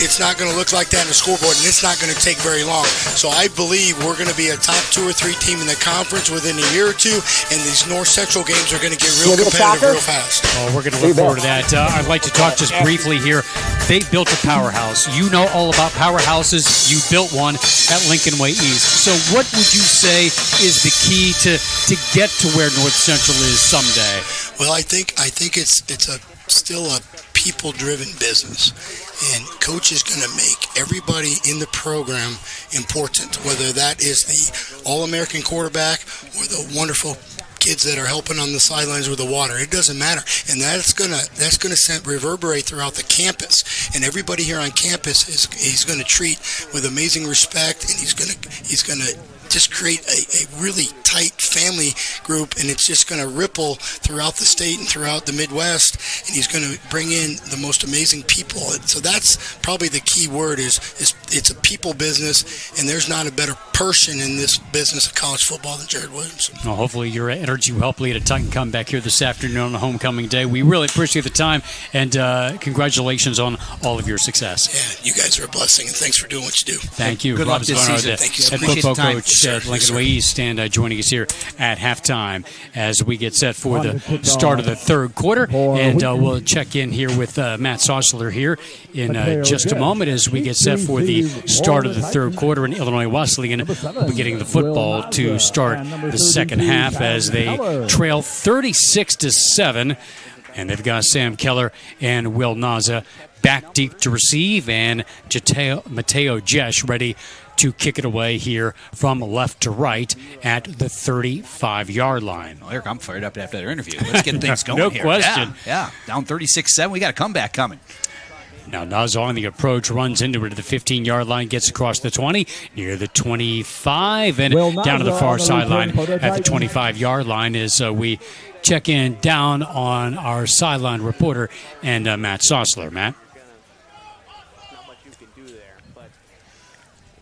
it's not going to look like that on the scoreboard, and it's not going to take very long. So I believe we're going to be a top 2 or 3 team in the conference within a year or two, and these North Central games are going to get real competitive real fast. Oh, we're going to look forward to that. I'd like to talk just briefly here. They built a powerhouse. You know all about powerhouses. You built one at Lincoln Way East. So what would you say is the key to get to where North Central is someday? Well, I think it's still a people-driven business, and coach is going to make everybody in the program important, whether that is the All-American quarterback or the wonderful kids that are helping on the sidelines with the water. It doesn't matter, and that's gonna reverberate throughout the campus. And everybody here on campus he's going to treat with amazing respect, and he's going to just create a really tight family group, and it's just going to ripple throughout the state and throughout the Midwest, and he's going to bring in the most amazing people. So that's probably the key word is it's a people business, and there's not a better person in this business of college football than Jared Williamson. Well, hopefully your energy will help lead a Titan comeback here this afternoon on the homecoming day. We really appreciate the time, and congratulations on all of your success. Yeah, you guys are a blessing, and thanks for doing what you do. Thank you. Good luck this season. Thank you. Head football coach at Lincoln Way East, and joining us here at halftime as we get set for the start of the third quarter. And we'll check in here with Matt Sossler here in just a moment as we get set for the start of the third quarter. And Illinois Wesleyan will be getting the football to start the second half as they trail 36-7. And they've got Sam Keller and Will Naza back deep to receive, and Mateo Jesh ready to kick it away here from left to right at the 35-yard line. Well, Eric, I'm fired up after their interview. Let's get things going no here. Question. Yeah, down 36-7. We got a comeback coming. Now Naza on the approach, runs into it at the 15-yard line, gets across the 20, near the 25, and down to the far sideline at the 25-yard line as we check in down on our sideline reporter and Matt Sossler. Matt? Not much you can do there, but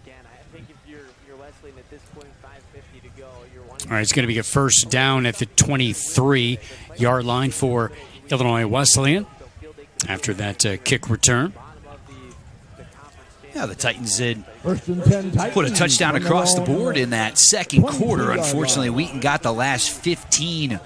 again, I think if you're Wesleyan at this point, 5:50 to go, you're wanting. All right, it's going to be a first down at the 23-yard line for Illinois Wesleyan after that kick return. Yeah, the Titans did put a touchdown across the board in that second quarter. Unfortunately, Wheaton got the last 15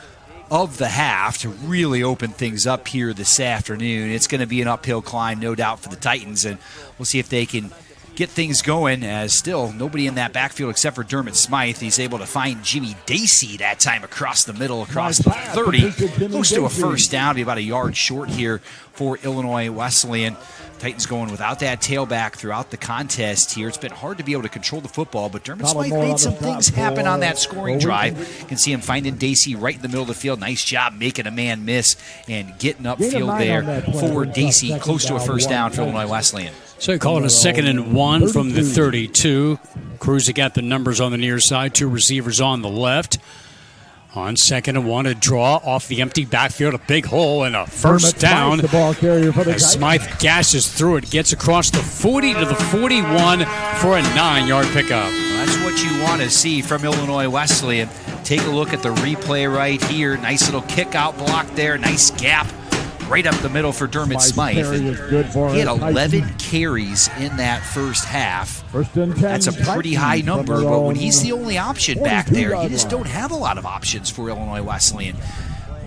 of the half to really open things up here this afternoon. It's going to be an uphill climb, no doubt, for the Titans, and we'll see if they can get things going, as still nobody in that backfield except for Dermot Smythe. He's able to find Jimmy Dacey that time across the middle, across the 30. Close to a first down, be about a yard short here for Illinois Wesleyan. Titans going without that tailback throughout the contest here. It's been hard to be able to control the football, but Dermot Smythe made some things happen on that scoring drive. You can see him finding Dacey right in the middle of the field. Nice job making a man miss and getting upfield there for Dacey. Close to a first down for Illinois Wesleyan. So you call it a 2nd and 1 from the 32. Cruising got the numbers on the near side, 2 receivers on the left. On 2nd and 1, a draw off the empty backfield, a big hole and a first down. The ball carrier for the As Titans. Smythe gashes through it, gets across the 40 to the 41 for a 9-yard pickup. Well, that's what you want to see from Illinois Wesleyan. Take a look at the replay right here. Nice little kick out block there. Nice gap right up the middle for Dermot Smythe. Carry is good for He had the 11 Titans. carries in that first half. First and 10, That's a pretty high Titans number, from their but when own he's the only option back there, you 42-yard just line. don't have a lot of options for Illinois Wesleyan.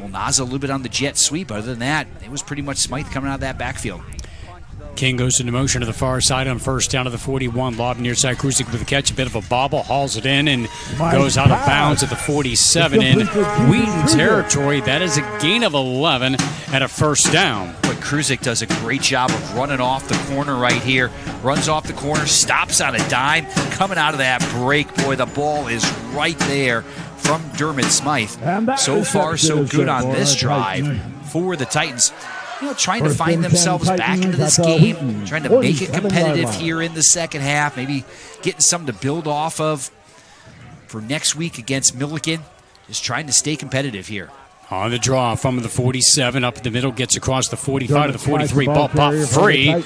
Well, Naza a little bit on the jet sweep. Other than that, it was pretty much Smythe coming out of that backfield. King goes into motion to the far side on first down to the 41. Lob near side, Krusik with the catch. A bit of a bobble, hauls it in, and goes out of bounds at the 47 in Wheaton territory. That is a gain of 11 and a first down. But Krusik does a great job of running off the corner right here. Runs off the corner, stops on a dime. Coming out of that break, boy, the ball is right there from Dermot Smythe. So far, so good on this drive for the Titans. Trying to find themselves back into this game, trying to make it competitive here in the second half, maybe getting something to build off of for next week against Milliken. Just trying to stay competitive here. On the draw from the 47, up the middle, gets across the 45 to the 43. Ball popped free.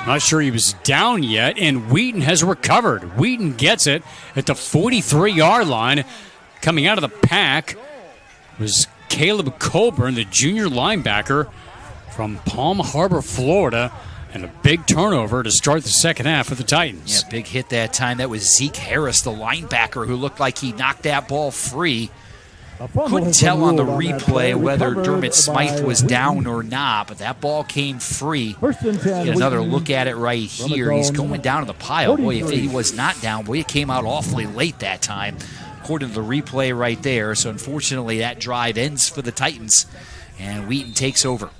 Not sure he was down yet, and Wheaton has recovered. Wheaton gets it at the 43-yard line. Coming out of the pack was Caleb Coburn, the junior linebacker from Palm Harbor, Florida, and a big turnover to start the second half for the Titans. Yeah, big hit that time. That was Zeke Harris, the linebacker, who looked like he knocked that ball free. Couldn't tell on the replay whether Dermot Smythe was down or not, but that ball came free. Get another look at it right here. He's going down to the pile. Boy, if he was not down, boy, it came out awfully late that time, according to the replay right there. So unfortunately, that drive ends for the Titans, and Wheaton takes over.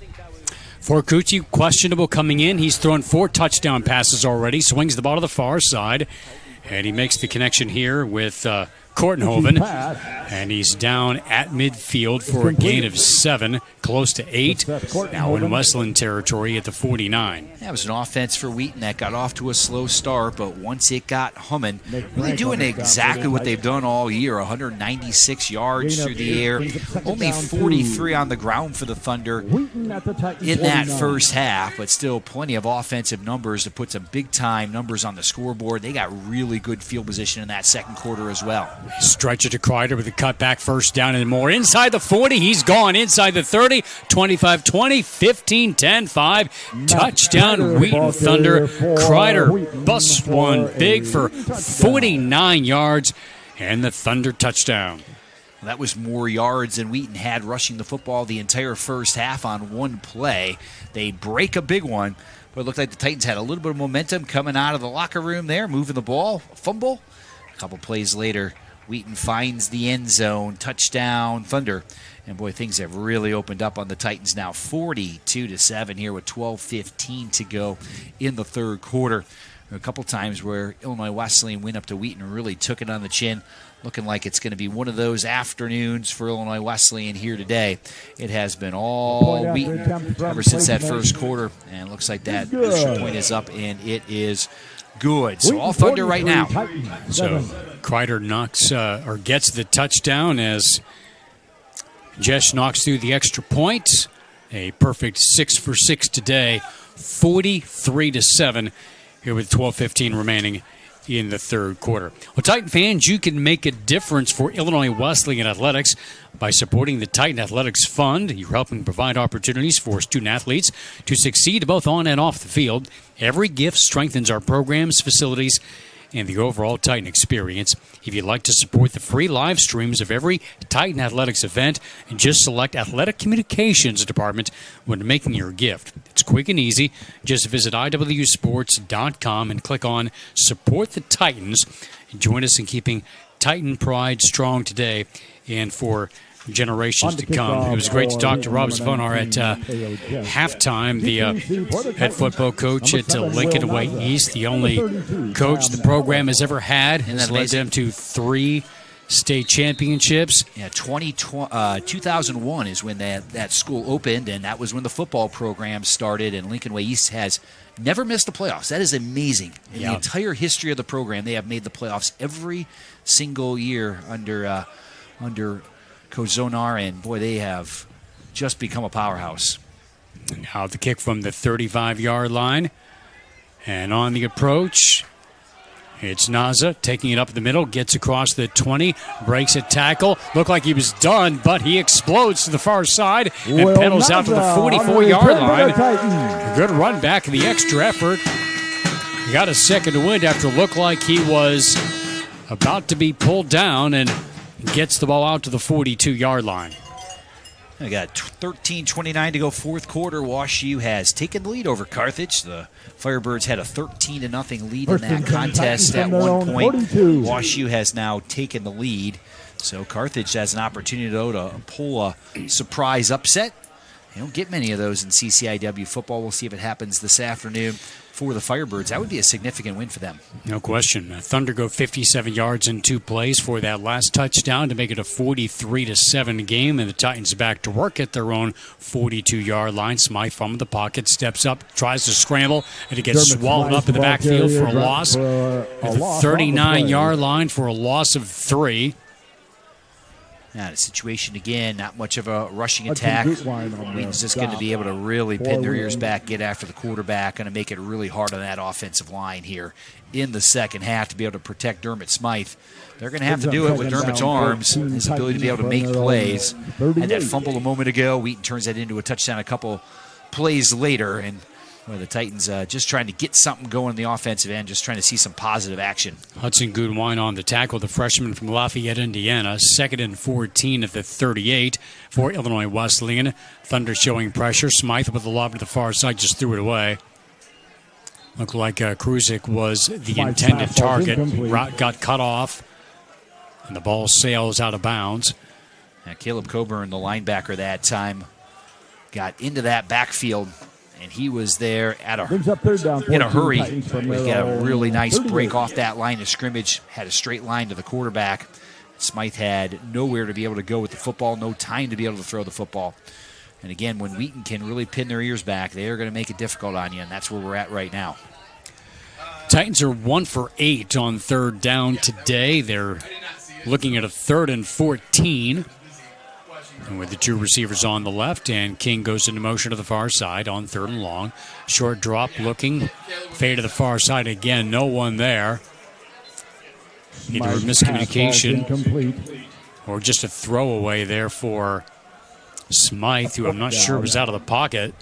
For Cucci, questionable coming in. He's thrown 4 touchdown passes already. Swings the ball to the far side. And he makes the connection here with Kortenhoven. And he's down at midfield for a gain of 7, close to 8. Now in Wesleyan territory at the 49. That was an offense for Wheaton that got off to a slow start, but once it got humming, really doing exactly what they've done all year. 196 yards through the air, only 43 on the ground for the Thunder in that first half, but still plenty of offensive numbers to put some big-time numbers on the scoreboard. They got really good field position in that second quarter as well. Stretch it to Kreider with a cutback first down and more. Inside the 40, he's gone. Inside the 30, 25-20, 15-10, 5. Touchdown, Wheaton Thunder. Kreider busts one big for 49 yards, and the Thunder touchdown. That was more yards than Wheaton had rushing the football the entire first half on one play. They break a big one, but it looked like the Titans had a little bit of momentum coming out of the locker room there, moving the ball, fumble. A couple plays later, Wheaton finds the end zone, touchdown, Thunder. And boy, things have really opened up on the Titans now. 42-7 here with 12:15 to go in the third quarter. A couple times where Illinois Wesleyan went up to Wheaton and really took it on the chin. Looking like it's going to be one of those afternoons for Illinois Wesleyan here today. It has been all Wheaton ever since that first quarter. And it looks like that extra point is up, and it is good. So all Thunder right now. So Kreider knocks or gets the touchdown as Jesh knocks through the extra point. A perfect 6 for 6 today. 43-7 here with 12:15 remaining in the third quarter. Well, Titan fans, you can make a difference for Illinois Wesleyan athletics by supporting the Titan Athletics Fund. You're helping provide opportunities for student athletes to succeed both on and off the field. Every gift strengthens our programs, facilities, and the overall Titan experience. If you'd like to support the free live streams of every Titan Athletics event, just select Athletic Communications Department when making your gift. It's quick and easy. Just visit IWSports.com and click on Support the Titans. And join us in keeping Titan pride strong today and for generations to come. It was great to talk to Rob Sponar at halftime, the head football coach at Lincoln Way East, the only coach the program has ever had, and that led them to 3 state championships. Yeah, 2001 is when that school opened, and that was when the football program started, and Lincoln Way East has never missed the playoffs. That is amazing. In the entire history of the program, they have made the playoffs every single year under Coach Zonar, and boy, they have just become a powerhouse. Now the kick from the 35-yard line. And on the approach, it's Naza taking it up the middle, gets across the 20, breaks a tackle. Looked like he was done, but he explodes to the far side and pedals out to the 44-yard line. Good run back, the extra effort. He got a second to win after it looked like he was about to be pulled down, and gets the ball out to the 42-yard line. We got 13:29 to go, fourth quarter. WashU has taken the lead over Carthage. The Firebirds had a 13-0 lead in that contest at one point. WashU has now taken the lead. So Carthage has an opportunity, though, to pull a surprise upset. You don't get many of those in CCIW football. We'll see if it happens this afternoon for the Firebirds. That would be a significant win for them. No question. Thunder go 57 yards in 2 plays for that last touchdown to make it a 43-7 game, and the Titans back to work at their own 42-yard line. Smythe from the pocket, steps up, tries to scramble, and it gets swallowed up in the backfield for a loss. At the 39-yard line for a loss of 3. Now, the situation again, not much of a rushing attack. Wheaton's just going to be able to really pin their ears back, get after the quarterback, going to make it really hard on that offensive line here in the second half to be able to protect Dermot Smythe. They're going to have to do it with Dermot's arms, his ability to be able to make plays. Had that fumble a moment ago. Wheaton turns that into a touchdown a couple plays later, and well, the Titans just trying to get something going in the offensive end, just trying to see some positive action. Hudson Goodwine on the tackle, the freshman from Lafayette, Indiana. 2nd and 14 at the 38 for Illinois Wesleyan. Thunder showing pressure. Smythe with the lob to the far side, just threw it away. Looked like Kruzik was the intended target. Route got cut off, and the ball sails out of bounds. Caleb Coburn, the linebacker that time, got into that backfield, and he was there at in a hurry. We got a really nice break off that line of scrimmage, had a straight line to the quarterback. Smythe had nowhere to be able to go with the football, no time to be able to throw the football. And again, when Wheaton can really pin their ears back, they are going to make it difficult on you, and that's where we're at right now. Titans are 1 for 8 on third down today. They're looking at a 3rd and 14. And with the 2 receivers on the left, and King goes into motion to the far side on 3rd and long. Short drop, looking, fade to the far side again. No one there. Either a miscommunication or just a throwaway there for Smythe, who I'm not sure was out of the pocket.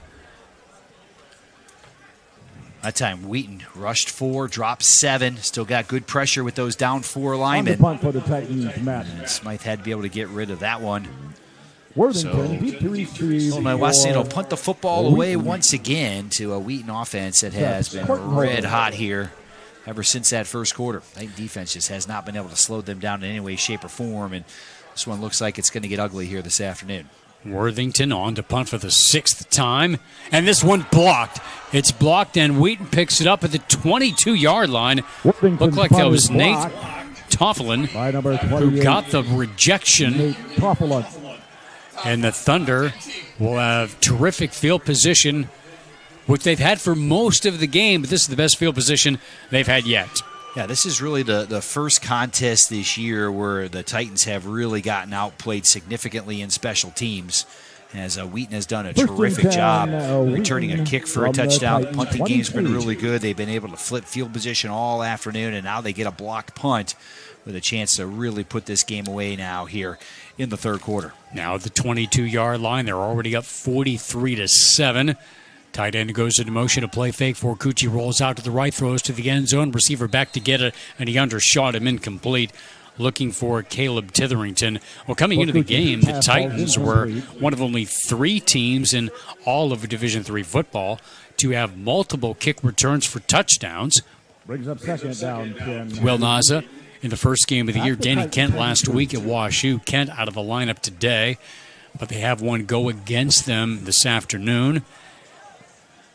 That time, Wheaton rushed 4, dropped 7. Still got good pressure with those down 4 linemen. On the punt for the Titans, Matt. And Smythe had to be able to get rid of that one. Worthington deep to receive. Illinois Wesleyan will punt the football away once again to a Wheaton offense that has been red hot here ever since that first quarter. That defense just has not been able to slow them down in any way, shape, or form, and this one looks like it's going to get ugly here this afternoon. Worthington on to punt for the 6th time, and this one blocked. It's blocked, and Wheaton picks it up at the 22-yard line. Looked like that was Nate Tofflin who got the rejection. And the Thunder will have terrific field position, which they've had for most of the game, but this is the best field position they've had yet. Yeah, this is really the first contest this year where the Titans have really gotten outplayed significantly in special teams, as Wheaton has done a terrific job returning a kick for a touchdown. The punting game's been really good. They've been able to flip field position all afternoon, and now they get a blocked punt with a chance to really put this game away now here in the third quarter. Now at the 22-yard line, they're already up 43-7. Tight end goes into motion, a play fake for Cucci, rolls out to the right, throws to the end zone, receiver back to get it, and he undershot him, incomplete. Looking for Caleb Titherington. Well, coming into the game, the Titans were one of only 3 teams in all of Division III football to have multiple kick returns for touchdowns. Brings up second down. Will Naza in the first game of the year. Danny Kent last week at WashU. Kent out of the lineup today, but they have one go against them this afternoon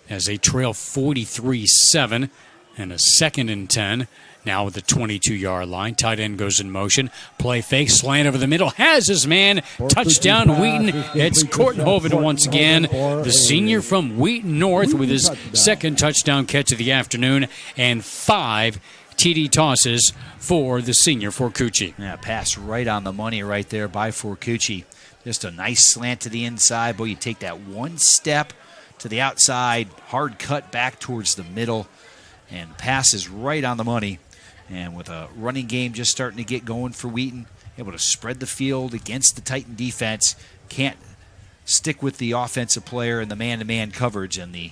as they trail 43-7 and a 2nd and 10. Now with the 22-yard line. Tight end goes in motion. Play fake. Slant over the middle. Has his man. Touchdown, Wheaton. It's Kortenhoven once again. The senior from Wheaton North with his 2nd touchdown catch of the afternoon and 5 TD tosses for the senior Forcucci. Yeah, pass right on the money right there by Forcucci. Just a nice slant to the inside. Boy, you take that one step to the outside, hard cut back towards the middle, and passes right on the money. And with a running game just starting to get going for Wheaton, able to spread the field against the Titan defense, can't stick with the offensive player and the man-to-man coverage, and the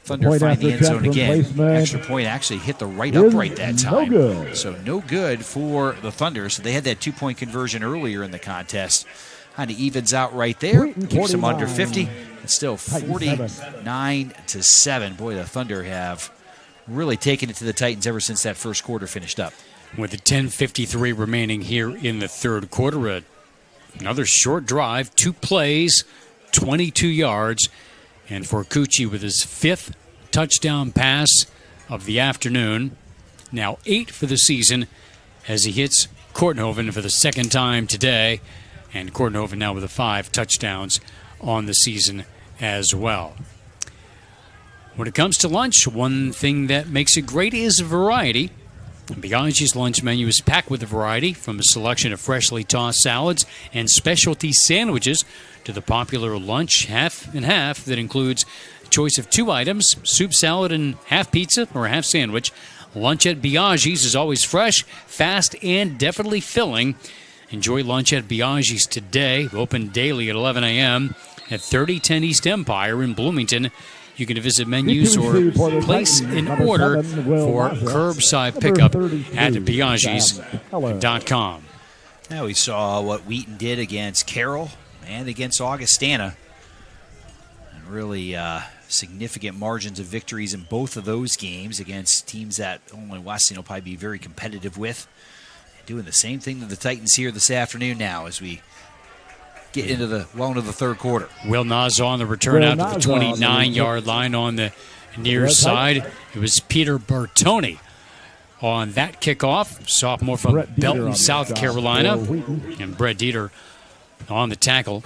Thunder find the end zone again. Extra point actually hit the right upright that time. So no good for the Thunder. So they had that 2-point conversion earlier in the contest. Kind of evens out right there. Keeps them under 50. It's still 49-7. Boy, the Thunder have really taken it to the Titans ever since that first quarter finished up. With the 10:53 remaining here in the third quarter, another short drive, 2 plays, 22 yards. And Forcucci with his 5th touchdown pass of the afternoon, now 8 for the season, as he hits Kortenhoven for the second time today. And Kortenhoven now with 5 touchdowns on the season as well. When it comes to lunch, one thing that makes it great is variety. Biaggi's lunch menu is packed with a variety, from a selection of freshly tossed salads and specialty sandwiches to the popular lunch half and half that includes a choice of 2 items, soup, salad, and half pizza or a half sandwich. Lunch at Biaggi's is always fresh, fast, and definitely filling. Enjoy lunch at Biaggi's today. Open daily at 11 a.m. at 3010 East Empire in Bloomington. You can visit menus or place an order for curbside pickup at Biaggi's.com. Now we saw what Wheaton did against Carroll and against Augustana. And really significant margins of victories in both of those games against teams that Illinois Wesleyan will probably be very competitive with. Doing the same thing to the Titans here this afternoon now as we get into the third quarter. Will Naza on the return out to the 29-yard line on the near side. It was Peter Bertoni on that kickoff, sophomore from Belton, South Carolina. And Brett Dieter on the tackle.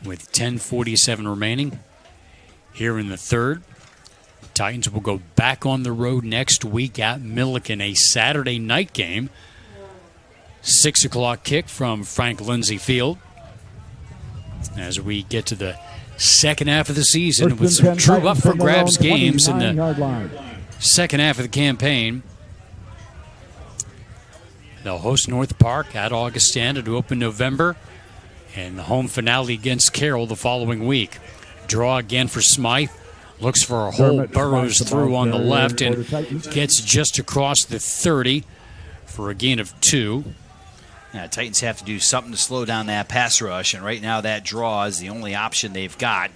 With 10:47 remaining here in the third. Titans will go back on the road next week at Milliken, a Saturday night game. 6 o'clock kick from Frank Lindsay Field. As we get to the second half of the season with some true up-for-grabs games in the second half of the campaign. They'll host North Park at Augustana to open November, and the home finale against Carroll the following week. Draw again for Smythe. Looks for a hole, burrows through on the left, and gets just across the 30 for a gain of 2. Yeah, Titans have to do something to slow down that pass rush, and right now that draw is the only option they've got.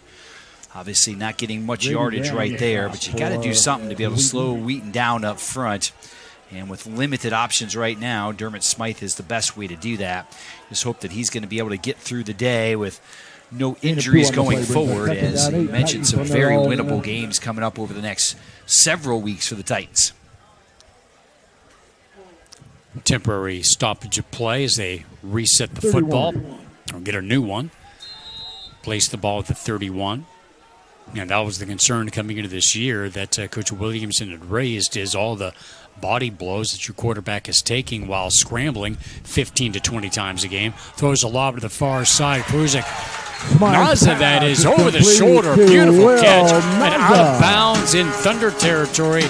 Obviously not getting much yardage right there, but you got to do something to be able to slow Wheaton down up front. And with limited options right now, Dermot Smythe is the best way to do that. Just hope that he's going to be able to get through the day with no injuries going forward, as you mentioned, some very winnable games coming up over the next several weeks for the Titans. Temporary stoppage of play as they reset the football or get a new one. Place the ball at the 31. And that was the concern coming into this year that Coach Williamson had raised, is all the body blows that your quarterback is taking while scrambling 15 to 20 times a game. Throws a lob to the far side. Kruzek. Naza, that is, over the shoulder. Beautiful catch. And out of bounds in Thunder territory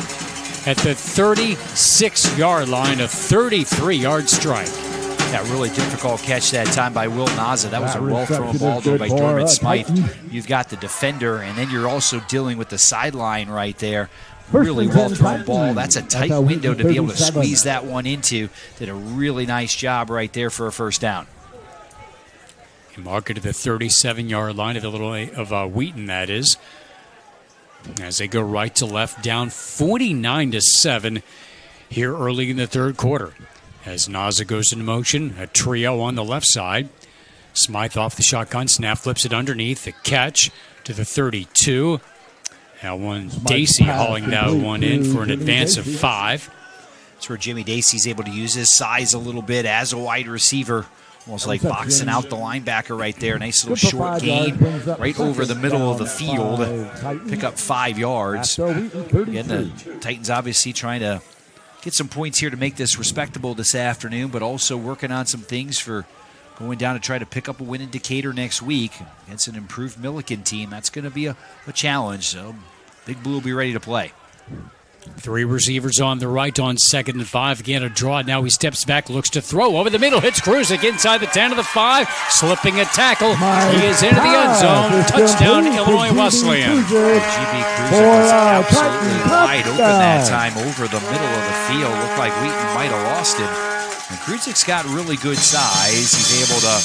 at the 36-yard line, a 33-yard strike. That really difficult catch that time by Will Naza. That was a well-thrown ball though by Dermot Smythe. You've got the defender, and then you're also dealing with the sideline right there. Really well-thrown ball. That's a tight window to be able to squeeze that one into. Did a really nice job right there for a first down. Mark it to the 37-yard line of Wheaton, that is. As they go right to left, down 49-7 here early in the third quarter. As Naza goes into motion, a trio on the left side. Smythe off the shotgun snap, flips it underneath. The catch to the 32. That one, Dacey hauling that one in for an advance of 5. That's where Jimmy Dacey's able to use his size a little bit as a wide receiver. Almost like boxing out the linebacker right there. Nice little short gain right over the middle of the field. Pick up 5 yards. Again, the Titans obviously trying to get some points here to make this respectable this afternoon, but also working on some things for going down to try to pick up a win in Decatur next week against an improved Milliken team. That's going to be a challenge, so Big Blue will be ready to play. 3 receivers on the right on 2nd and 5. Again, a draw. Now he steps back, looks to throw. Over the middle, hits Kruzik inside the 10 of the 5. Slipping a tackle. He is into the end zone. Touchdown, Illinois Wesleyan. GB Kruzik was absolutely wide open that time over the middle of the field. Looked like Wheaton might have lost him. And Kruzik's got really good size. He's able to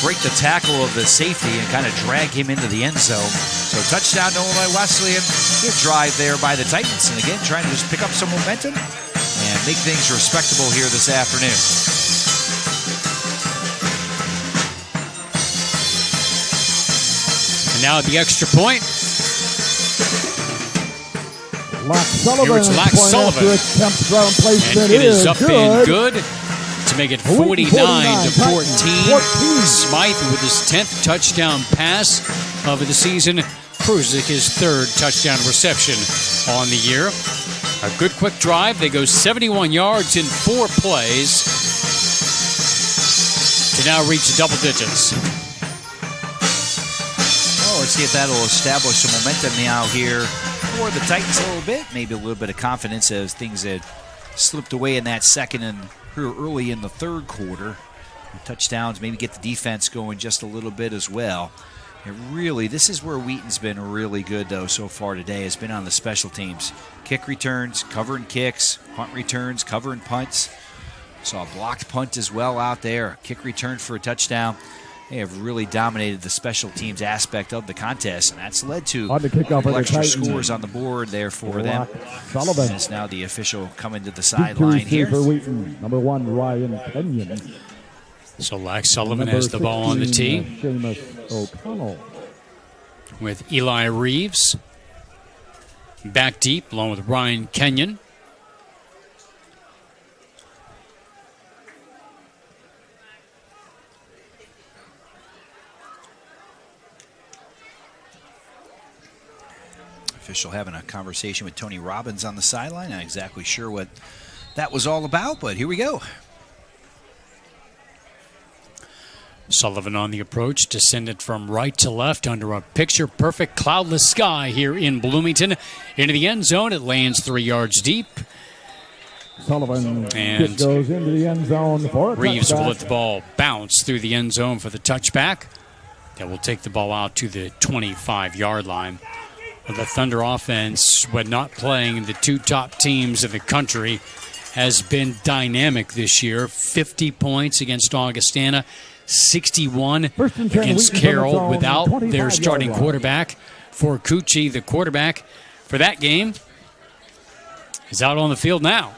break the tackle of the safety and kind of drag him into the end zone. So touchdown to Illinois Wesleyan. Good drive there by the Titans. And again, trying to just pick up some momentum and make things respectable here this afternoon. And now at the extra point. Here it's Lack Sullivan. And it is up and good to make it 49-14. Smythe with his 10th touchdown pass of the season. Kruzik his 3rd touchdown reception on the year. A good quick drive. They go 71 yards in 4 plays to now reach double digits. Well, let's see if that'll establish some momentum now here for the Titans a little bit. Maybe a little bit of confidence as things had slipped away in that second and early in the 3rd quarter. Touchdowns, maybe get the defense going just a little bit as well. And really, this is where Wheaton's been really good, though, so far today, has been on the special teams. Kick returns, covering kicks, punt returns, covering punts. Saw a blocked punt as well out there. Kick return for a touchdown. They have really dominated the special teams aspect of the contest, and that's led to extra scores on the board there for them. And it's now the official coming to the sideline here. For Wheaton, number 1, Ryan Kenyon. So Lack Sullivan has the ball on the tee. Seamus O'Connell. With Eli Reeves back deep, along with Ryan Kenyon. Official having a conversation with Tony Robbins on the sideline. Not exactly sure what that was all about, but here we go. Sullivan on the approach, descended from right to left under a picture-perfect cloudless sky here in Bloomington. Into the end zone, it lands 3 yards deep. Sullivan and goes into the end zone for a Reeves touchback. will let the ball bounce through the end zone for the touchback. That will take the ball out to the 25-yard line. The Thunder offense, when not playing the 2 top teams in the country, has been dynamic this year. 50 points against Augustana. 61 against Carroll without their starting quarterback. Forcucci, the quarterback for that game, is out on the field now.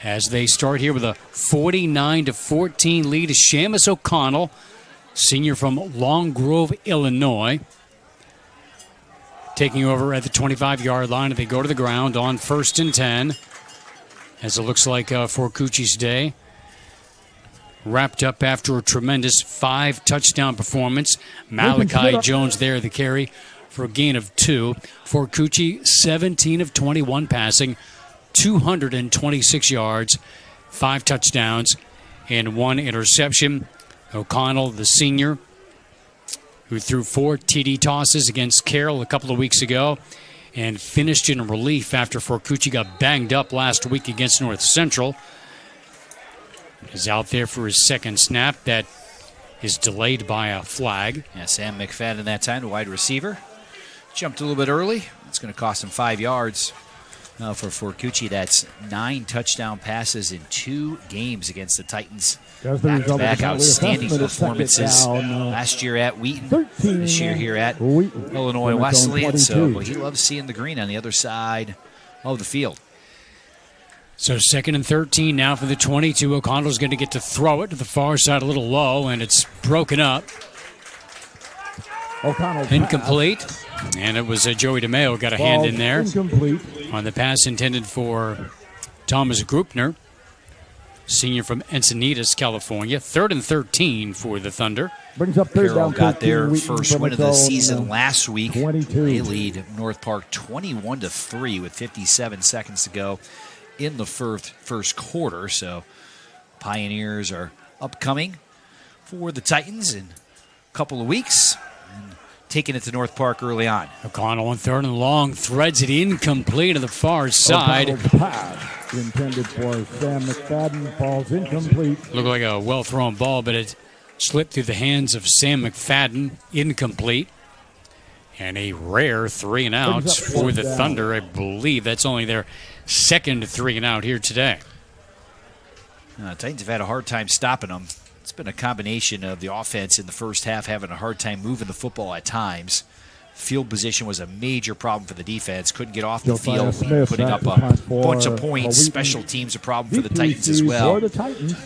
As they start here with a 49-14 lead, is Seamus O'Connell, senior from Long Grove, Illinois, taking over at the 25-yard line. They go to the ground on 1st and 10, as it looks like Forcucci's day wrapped up after a tremendous 5-touchdown performance. Malachi Jones there, the carry for a gain of 2. Forcucci, 17 of 21 passing, 226 yards, 5 touchdowns, and 1 interception. O'Connell, the senior, who threw 4 TD tosses against Carroll a couple of weeks ago and finished in relief after Forcucci got banged up last week against North Central. Is out there for his 2nd snap. That is delayed by a flag. Yeah, Sam McFadden that time, the wide receiver. Jumped a little bit early. It's going to cost him 5 yards. For Forcucci, that's 9 touchdown passes in 2 games against the Titans. Back-to-back outstanding performances last year at Wheaton, this year here at Illinois Wesleyan. So he loves seeing the green on the other side of the field. So 2nd and 13 now for the 22. O'Connell's going to get to throw it to the far side a little low, and it's broken up. Incomplete. And it was Joey DeMeo got a hand in there incomplete on the pass intended for Thomas Grupner. senior from Encinitas, California. 3rd and 13 for the Thunder. Brings up third Carroll down. got their 13, Wheaton first from win of the its own, season last week. 22. They lead North Park 21-3 with 57 seconds to go in the first quarter. So Pioneers are upcoming for the Titans in a couple of weeks and taking it to North Park early on. O'Connell on 3rd and long, threads it incomplete to the far side. O'Connell's pass intended for Sam McFadden falls incomplete. Looked like a well-thrown ball, but it slipped through the hands of Sam McFadden, incomplete. And a rare 3 and out for the Thunder. I believe that's only their second 3 and out here today. Titans have had a hard time stopping them. It's been a combination of the offense in the first half having a hard time moving the football at times. Field position was a major problem for the defense. Couldn't get off the field, putting up a bunch of points. Special teams a problem for the Titans as well.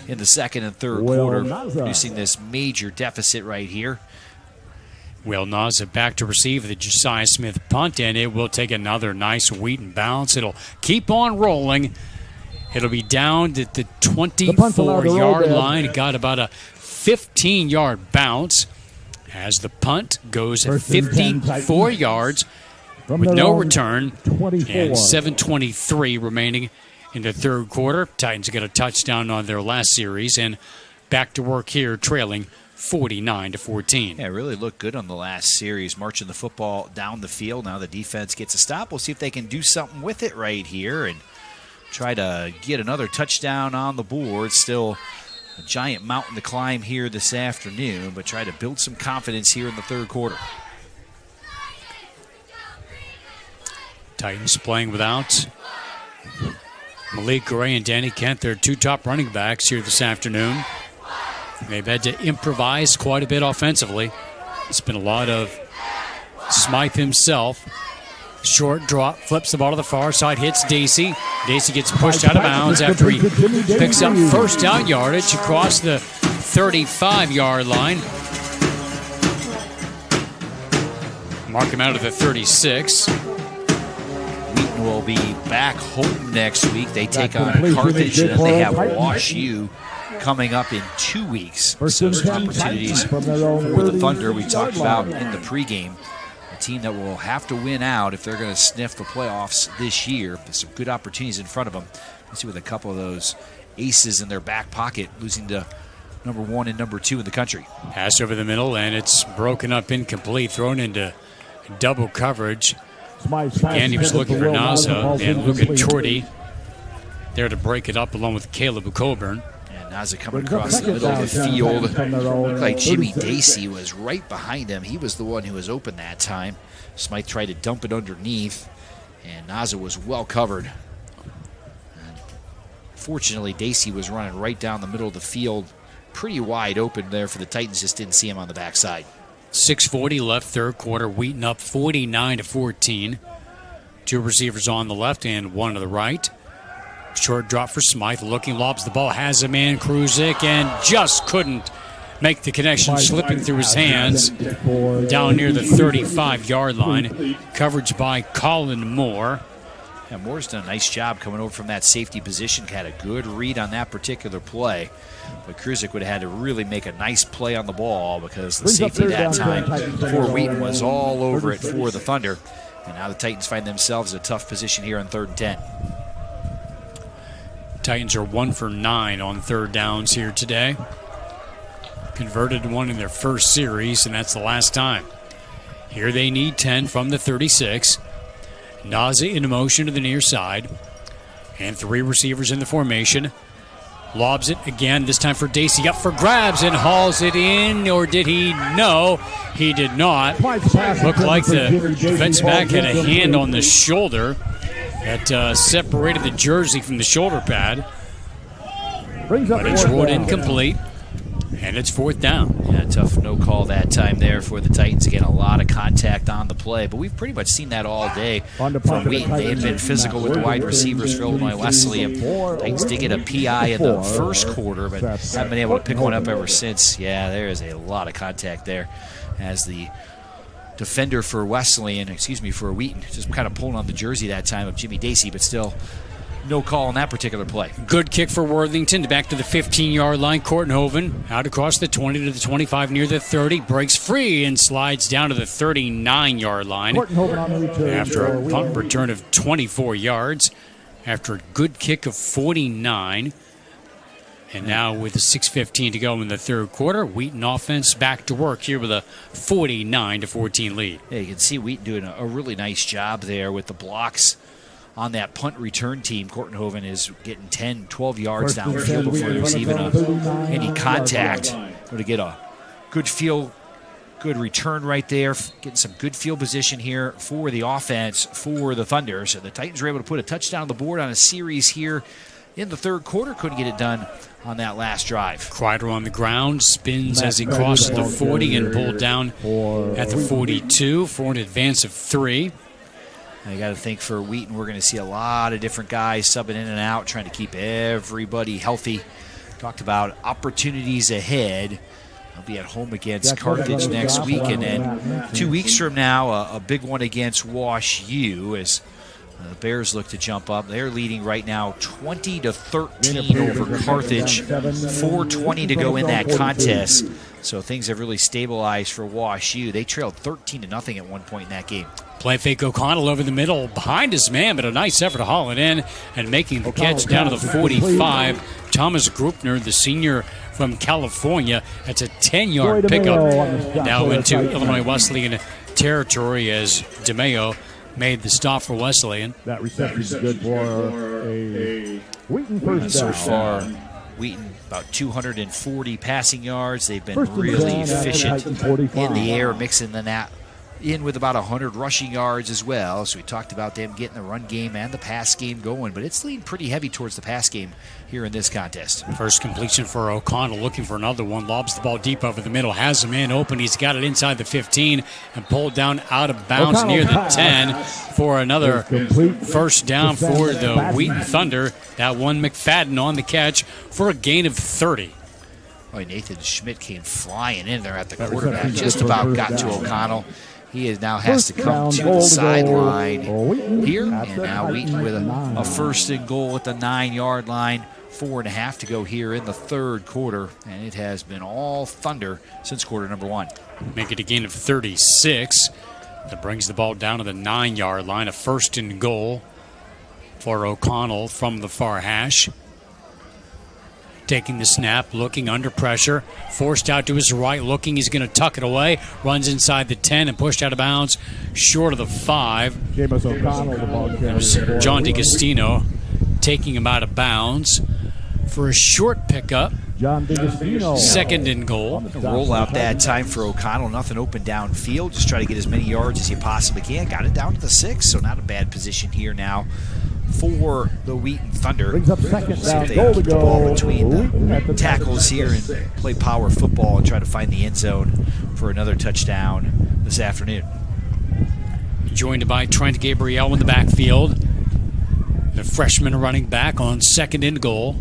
In the second and third quarter, producing this major deficit right here. Will Naza back to receive the Josiah Smith punt, and it will take another nice Wheaton bounce. It'll keep on rolling. It'll be down at the 24-yard line. It got about a 15-yard bounce as the punt goes 54 yards with no return, and 7:23 remaining in the third quarter. Titans get a touchdown on their last series and back to work here, trailing 49-14. Yeah, it really looked good on the last series, marching the football down the field. Now the defense gets a stop. We'll see if they can do something with it right here and try to get another touchdown on the board. Still a giant mountain to climb here this afternoon, but try to build some confidence here in the third quarter. Titans playing without Malik Gray and Danny Kent, their two top running backs here this afternoon. They've had to improvise quite a bit offensively. It's been a lot of Smythe himself. Short drop, flips the ball to the far side, hits Dacey. Dacey gets pushed out of bounds after he picks up first down yardage across the 35-yard line. Mark him out at the 36. Wheaton will be back home next week. They take on Carthage, and they have Wash U coming up in 2 weeks. So some opportunities for the Thunder we talked about in the pregame. A team that will have to win out if they're going to sniff the playoffs this year. There's some good opportunities in front of them. Let's see with a couple of those aces in their back pocket, losing to number 1 and number 2 in the country. Pass over the middle, and it's broken up incomplete, thrown into double coverage. Again, he was looking for Naza, and Luca Torti there to break it up along with Caleb Coburn. Naza coming across the middle of the field. Looked like Jimmy Dacey was right behind him. He was the one who was open that time. Smythe tried to dump it underneath, and Naza was well covered. And fortunately, Dacey was running right down the middle of the field, pretty wide open there for the Titans. Just didn't see him on the backside. 6:40 left, third quarter. Wheaton up 49-14. Two receivers on the left and one to the right. Short drop for Smythe, looking, lobs the ball, has a man, Kruzik, and just couldn't make the connection, slipping through his hands down near the 35-yard line. Coverage by Colin Moore. Yeah, Moore's done a nice job coming over from that safety position. Had a good read on that particular play. But Kruzik would have had to really make a nice play on the ball because the safety that time for Wheaton was all over it for the Thunder. And now the Titans find themselves in a tough position here on 3rd and 10. Titans are 1 for 9 on third downs here today. Converted one in their first series, and that's the last time. Here they need 10 from the 36. Naza in motion to the near side. And 3 receivers in the formation. Lobs it again, this time for Dacey. Up for grabs and hauls it in, or did he? No, he did not. Looked like the defense back had a hand on the shoulder that separated the jersey from the shoulder pad. But it's ruled incomplete, and it's 4th down. Yeah, tough no call that time there for the Titans. Again, a lot of contact on the play, but we've pretty much seen that all day from Wheaton. They have been physical with the wide receivers for Illinois Wesleyan. Titans did get a PI in the first quarter, but haven't been able to pick one up ever since. Yeah, there is a lot of contact there as the defender for Wheaton, just kind of pulling on the jersey that time of Jimmy Dacey, but still no call on that particular play. Good kick for Worthington. Back to the 15-yard line. Kortenhoven out across the 20 to the 25 near the 30. Breaks free and slides down to the 39-yard line. Kortenhoven on the return. After a punt return of 24 yards. After a good kick of 49. And now with 6:15 to go in the third quarter, Wheaton offense back to work here with a 49-14 lead. Yeah, you can see Wheaton doing a really nice job there with the blocks on that punt return team. Kortenhoven is getting 10, 12 yards downfield before there's even any contact. Going to get a good return right there, getting some good field position here for the offense for the Thunder. So the Titans were able to put a touchdown on the board on a series here in the third quarter. Couldn't get it done on that last drive. Kreider on the ground, spins as he crosses the 40 and pulled down at the 42 for an advance of 3. I got to think for Wheaton, we're going to see a lot of different guys subbing in and out, trying to keep everybody healthy. Talked about opportunities ahead. They'll be at home against Carthage next week, and then 2 weeks from now, a big one against Wash U as the Bears look to jump up. They're leading right now 20-13 over Carthage. 4:20 to go in that contest. So things have really stabilized for Wash U. They trailed 13-0 at one point in that game. Play fake O'Connell over the middle behind his man, but a nice effort to haul it in and making the catch down to the 45. Thomas Grupner, the senior from California. That's a 10-yard pickup. Now into Illinois Wesleyan territory as DeMeo made the stop for Wesleyan. That reception is good for a Wheaton first down. So far, Wheaton about 240 passing yards. They've been really efficient in the air, mixing that in with about 100 rushing yards as well. So we talked about them getting the run game and the pass game going, but it's leaning pretty heavy towards the pass game here in this contest. First completion for O'Connell, looking for another one. Lobs the ball deep over the middle, has him in open. He's got it inside the 15 and pulled down out of bounds near the 10 for another first down for the Wheaton Thunder. That one McFadden on the catch for a gain of 30. Boy, Nathan Schmidt came flying in there at the quarterback. Just about got to O'Connell. He now has to come to the sideline here. And now Wheaton with a first and goal at the 9-yard line. 4.5 to go here in the third quarter. And it has been all Thunder since quarter number 1. Make it a gain of 36. That brings the ball down to the 9-yard line. A first and goal for O'Connell from the far hash. Taking the snap, looking under pressure, forced out to his right, looking, he's going to tuck it away, runs inside the 10 and pushed out of bounds, short of the 5. James O'Connell, the ball carrier. John DiGustino taking him out of bounds for a short pickup. John DiGustino. Second and goal. Roll out that time for O'Connell. Nothing open downfield. Just try to get as many yards as you possibly can. Got it down to the 6, so not a bad position here now for the Wheaton Thunder. Brings up second down, goal to go. Ball between the tackles here and play power football and try to find the end zone for another touchdown this afternoon. Joined by Trent Gabriel in the backfield. The freshman running back on second and goal.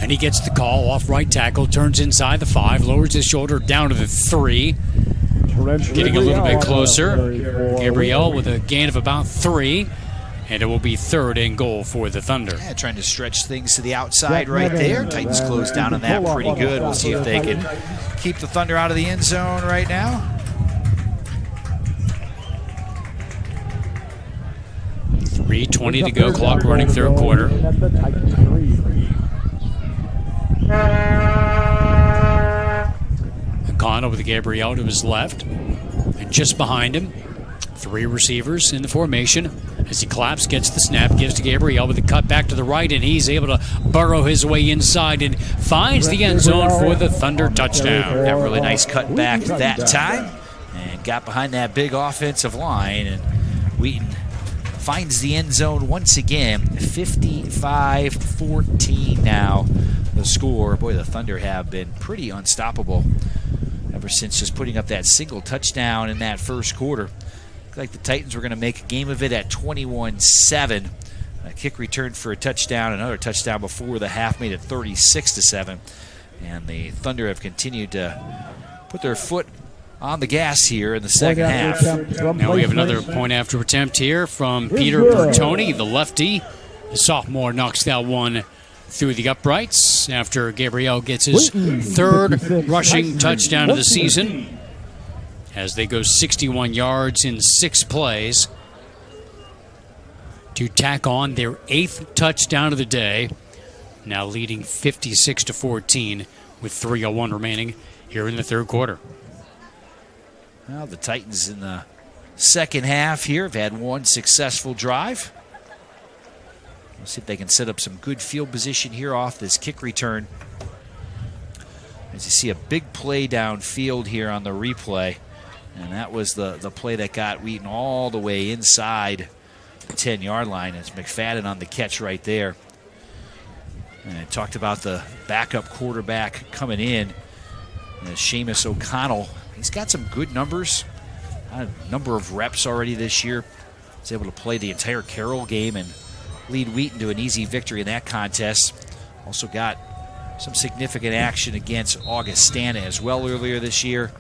And he gets the call off right tackle, turns inside the 5, lowers his shoulder down to the 3. Getting a little bit closer. Gabriel with a gain of about 3. And it will be third and goal for the Thunder. Yeah, trying to stretch things to the outside right there. Titans close down on that pretty good. We'll see if they can keep the Thunder out of the end zone right now. .320 to go, clock running third quarter. O'Connell with Gabriel to his left. And just behind him, 3 receivers in the formation. As he claps, gets the snap, gives to Gabriel with a cut back to the right, and he's able to burrow his way inside and finds the end zone for the Thunder touchdown. That really nice cut back that time and got behind that big offensive line, and Wheaton finds the end zone once again. 55-14 now the score. Boy, the Thunder have been pretty unstoppable ever since just putting up that single touchdown in that first quarter. Like the Titans were going to make a game of it at 21-7. A kick return for a touchdown, another touchdown before the half made it 36-7. And the Thunder have continued to put their foot on the gas here in the second half. Now we have another point after attempt here from Peter Bertoni, the lefty, The sophomore knocks that one through the uprights after Gabriel gets his third rushing touchdown of the season as they go 61 yards in 6 plays to tack on their 8th touchdown of the day, now leading 56-14 with 3:01 remaining here in the third quarter. Well, the Titans in the second half here have had one successful drive. We'll see if they can set up some good field position here off this kick return. As you see a big play downfield here on the replay. And that was the play that got Wheaton all the way inside the 10-yard line. It's McFadden on the catch right there. And I talked about the backup quarterback coming in, Seamus O'Connell. He's got some good numbers, a number of reps already this year. He's able to play the entire Carroll game and lead Wheaton to an easy victory in that contest. Also got some significant action against Augustana as well earlier this year.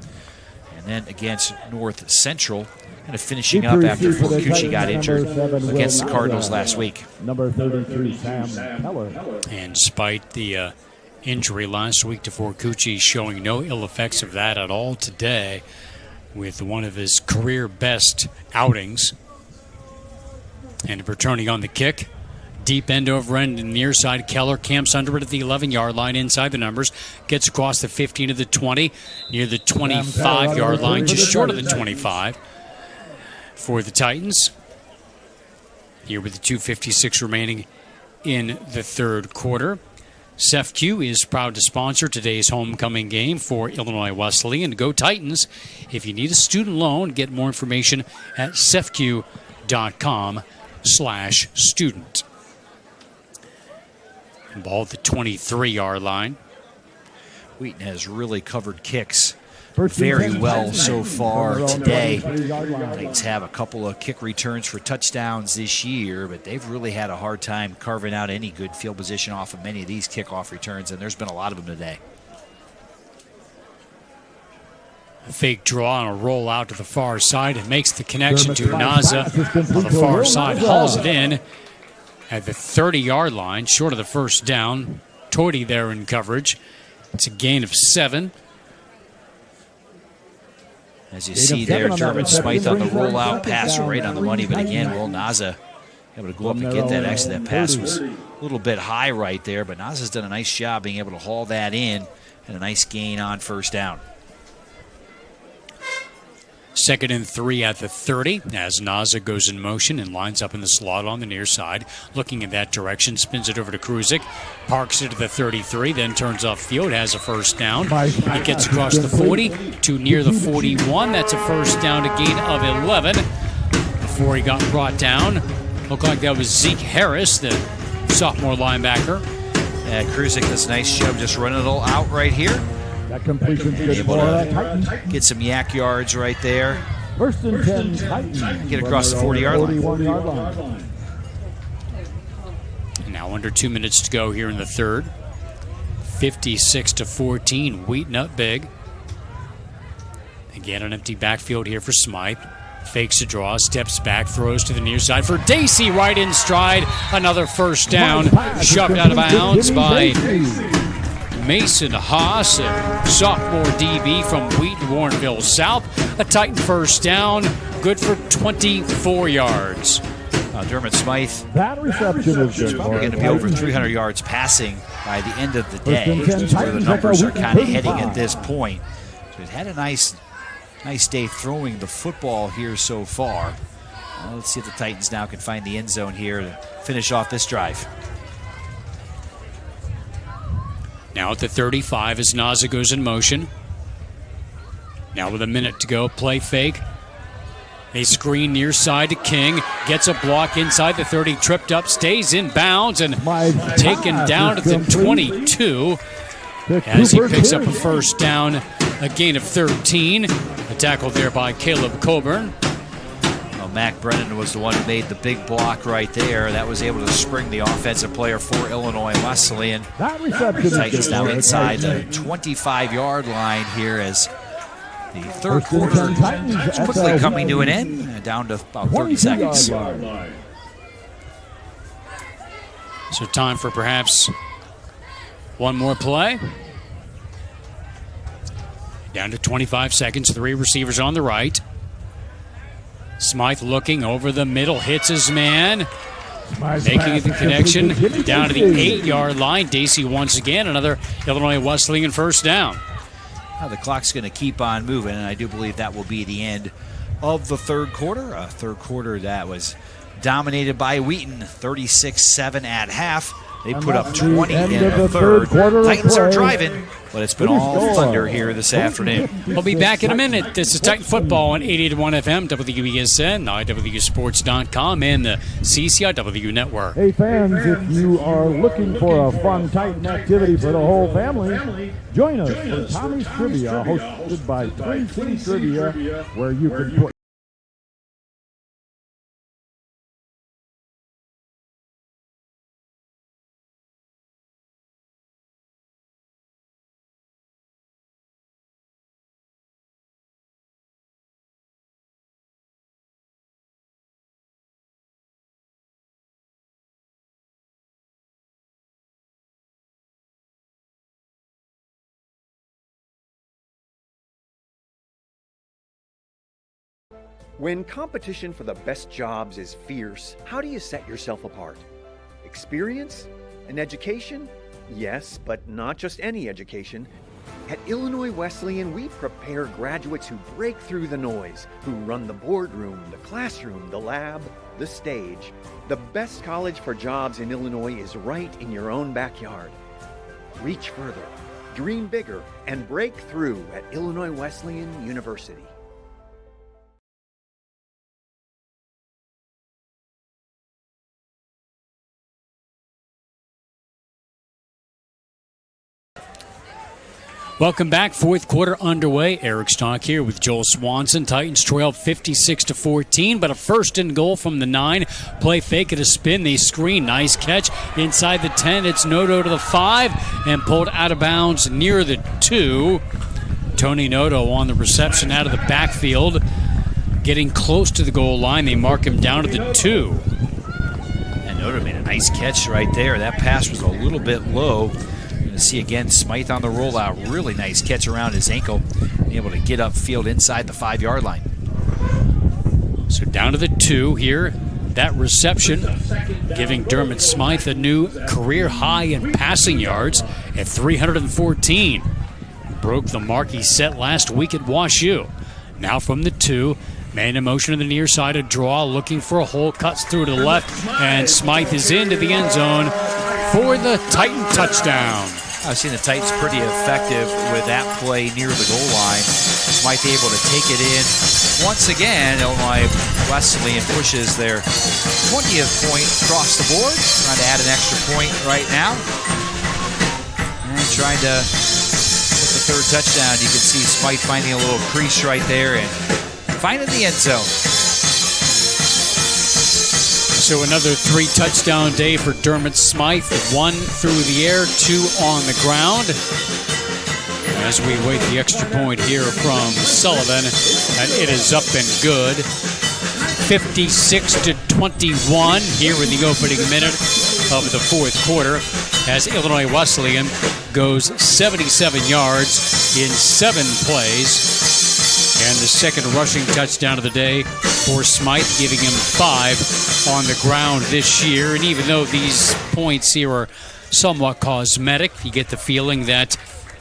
And then against North Central, kind of finishing up after Fukuchi got injured against the Cardinals last week. Number 33, Sam Keller. And despite the injury last week to Fukuchi, showing no ill effects of that at all today with one of his career best outings. And returning on the kick, deep end over end and near side. Keller camps under it at the 11-yard line inside the numbers. Gets across the 15 to the 20, near the 25-yard line, just short of the 25 for the Titans. Here with the 2:56 remaining in the third quarter. CCIW is proud to sponsor today's homecoming game for Illinois Wesleyan. Go Titans. If you need a student loan, get more information at cfq.com/student. Ball at the 23-yard line. Wheaton has really covered kicks very well so far today. Titans have a couple of kick returns for touchdowns this year, but they've really had a hard time carving out any good field position off of many of these kickoff returns, and there's been a lot of them today. A fake draw and a roll out to the far side. It makes the connection to Naza on the far side. Hauls it in at the 30-yard line, short of the first down. Toity there in coverage. It's a gain of 7. As you see there, Dermot Smythe on the rollout pass right on the money. But again, Will Naza able to go up and get that. Actually, that pass was a little bit high right there, but Naza's done a nice job being able to haul that in and a nice gain on first down. 2nd and 3 at the 30 as Naza goes in motion and lines up in the slot on the near side. Looking in that direction, spins it over to Kruzik, parks it to the 33, then turns off field, has a first down. He gets across the 40 to near the 41. That's a first down, a gain of 11 before he got brought down. Looked like that was Zeke Harris, the sophomore linebacker. And Kruzik does a nice job just running it all out right here. That completion's good able for to Titans. get some yak yards right there. 1st and 10 Titans. Get across the 40-yard line. 41-yard line. Now under 2 minutes to go here in the third. 56-14. Wheaton up big. Again, an empty backfield here for Smythe. Fakes a draw, steps back, throws to the near side for Dacey, right in stride. Another first down, shoved out of bounds by Mason Haas, a sophomore DB from Wheaton, Warrenville South. A Titan first down, good for 24 yards. Dermot Smythe That reception is is good. probably going to be over 300 yards passing by the end of the day. That's where the numbers are kind of heading at this point. So he's had a nice day throwing the football here so far. Let's see if the Titans now can find the end zone here to finish off this drive. Now at the 35 as Naza goes in motion. Now with a minute to go, play fake. They screen near side to King. Gets a block inside the 30, tripped up, stays in bounds, and taken down to the 22 as he picks up a first down, a gain of 13. A tackle there by Caleb Coburn. Mac Brennan was the one who made the big block right there. That was able to spring the offensive player for Illinois Wesleyan. That reception is Titans good now for inside the Titans. 25-yard line here as the third quarter is quickly coming to an end, down to about 30 seconds. So time for perhaps one more play. Down to 25 seconds. 3 receivers on the right. Smythe looking over the middle, hits his man. Making the connection down to the 8-yard line. Dacey once again, another Illinois Wesleyan first down. Now the clock's going to keep on moving, and I do believe that will be the end of the third quarter. A third quarter that was dominated by Wheaton, 36-7 at half. They put up 20 in the third. Titans are driving, but it's been all thunder here this afternoon. We'll be back in a minute. This is Titan Football on 88.1 FM, WESN, IWUsports.com, and the CCIW Network. Hey fans, if you are looking for a fun Titan activity for the whole family, join us for Tommy's Trivia, hosted by Twin City Trivia, where you can put When competition for the best jobs is fierce, how do you set yourself apart? Experience? An education? Yes, but not just any education. At Illinois Wesleyan, we prepare graduates who break through the noise, who run the boardroom, the classroom, the lab, the stage. The best college for jobs in Illinois is right in your own backyard. Reach further, dream bigger, and break through at Illinois Wesleyan University. Welcome back. Fourth quarter underway. Eric Stock here with Joel Swanson. Titans trail 56-14, but a first and goal from the 9. Play fake at a spin. They screen. Nice catch inside the 10. It's Noto to the 5 and pulled out of bounds near the 2. Tony Noto on the reception out of the backfield. Getting close to the goal line. They mark him down to the 2. And Noto made a nice catch right there. That pass was a little bit low. To see again Smythe on the rollout. Really nice catch around his ankle. Able to get upfield inside the 5-yard line. So down to the 2 here. That reception giving Dermot Smythe a new career high in passing yards at 314. Broke the mark he set last week at Wash U. Now from the 2. Man in motion to the near side, a draw, looking for a hole, cuts through to the left, and Smythe is into the end zone for the Titan touchdown. I've seen the Titans pretty effective with that play near the goal line. Smythe able to take it in. Once again, Illinois Wesleyan pushes their 20th point across the board. Trying to add an extra point right now. And trying to get the third touchdown. You can see Smythe finding a little crease right there and finding the end zone. So another 3-touchdown day for Dermot Smythe. 1 through the air, 2 on the ground. As we wait the extra point here from Sullivan, and it is up and good. 56-21 here in the opening minute of the fourth quarter as Illinois Wesleyan goes 77 yards in 7 plays. And the second rushing touchdown of the day for Smythe, giving him 5 on the ground this year. And even though these points here are somewhat cosmetic, you get the feeling that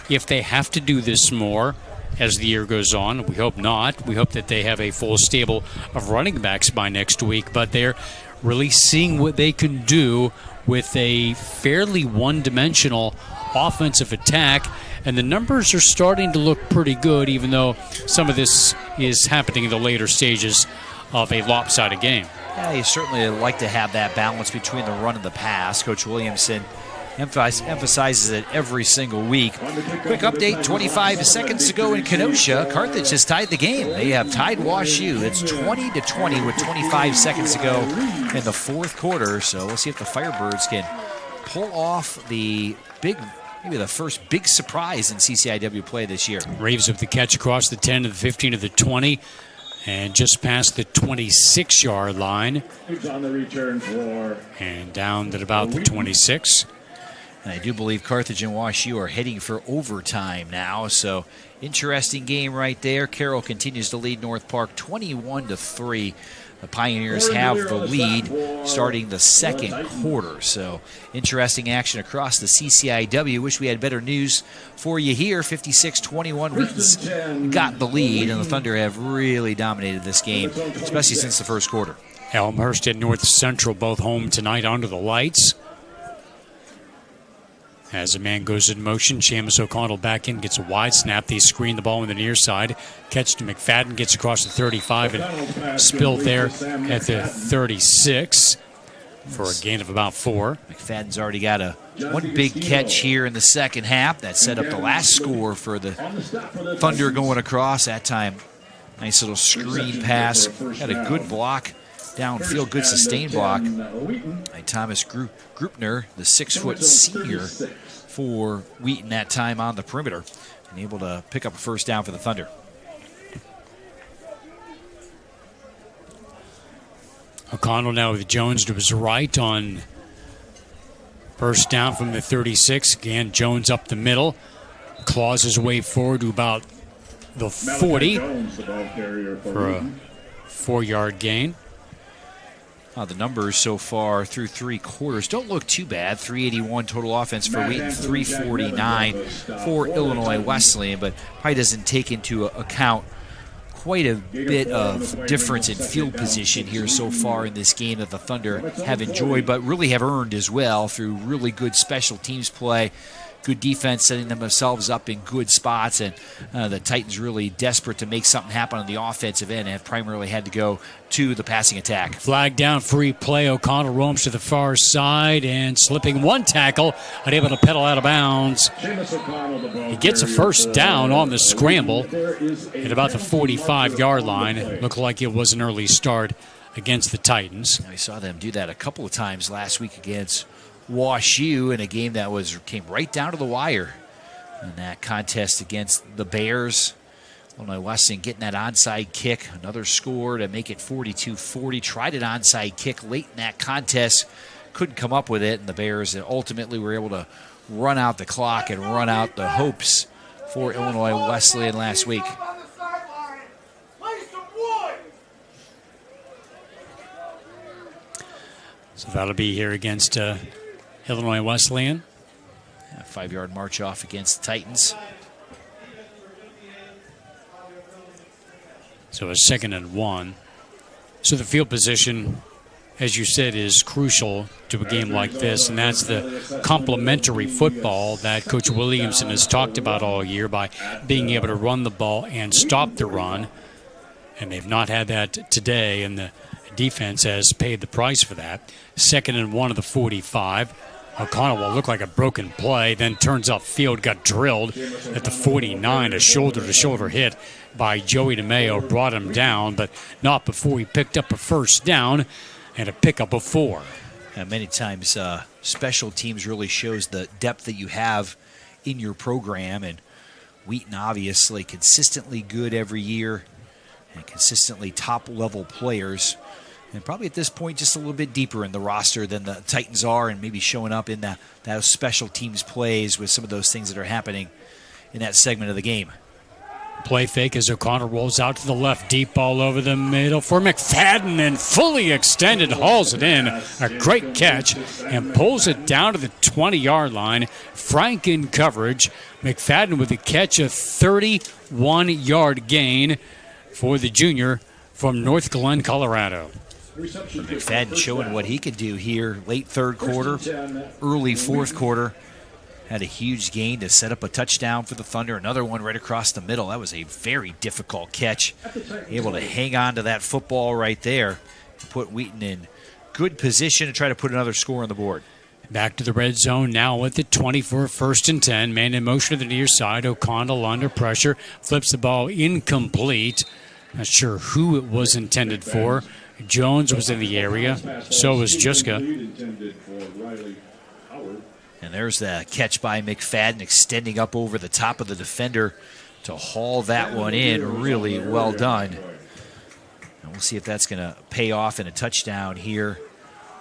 if they have to do this more as the year goes on, we hope not. We hope that they have a full stable of running backs by next week. But they're really seeing what they can do with a fairly one-dimensional offensive attack. And the numbers are starting to look pretty good, even though some of this is happening in the later stages of a lopsided game. Yeah, you certainly like to have that balance between the run and the pass. Coach Williamson emphasizes it every single week. Quick update, 25 seconds to go in Kenosha. Carthage has tied the game. They have tied Wash U. It's 20-20 with 25 seconds to go in the fourth quarter. So we'll see if the Firebirds can pull off the maybe the first big surprise in CCIW play this year. Reeves with the catch across the 10 to the 15 to the 20. And just past the 26-yard line. It's on the return for. And down at about the 26. And I do believe Carthage and WashU are heading for overtime now. So interesting game right there. Carroll continues to lead North Park 21-3. The Pioneers have the lead starting the second quarter. So interesting action across the CCIW. Wish we had better news for you here. 56-21. Wheaton's got the lead, and the Thunder have really dominated this game, especially since the first quarter. Elmhurst and North Central both home tonight under the lights. As a man goes in motion, Seamus O'Connell back in, gets a wide snap. They screen the ball on the near side. Catch to McFadden, gets across the 35 and spilled there at the 36 for a gain of about 4. McFadden's already got one big catch here in the second half that set up the last score for the Thunder going across. That time, nice little screen pass. Had a good block downfield, good sustained block by Thomas Grupner, the 6-foot senior for Wheaton that time on the perimeter, and able to pick up a first down for the Thunder. O'Connell now with Jones to his right on first down from the 36. Again, Jones up the middle, claws his way forward to about the 40 for a 4-yard gain. The numbers so far through 3 quarters don't look too bad. 381 total offense for Wheaton, 349 for Illinois Wesleyan, but probably doesn't take into account quite a bit of difference in field position here so far in this game that the Thunder have enjoyed, but really have earned as well through really good special teams play. Good defense, setting themselves up in good spots, and the Titans really desperate to make something happen on the offensive end and have primarily had to go to the passing attack. Flag down, free play. O'Connell roams to the far side and slipping one tackle, unable to pedal out of bounds. He gets a first down on the scramble at about the 45-yard line. Looked like it was an early start against the Titans. We saw them do that a couple of times last week against WashU in a game that came right down to the wire in that contest against the Bears. Illinois Wesleyan getting that onside kick, another score to make it 42-40. Tried an onside kick late in that contest, couldn't come up with it, and the Bears ultimately were able to run out the clock and run out the hopes for Illinois Wesleyan last week. So that'll be here against Illinois Wesleyan. A 5-yard march off against the Titans. So a 2nd and 1. So the field position, as you said, is crucial to a game like this, and that's the complementary football that Coach Williamson has talked about all year by being able to run the ball and stop the run. And they've not had that today, and the defense has paid the price for that. 2nd and 1 of the 45. O'Connell will look like a broken play, then turns upfield, got drilled at the 49. A shoulder-to-shoulder hit by Joey DeMeo brought him down, but not before he picked up a first down and a pickup of 4. Many times special teams really shows the depth that you have in your program, and Wheaton obviously consistently good every year and consistently top-level players. And probably at this point just a little bit deeper in the roster than the Titans are, and maybe showing up in those special teams plays with some of those things that are happening in that segment of the game. Play fake as O'Connor rolls out to the left, deep ball over the middle for McFadden, and fully extended hauls it in. A great catch and pulls it down to the 20-yard line. Frank in coverage. McFadden with a catch, a 31-yard gain for the junior from North Glen, Colorado. McFadden showing what he could do here late 3rd quarter, early 4th quarter. Had a huge gain to set up a touchdown for the Thunder. Another one right across the middle. That was a very difficult catch. Able to hang on to that football right there. Put Wheaton in good position to try to put another score on the board. Back to the red zone now at the 20 for 1st and 10. Man in motion to the near side. O'Connell under pressure. Flips the ball incomplete. Not sure who it was intended for. Jones was in the area. So was Juska. And there's the catch by McFadden, extending up over the top of the defender to haul that one in. Really well done We'll see if that's going to pay off in a touchdown here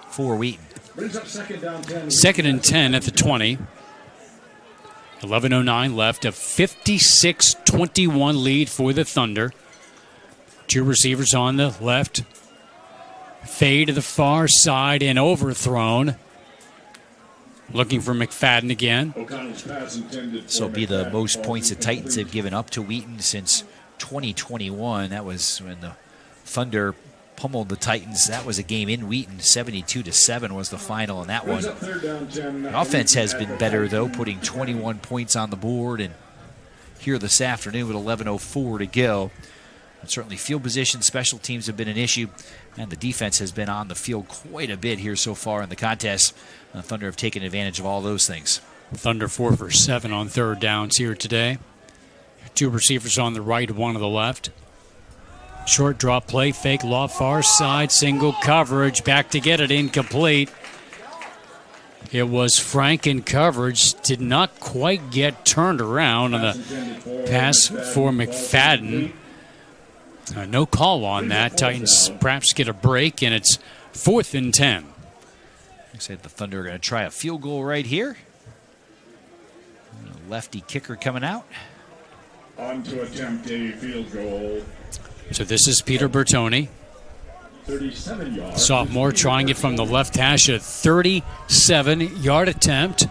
for Wheaton. Brings up second down 10. Second and 10 at the 20. 11:09 left. A 56-21 lead for the Thunder. Two receivers on the left. Fade to the far side and overthrown. Looking for McFadden again. This will be the most points the Titans have given up to Wheaton since 2021. That was when the Thunder pummeled the Titans. That was a game in Wheaton. 72-7 was the final in that one. The offense has been better, though, putting 21 points on the board. And here this afternoon with 11:04 to go. And certainly field position, special teams have been an issue. And the defense has been on the field quite a bit here so far in the contest. The Thunder have taken advantage of all those things. Thunder 4 for 7 on third downs here today. Two receivers on the right, one on the left. Short drop play, fake lob, far side, single coverage. Back to get it, incomplete. It was Frank in coverage. Did not quite get turned around on the pass for McFadden. No call on that. Titans perhaps get a break, and it's 4th and 10. I said the Thunder are going to try a field goal right here. Lefty kicker coming out. On to attempt a field goal. So this is Peter Bertoni. 37 yards. Sophomore trying it from the left hash, a 37-yard attempt.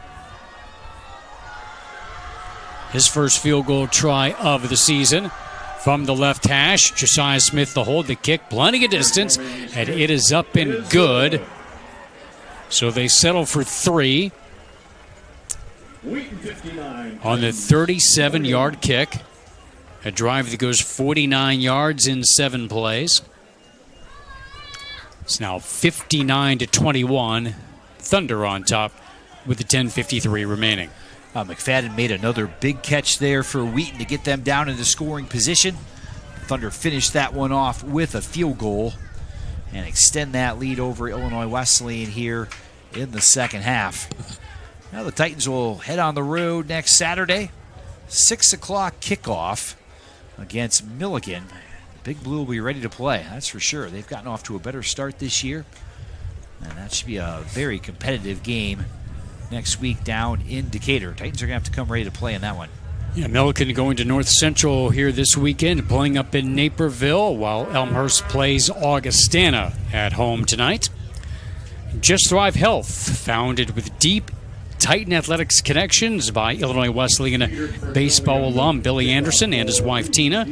His first field goal try of the season. From the left hash, Josiah Smith the hold, the kick, plenty of distance, and it is up and good. So they settle for 3 on the 37-yard kick. A drive that goes 49 yards in 7 plays. It's now 59-21. Thunder on top with the 10:53 remaining. McFadden made another big catch there for Wheaton to get them down into scoring position. Thunder finished that one off with a field goal and extend that lead over Illinois Wesleyan here in the second half. Now the Titans will head on the road next Saturday. 6 o'clock kickoff against Milligan. Big Blue will be ready to play, that's for sure. They've gotten off to a better start this year, and that should be a very competitive game next week down in Decatur. Titans are going to have to come ready to play in that one. Yeah, Milligan going to North Central here this weekend, playing up in Naperville, while Elmhurst plays Augustana at home tonight. Just Thrive Health, founded with deep Titan athletics connections by Illinois Wesleyan baseball alum Billy Anderson and his wife Tina.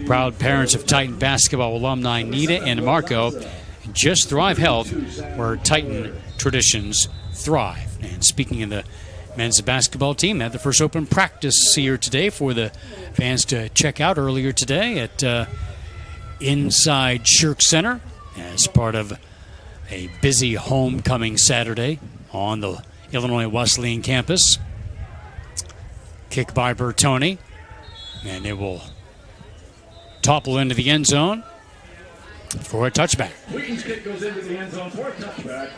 Proud parents of Titan basketball alumni Nita and Marco. Just Thrive Health, where Titan traditions thrive. And speaking of the men's basketball team, had the first open practice here today for the fans to check out earlier today at Inside Shirk Center as part of a busy homecoming Saturday on the Illinois Wesleyan campus. Kick by Bertoni, and it will topple into the end zone for a touchback. Wheaton's kick goes into the end zone for a touchback.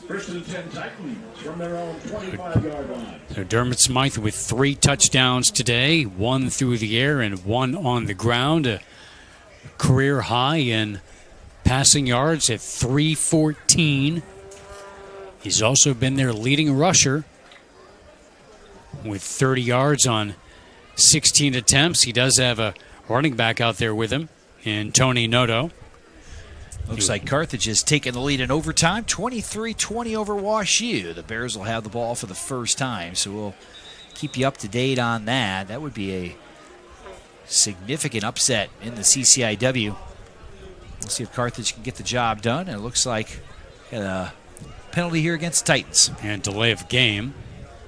First and 10 Titans from their own 25-yard line. So Dermot Smythe with 3 touchdowns today, 1 through the air and 1 on the ground. A career high in passing yards at 314. He's also been their leading rusher with 30 yards on 16 attempts. He does have a running back out there with him in Tony Noto. Looks like Carthage has taken the lead in overtime, 23-20 over WashU. The Bears will have the ball for the first time, so we'll keep you up to date on that. That would be a significant upset in the CCIW. We'll see if Carthage can get the job done. And it looks like a penalty here against the Titans. And delay of game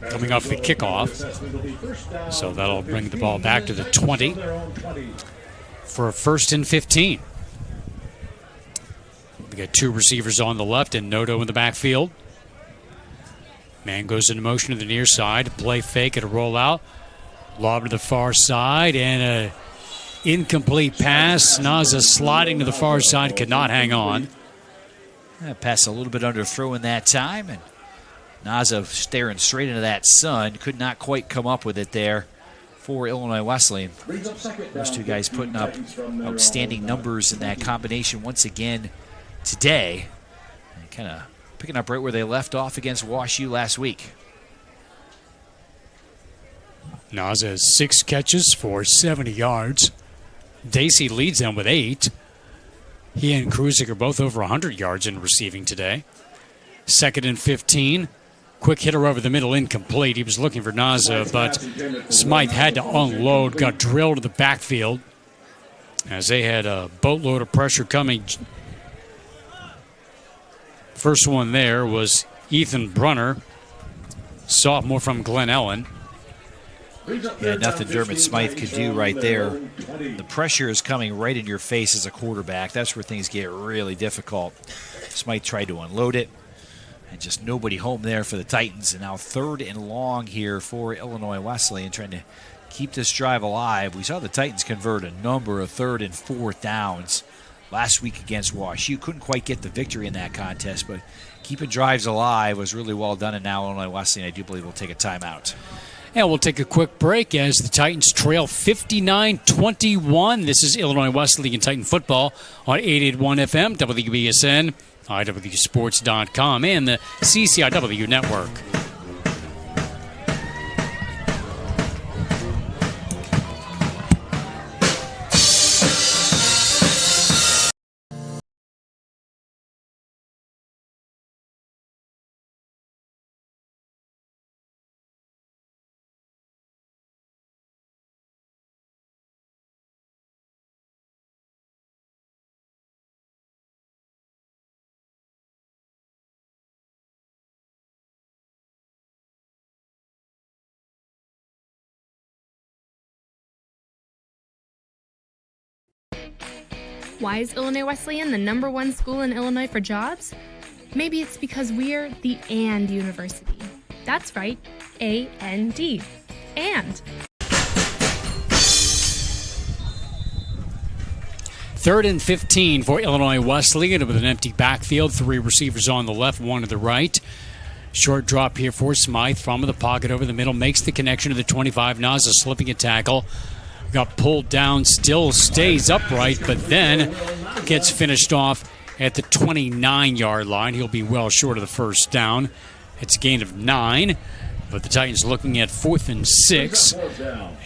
coming off the kickoff. So that'll bring the ball back to the 20 for a 1st and 15. We got 2 receivers on the left and Noto in the backfield. Man goes into motion to the near side. Play fake at a rollout. Lob to the far side and a incomplete pass. Naza sliding to the far side, could not hang on. Pass a little bit underthrown that time, and Naza staring straight into that sun. Could not quite come up with it there for Illinois Wesleyan. Those two guys putting up outstanding numbers in that combination once again today. And kind of picking up right where they left off against WashU last week. Naza has 6 catches for 70 yards. Dacey leads them with 8. He and Kruzik are both over 100 yards in receiving today. 2nd and 15. Quick hitter over the middle, incomplete. He was looking for Naza, but Smythe had to unload, got drilled to the backfield as they had a boatload of pressure coming. First one there was Ethan Brunner, sophomore from Glen Ellen. Yeah, nothing Dermot Smythe could do right there. The pressure is coming right in your face as a quarterback. That's where things get really difficult. Smythe tried to unload it, and just nobody home there for the Titans. And now 3rd and long here for Illinois Wesleyan, trying to keep this drive alive. We saw the Titans convert a number of 3rd and 4th downs last week against WashU. Couldn't quite get the victory in that contest, but keeping drives alive was really well done. And now Illinois Wesleyan, I do believe, will take a timeout. And we'll take a quick break as the Titans trail 59-21. This is Illinois Wesleyan Titan football on 881 FM, WBSN, IWSports.com, and the CCIW network. Why is Illinois Wesleyan the #1 school in Illinois for jobs? Maybe it's because we're the AND University. That's right, A-N-D. And. 3rd and 15 for Illinois Wesleyan with an empty backfield. 3 receivers on the left, 1 to the right. Short drop here for Smythe from the pocket over the middle. Makes the connection to the 25. Naza slipping a tackle. Got pulled down, still stays upright, but then gets finished off at the 29-yard line. He'll be well short of the first down. It's a gain of 9, but the Titans looking at 4th and 6,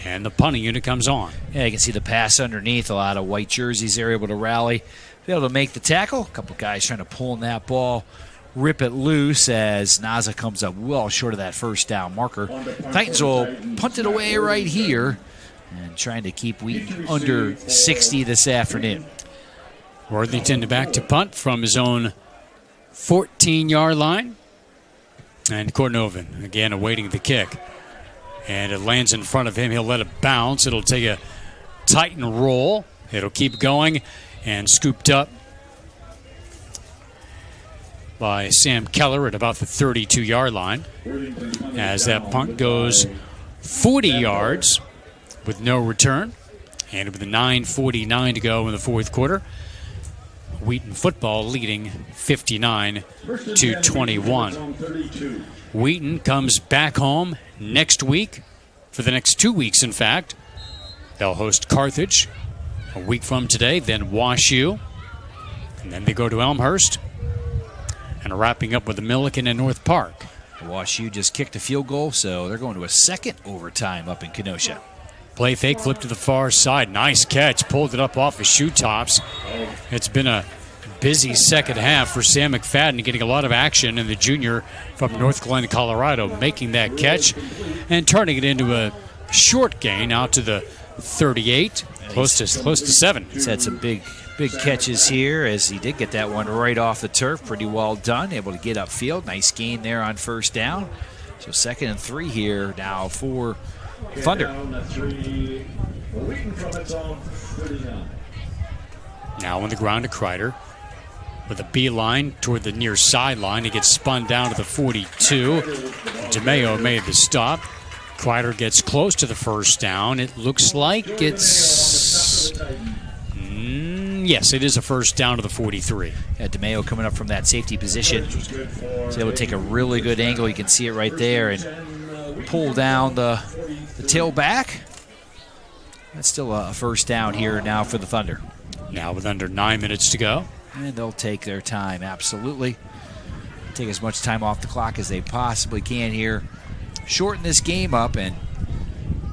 and the punting unit comes on. Yeah, you can see the pass underneath. A lot of white jerseys there able to rally, be able to make the tackle. A couple guys trying to pull in that ball, rip it loose as Naza comes up well short of that first down marker. Titans will punt it away right here, and trying to keep Wheaton under 60 this afternoon. Worthington back to punt from his own 14-yard line. And Kornoven again awaiting the kick. And it lands in front of him. He'll let it bounce. It'll take a Titan roll. It'll keep going and scooped up by Sam Keller at about the 32-yard line. As that punt goes 40 yards. With no return, and with a 9:49 to go in the 4th quarter, Wheaton football leading 59-21. Wheaton comes back home next week, for the next 2 weeks, in fact. They'll host Carthage a week from today, then WashU, and then they go to Elmhurst, and wrapping up with the Milliken and North Park. WashU just kicked a field goal, so they're going to a second overtime up in Kenosha. Play fake, flip to the far side. Nice catch. Pulled it up off his shoe tops. It's been a busy second half for Sam McFadden, getting a lot of action, and the junior from North Glen, Colorado, making that catch and turning it into a short gain out to the 38, close to 7. He's had some big catches here as he did get that one right off the turf. Pretty well done. Able to get upfield. Nice gain there on first down. So 2nd and 3 here now for Thunder. Now on the ground to Kreider with a beeline toward the near sideline. He gets spun down to the 42. DeMeo made the stop. Kreider gets close to the first down. It looks like it's Yes, it is a first down to the 43. Yeah, DeMeo coming up from that safety position. He's able to take a really good angle. You can see it right there and pull down the tailback. That's still a first down here now for the Thunder. Now with under 9 minutes to go. And they'll take their time, absolutely. Take as much time off the clock as they possibly can here. Shorten this game up and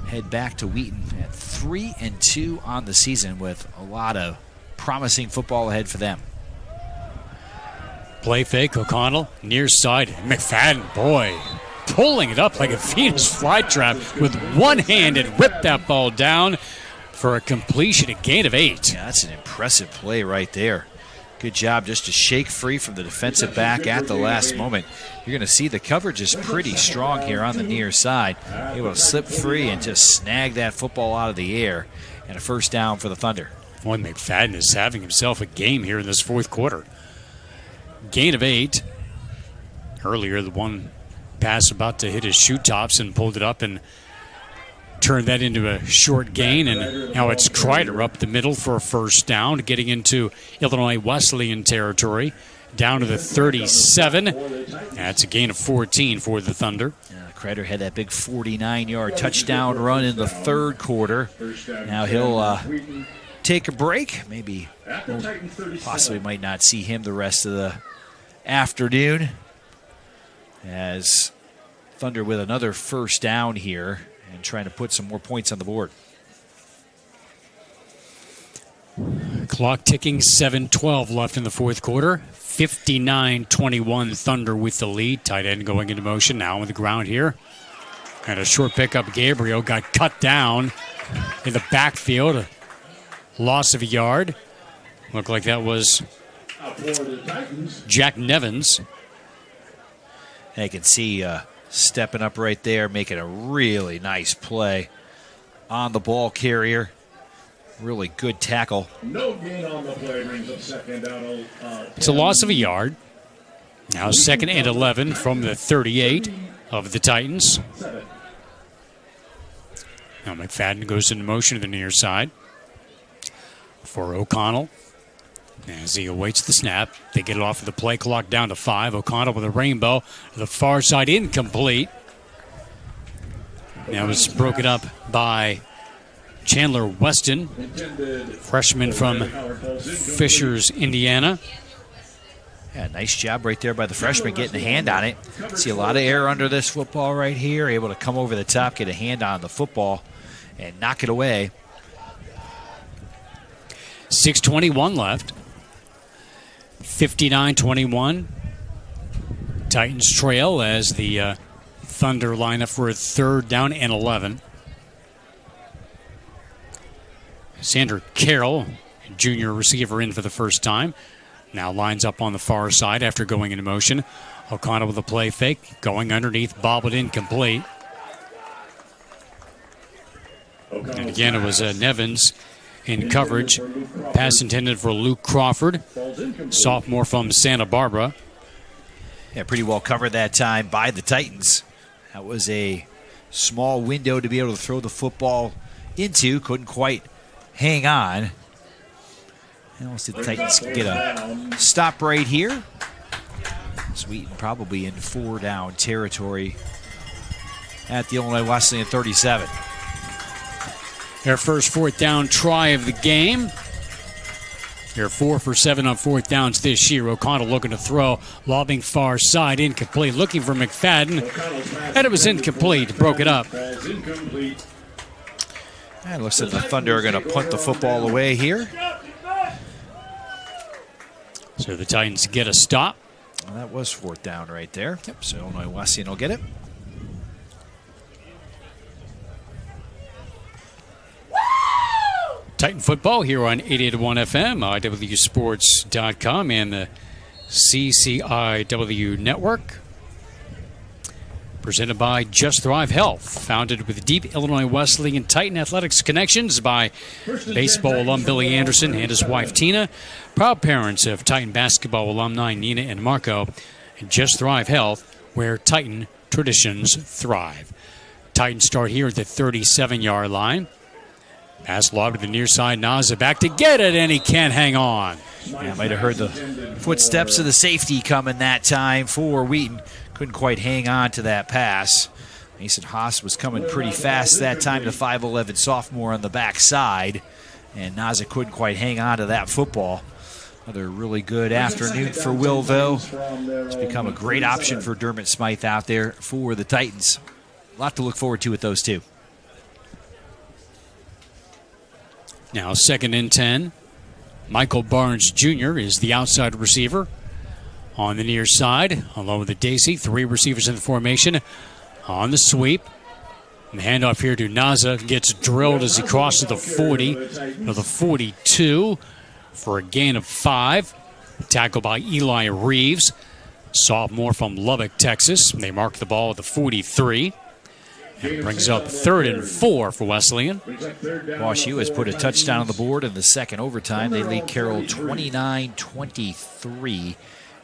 head back to Wheaton at 3-2 on the season with a lot of promising football ahead for them. Play fake, O'Connell, near side. McFadden, boy, pulling it up like a Venus flytrap with one hand and whipped that ball down for a completion, a gain of 8. Yeah, that's an impressive play right there. Good job just to shake free from the defensive back at the last moment. You're going to see the coverage is pretty strong here on the near side. Able to slip free and just snag that football out of the air. And a first down for the Thunder. Boy, McFadden is having himself a game here in this fourth quarter. Gain of 8. Earlier, the one pass about to hit his shoe tops and pulled it up and turned that into a short gain, and now it's Kreider up the middle for a first down, getting into Illinois Wesleyan territory, down to the 37. That's a gain of 14 for the Thunder. Kreider had that big 49-yard touchdown run in the third quarter. Now he'll take a break. Maybe possibly might not see him the rest of the afternoon, as Thunder with another first down here and trying to put some more points on the board. Clock ticking, 7:12 left in the fourth quarter. 59-21 Thunder with the lead. Tight end going into motion now on the ground here. And a short pickup. Gabriel got cut down in the backfield. A loss of a yard. Looked like that was Jack Nevins. And you can see stepping up right there, making a really nice play on the ball carrier. Really good tackle. No gain on the play, brings up second down. It's a loss of a yard. Now second and 11 from the 38 of the Titans. Now McFadden goes into motion to the near side for O'Connell. As he awaits the snap, they get it off of the play clock down to 5. O'Connell with a rainbow to the far side, incomplete. Now it's broken up by Chandler Weston, freshman from Fishers, Indiana. Yeah, nice job right there by the freshman getting a hand on it. See a lot of air under this football right here. Able to come over the top, get a hand on the football, and knock it away. 6:21 left. 59-21. Titans trail as the Thunder line up for a third down and 11. Sander Carroll, junior receiver, in for the first time. Now lines up on the far side after going into motion. O'Connell with a play fake, going underneath, bobbled incomplete. And again, it was Nevins in coverage. Pass intended for Luke Crawford, sophomore from Santa Barbara. Yeah, pretty well covered that time by the Titans. That was a small window to be able to throw the football into. Couldn't quite hang on. And we'll see the Titans get a stop right here. Wheaton probably in 4-down territory at the Illinois Wesleyan 37. Their first fourth down try of the game. They're 4 for 7 on fourth downs this year. O'Connell looking to throw, lobbing far side, incomplete. Looking for McFadden, and it was incomplete. Broke it up. And it looks like the Thunder are going to punt the football away here. So the Titans get a stop. Well, that was fourth down right there. Yep. So Illinois Wesleyan will get it. Titan football here on 88.1 FM, IWSports.com, and the CCIW network. Presented by Just Thrive Health, founded with deep Illinois Wesleyan Titan athletics connections by baseball alum Billy Anderson and his wife Tina, proud parents of Titan basketball alumni Nina and Marco, and Just Thrive Health, where Titan traditions thrive. Titans start here at the 37-yard line. Pass lob to the near side. Naza back to get it, and he can't hang on. Yeah, might have heard the footsteps of the safety coming that time for Wheaton. Couldn't quite hang on to that pass. Mason Haas was coming pretty fast that time, the 5'11 sophomore on the backside. And Naza couldn't quite hang on to that football. Another really good afternoon for Willville. It's become a great option for Dermot Smythe out there for the Titans. A lot to look forward to with those two. Now 2nd and 10. Michael Barnes Jr. is the outside receiver on the near side, along with the Dacey. 3 receivers in the formation on the sweep. And the handoff here to Naza gets drilled as he crosses the 40 to the 42 for a gain of 5. Tackled by Eli Reeves, sophomore from Lubbock, Texas. They mark the ball at the 43. And brings up 3rd and 4 for Wesleyan. Wash U has put a touchdown on the board in the second overtime. They lead Carroll 29-23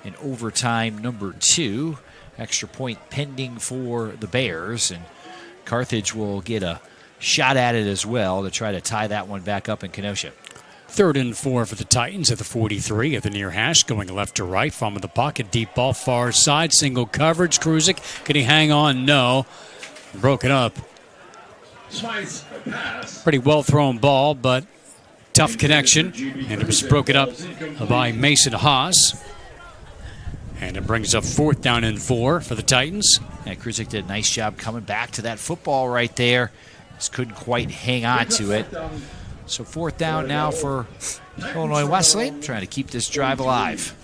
in overtime number 2. Extra point pending for the Bears. And Carthage will get a shot at it as well to try to tie that one back up in Kenosha. 3rd and 4 for the Titans at the 43 at the near hash, going left to right from the pocket. Deep ball far side, single coverage. Kruzik, can he hang on? No. Broken up. Pretty well thrown ball, but tough connection. And it was broken up by Mason Haas. And it brings up 4th down and 4 for the Titans. Yeah, Kruzik did a nice job coming back to that football right there. Just couldn't quite hang on to it. So 4th down now for Illinois Wesleyan, trying to keep this drive alive.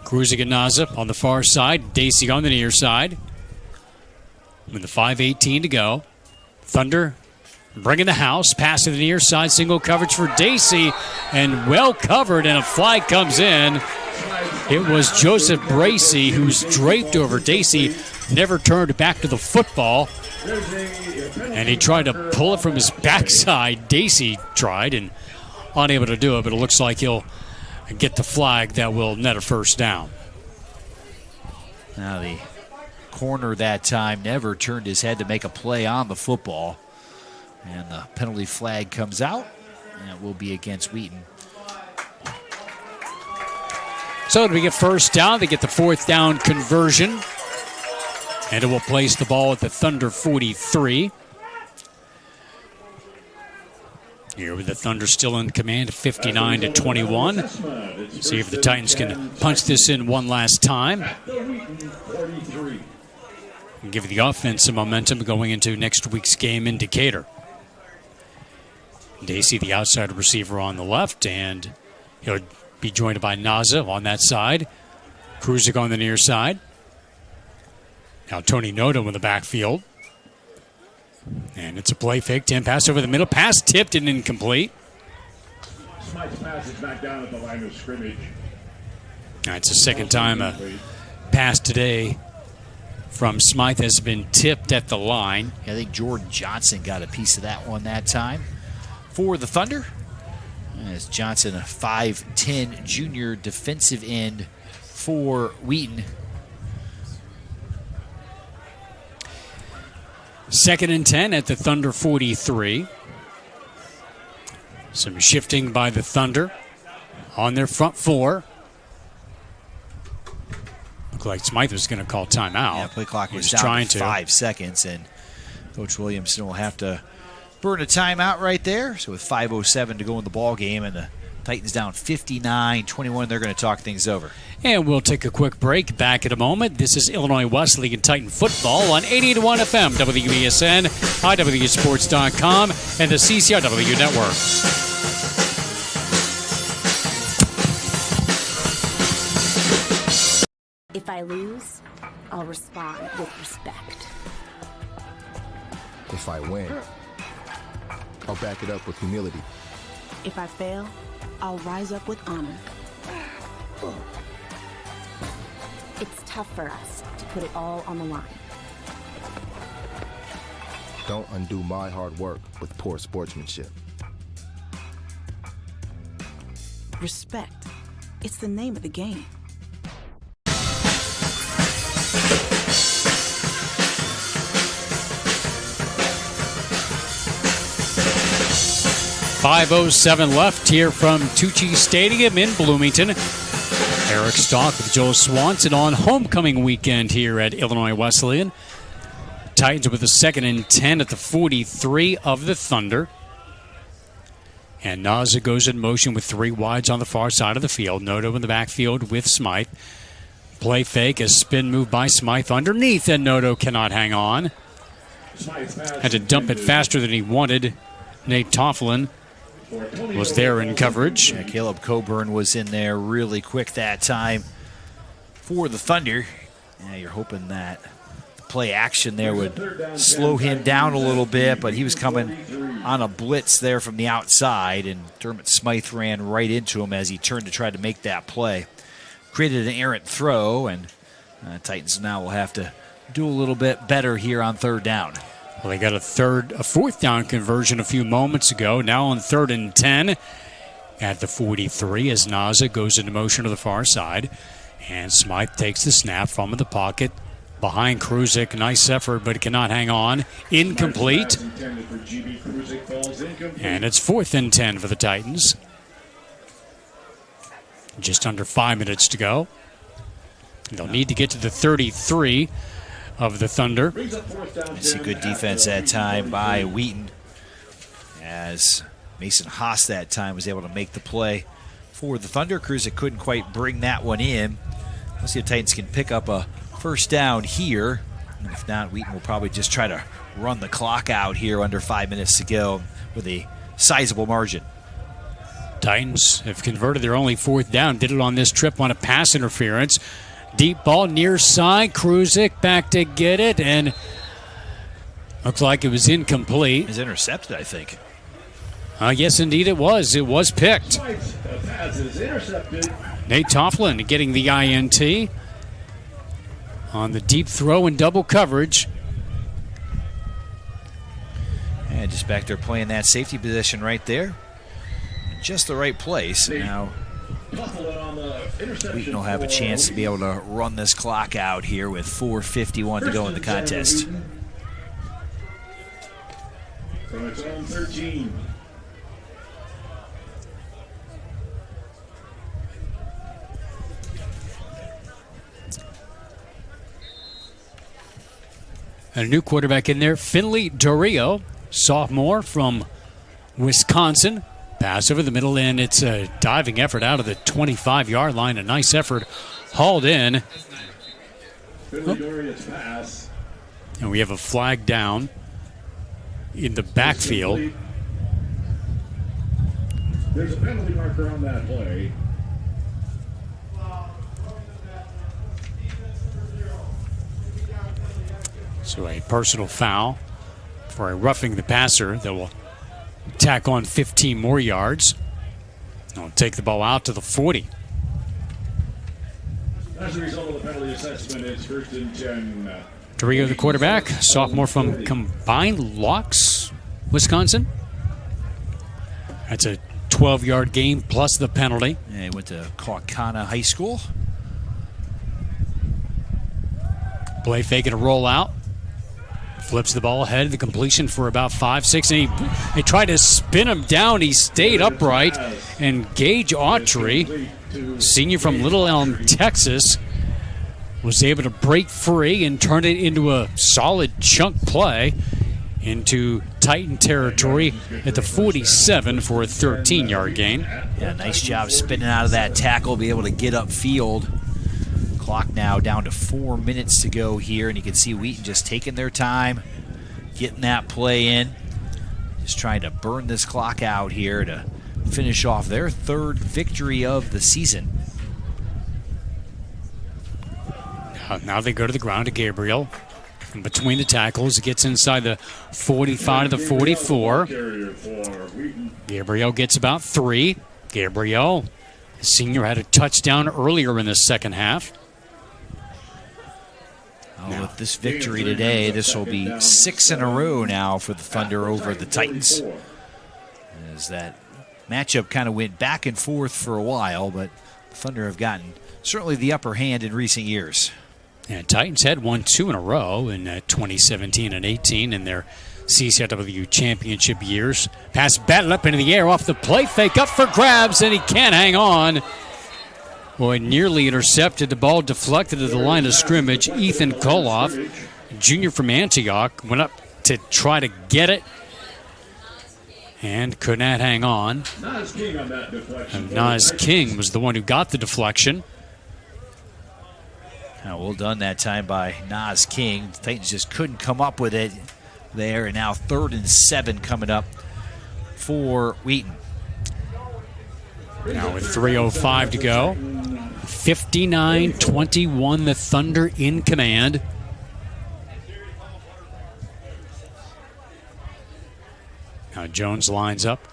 Kruzik and Naza on the far side. Dacey on the near side. With the 5:18 to go. Thunder bringing the house. Pass to the near side. Single coverage for Dacey. And well covered, and a flag comes in. It was Joseph Bracey who's draped over Dacey. Never turned back to the football. And he tried to pull it from his backside. Dacey tried and unable to do it, but it looks like he'll get the flag that will net a 1st down. Now the corner that time never turned his head to make a play on the football. And the penalty flag comes out, and it will be against Wheaton. So we get 1st down. They get the 4th down conversion. And it will place the ball at the Thunder 43. Here with the Thunder still in command, 59-21. See if the Titans can punch this in one last time. And give the offense some momentum going into next week's game in Decatur. Dacey, the outside receiver on the left, and he'll be joined by Naza on that side. Kruzik on the near side. Now Tony Noto in the backfield. And it's a play fake. Tim pass over the middle. Pass tipped and incomplete. Smythe's pass is back down at the line of scrimmage. It's the 2nd time a pass today from Smythe has been tipped at the line. I think Jordan Johnson got a piece of that one that time for the Thunder. As Johnson, a 5'10 junior defensive end for Wheaton. 2nd and 10 at the Thunder 43. Some shifting by the Thunder on their front 4. Looked like Smythe was going to call timeout. Yeah, play clock was down trying to 5 seconds, and Coach Williamson will have to burn a timeout right there. So with 5:07 to go in the ball game, and the Titans down 59-21, they're going to talk things over. And we'll take a quick break. Back in a moment. This is Illinois Wesleyan Titan football on 88.1 FM, WBSN, IWUsports.com, and the CCIW network. If I lose, I'll respond with respect. If I win, I'll back it up with humility. If I fail, I'll rise up with honor. It's tough for us to put it all on the line. Don't undo my hard work with poor sportsmanship. Respect. It's the name of the game. 5:07 left here from Tucci Stadium in Bloomington. Eric Stock with Joel Swanson on homecoming weekend here at Illinois Wesleyan. Titans with a 2nd and 10 at the 43 of the Thunder. And Naza goes in motion with 3 wides on the far side of the field. Noto in the backfield with Smythe. Play fake, a spin move by Smythe underneath, and Noto cannot hang on. Had to dump it faster than he wanted. Nate Tofflin was there in coverage. Yeah, Caleb Coburn was in there really quick that time for the Thunder. Yeah, you're hoping that the play action there would slow him down a little bit, but he was coming on a blitz there from the outside, and Dermot Smythe ran right into him as he turned to try to make that play. Created an errant throw, and Titans now will have to do a little bit better here on 3rd down. Well, they got a 4th down conversion a few moments ago. Now on 3rd and 10 at the 43 as Naza goes into motion to the far side. And Smythe takes the snap from the pocket behind Kruzik. Nice effort, but cannot hang on. Incomplete. And it's 4th and 10 for the Titans. Just under 5 minutes to go. They'll need to get to the 33 of the Thunder. It's a good defense that time by Wheaton, as Mason Haas that time was able to make the play for the Thunder. Kruzik couldn't quite bring that one in. Let's see if Titans can pick up a 1st down here. And if not, Wheaton will probably just try to run the clock out here under 5 minutes to go with a sizable margin. Titans have converted their only 4th down. Did it on this trip on a pass interference. Deep ball near side. Kruzik back to get it, and looks like it was incomplete. It was intercepted, I think. Yes, indeed it was. It was picked. Nate Tofflin getting the INT on the deep throw and double coverage. And just back there playing that safety position right there. Just the right place. Now Wheaton will have a chance to be able to run this clock out here with 4:51 to go in the contest. From its own 13. And a new quarterback in there, Finley Dorio, sophomore from Wisconsin. Pass over the middle, and it's a diving effort out of the 25-yard line. A nice effort hauled in. And we have a flag down in the backfield. There's a penalty marker on that play. So a personal foul for a roughing the passer that will tack on 15 more yards. They'll take the ball out to the 40. As a result of the penalty assessment, it's 1st and 10. Dorio, the quarterback, sophomore from Combined Locks, Wisconsin. That's a 12-yard gain plus the penalty. Yeah, he went to Kaukauna High School. Play fake and a rollout. Flips the ball ahead, the completion for about 5-6, and they tried to spin him down. He stayed upright, and Gage Autry, senior from Little Elm, Texas, was able to break free and turn it into a solid chunk play into Titan territory at the 47 for a 13-yard gain. Yeah, nice job spinning out of that tackle, be able to get upfield. Clock now down to 4 minutes to go here, and you can see Wheaton just taking their time, getting that play in, just trying to burn this clock out here to finish off their 3rd victory of the season. Now they go to the ground to Gabriel. And between the tackles, it gets inside the 45 to the 44. Gabriel gets about 3. Gabriel, the senior, had a touchdown earlier in the second half. With this victory today, this will be 6 in a row now for the Thunder over the Titans. As that matchup kind of went back and forth for a while, but the Thunder have gotten certainly the upper hand in recent years. Yeah, Titans had won 2 in a row in 2017 and 18 in their CCIW championship years. Pass batted up into the air off the plate, fake up for grabs, and he can't hang on. Boy, nearly intercepted. The ball deflected to the line of scrimmage. Ethan Koloff, junior from Antioch, went up to try to get it and could not hang on. And Nas King was the one who got the deflection. Well done that time by Nas King. The Titans just couldn't come up with it there, and now 3rd and 7 coming up for Wheaton. Now with 3:05 to go, 59-21, the Thunder in command. Now Jones lines up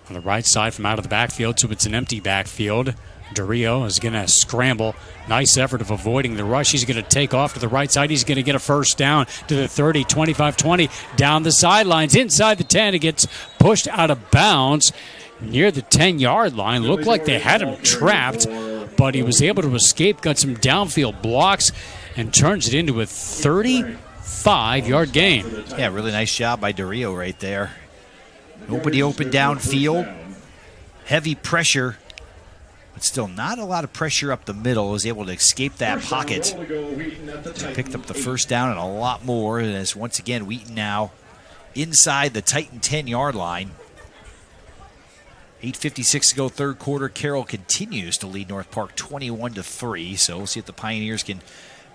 on the right side from out of the backfield, so it's an empty backfield. Dario is going to scramble. Nice effort of avoiding the rush. He's going to take off to the right side. He's going to get a first down to the 30, 25-20, down the sidelines, inside the 10. It gets pushed out of bounds near the 10-yard line. Looked like they had him trapped, but he was able to escape, got some downfield blocks, and turns it into a 35-yard gain. Yeah, really nice job by Dario right there. Nobody open downfield. Heavy pressure, but still not a lot of pressure up the middle. Was able to escape that pocket. Picked up the first down and a lot more. And as once again, Wheaton now inside the Titan 10-yard line. 8:56 to go, third quarter. Carroll continues to lead North Park 21-3. So we'll see if the Pioneers can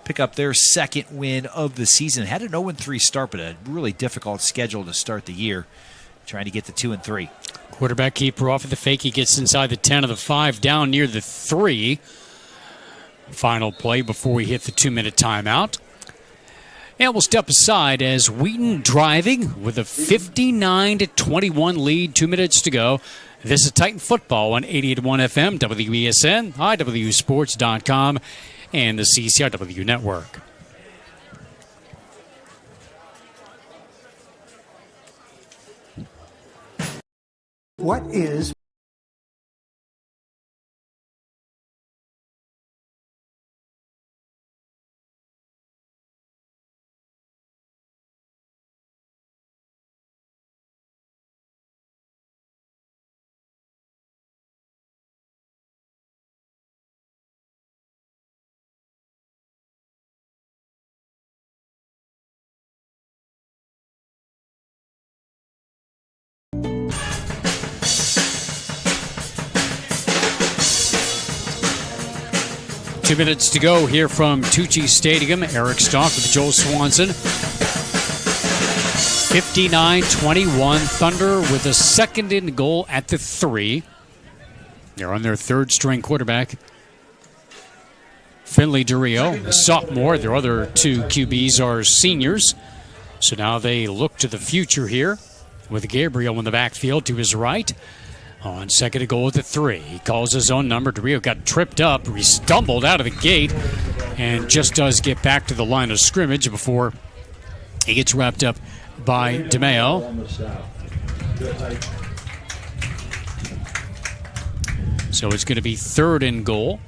pick up their second win of the season. Had an 0-3 start, but a really difficult schedule to start the year. Trying to get to 2-3. Quarterback keeper off of the fake. He gets inside the 10 of the 5, down near the 3. Final play before we hit the 2-minute timeout. And we'll step aside as Wheaton driving with a 59-21 lead, 2 minutes to go. This is Titan football on 88.1 FM, WESN, IWUsports.com, and the CCIW network. What is Two minutes to go here from Tucci Stadium. Eric Stock with Joel Swanson. 59-21. Thunder with a second and goal at the 3. They're on their third string quarterback, Finley Dario, sophomore. Their other 2 QBs are seniors. So now they look to the future here with Gabriel in the backfield to his right. On second and goal at the 3. He calls his own number. Dario got tripped up. He stumbled out of the gate and just does get back to the line of scrimmage before he gets wrapped up by DeMeo. So it's going to be third and goal.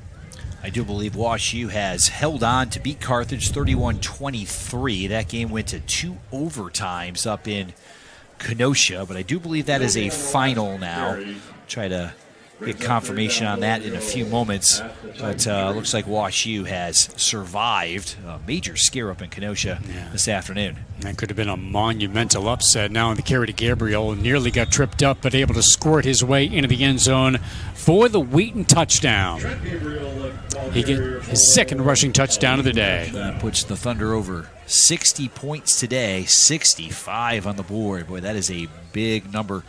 I do believe WashU has held on to beat Carthage 31-23. That game went to 2 overtimes up in Kenosha, but I do believe that is a final now. Try to get confirmation on that in a few moments, but looks like WashU has survived a major scare up in Kenosha this afternoon. That could have been a monumental upset. Now in the carry to Gabriel, nearly got tripped up, but able to squirt his way into the end zone for the Wheaton touchdown. He gets his second rushing touchdown of the day. That puts the Thunder over 60 points today, 65 on the board. Boy, that is a big number.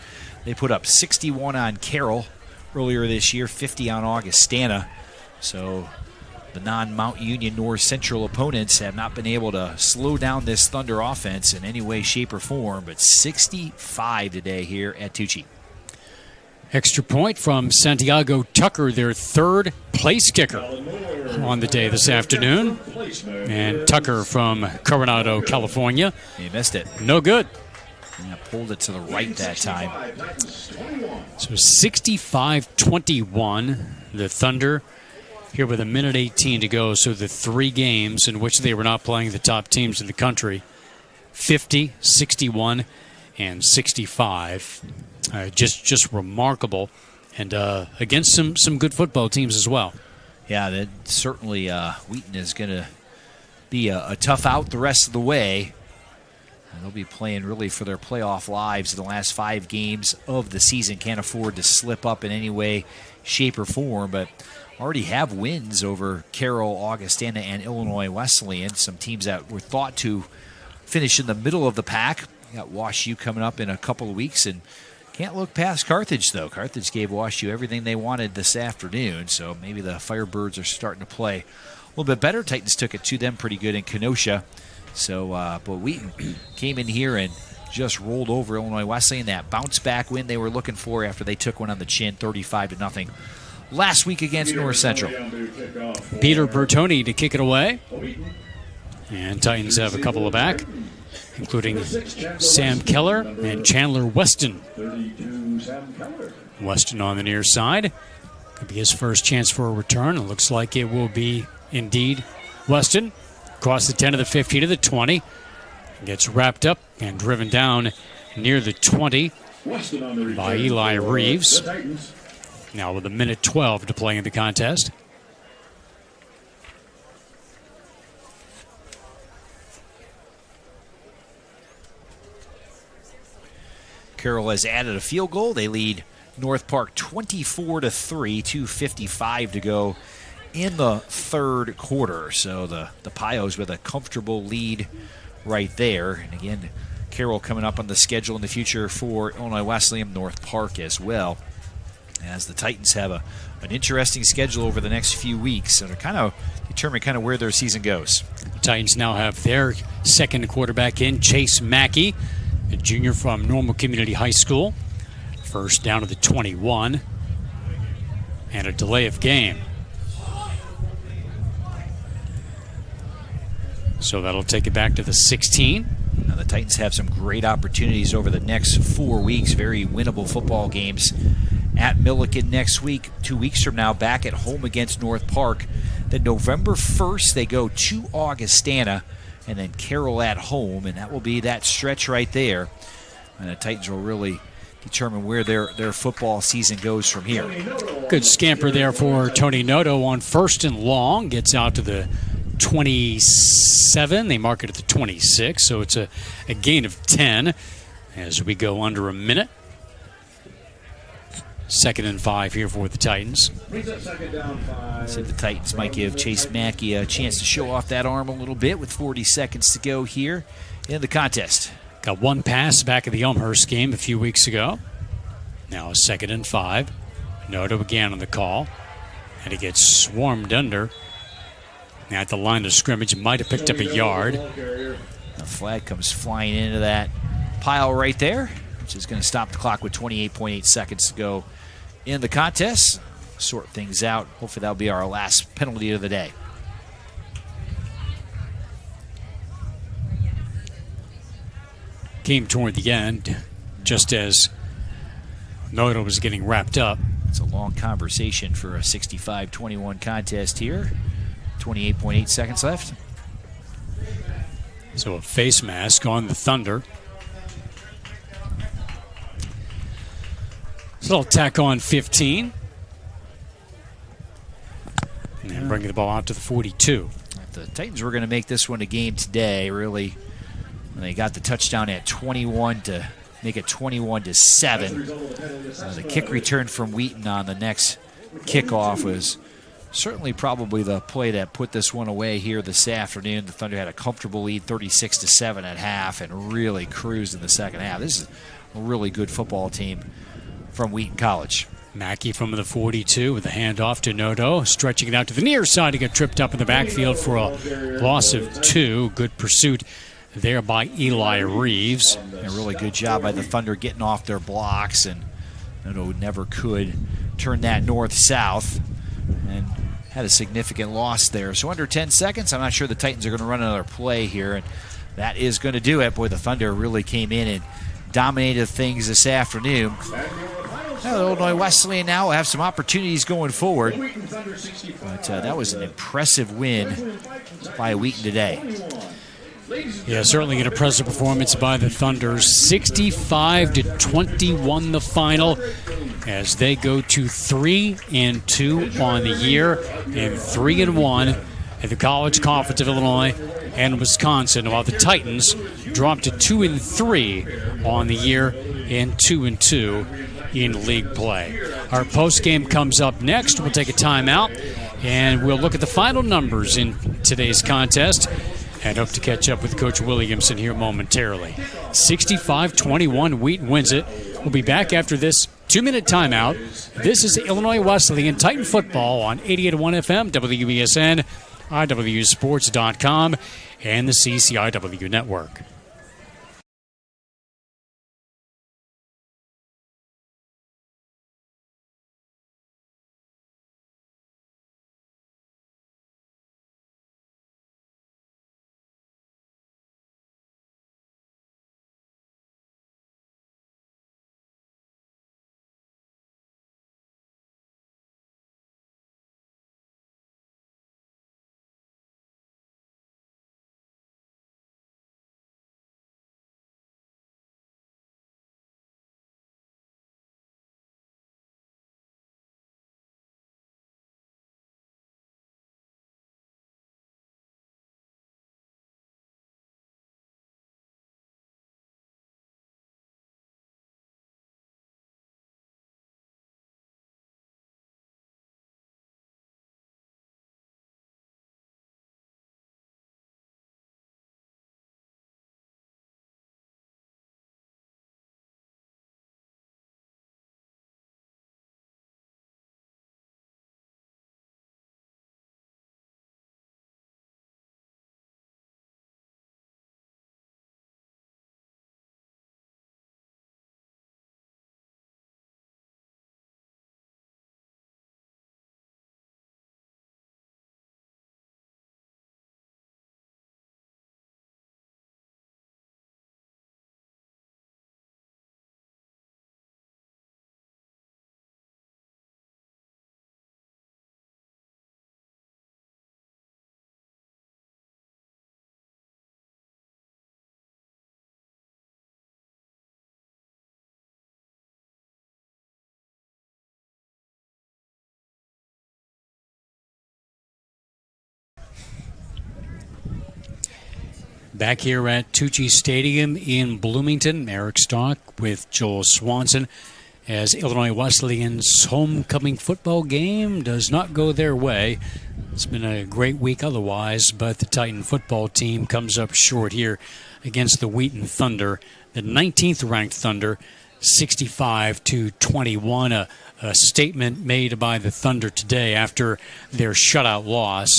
They put up 61 on Carroll earlier this year, 50 on Augustana. So the non-Mount Union North Central opponents have not been able to slow down this Thunder offense in any way, shape, or form, but 65 today here at Tucci. Extra point from Santiago Tucker, their third place kicker on the day this afternoon. And Tucker from Coronado, California. He missed it. No good. Yeah, pulled it to the right that time. So 65-21, the Thunder here with 1:18 to go. So the 3 games in which they were not playing the top teams in the country. 50, 61, and 65. Just remarkable, and against some good football teams as well. Yeah, that certainly Wheaton is going to be a tough out the rest of the way. And they'll be playing really for their playoff lives in the last 5 games of the season. Can't afford to slip up in any way, shape, or form, but already have wins over Carroll, Augustana, and Illinois Wesleyan, some teams that were thought to finish in the middle of the pack. You got WashU coming up in a couple of weeks, and can't look past Carthage, though. Carthage gave WashU everything they wanted this afternoon, so maybe the Firebirds are starting to play a little bit better. Titans took it to them pretty good in Kenosha. So, but Wheaton came in here and just rolled over Illinois Wesleyan. That bounce-back win they were looking for after they took one on the chin, 35-0. Last week against North Central. Peter Bertoni to kick it away. And Titans have a couple of back, including Sam Keller and Chandler Weston. Weston on the near side. Could be his first chance for a return. It looks like it will be indeed Weston. Across the 10 to the 15 to the 20. Gets wrapped up and driven down near the 20 by Eli Reeves. Now with a minute 12 to play in the contest. Carroll has added a field goal. They lead North Park 24-3, 2:55 to go in the third quarter. So the Pios with a comfortable lead right there. And again, Carroll coming up on the schedule in the future for Illinois Wesleyan, North Park as well. As the Titans have an interesting schedule over the next few weeks, and they're kind of determine kind of where their season goes. The Titans now have their second quarterback in, Chase Mackey, a junior from Normal Community High School. First down to the 21, and a delay of game. So that'll take it back to the 16. Now the Titans have some great opportunities over the next 4 weeks, very winnable football games. At Milliken next week, 2 weeks from now, back at home against North Park. Then November 1st, they go to Augustana, and then Carroll at home, and that will be that stretch right there. And the Titans will really determine where their football season goes from here. Good scamper there for Tony Noto on first and long. Gets out to the 27. They mark it at the 26, so it's a gain of 10 as we go under a minute. 2nd and 5 here for the Titans. So the Titans might give Chase Mackey a chance to show off that arm a little bit with 40 seconds to go here in the contest. Got one pass back at the Elmhurst game a few weeks ago. Now 2nd and 5. Noto again on the call. And he gets swarmed under. At the line of scrimmage, might have picked up a yard. The flag comes flying into that pile right there, which is going to stop the clock with 28.8 seconds to go in the contest. Sort things out. Hopefully that'll be our last penalty of the day. Came toward the end, just as Noto was getting wrapped up. It's a long conversation for a 65-21 contest here. 28.8 seconds left. So a face mask on the Thunder. So they'll tack on 15. And then bringing the ball out to the 42. The Titans were going to make this one a game today, really. And they got the touchdown at 21 to make it 21-7. The kick return from Wheaton on the next kickoff was certainly probably the play that put this one away here this afternoon. The Thunder had a comfortable lead, 36-7 at half, and really cruised in the second half. This is a really good football team from Wheaton College. Mackey from the 42 with a handoff to Noto, stretching it out to the near side to get tripped up in the backfield for a loss of 2. Good pursuit there by Eli Reeves. A really good job by the Thunder getting off their blocks, and Noto never could turn that north-south and had a significant loss there. So under 10 seconds, I'm not sure the Titans are going to run another play here, and that is going to do it. Boy, the Thunder really came in and dominated things this afternoon. Now, Illinois Wesleyan now will have some opportunities going forward, but that was an impressive win by Wheaton today. Yeah, certainly an impressive performance by the Thunder. 65-21 the final, as they go to 3-2 on the year and 3-1 at the College Conference of Illinois and Wisconsin, while the Titans dropped to 2-3 on the year and 2-2 in league play. Our post-game comes up next. We'll take a timeout, and we'll look at the final numbers in today's contest and hope to catch up with Coach Williamson here momentarily. 65-21, Wheaton wins it. We'll be back after this 2-minute timeout. This is Illinois Wesleyan Titan football on 88.1 FM, WESN, IWUsports.com, and the CCIW network. Back here at Tucci Stadium in Bloomington, Eric Stock with Joel Swanson, as Illinois Wesleyan's homecoming football game does not go their way. It's been a great week otherwise, but the Titan football team comes up short here against the Wheaton Thunder, the 19th ranked Thunder, 65-21. A statement made by the Thunder today after their shutout loss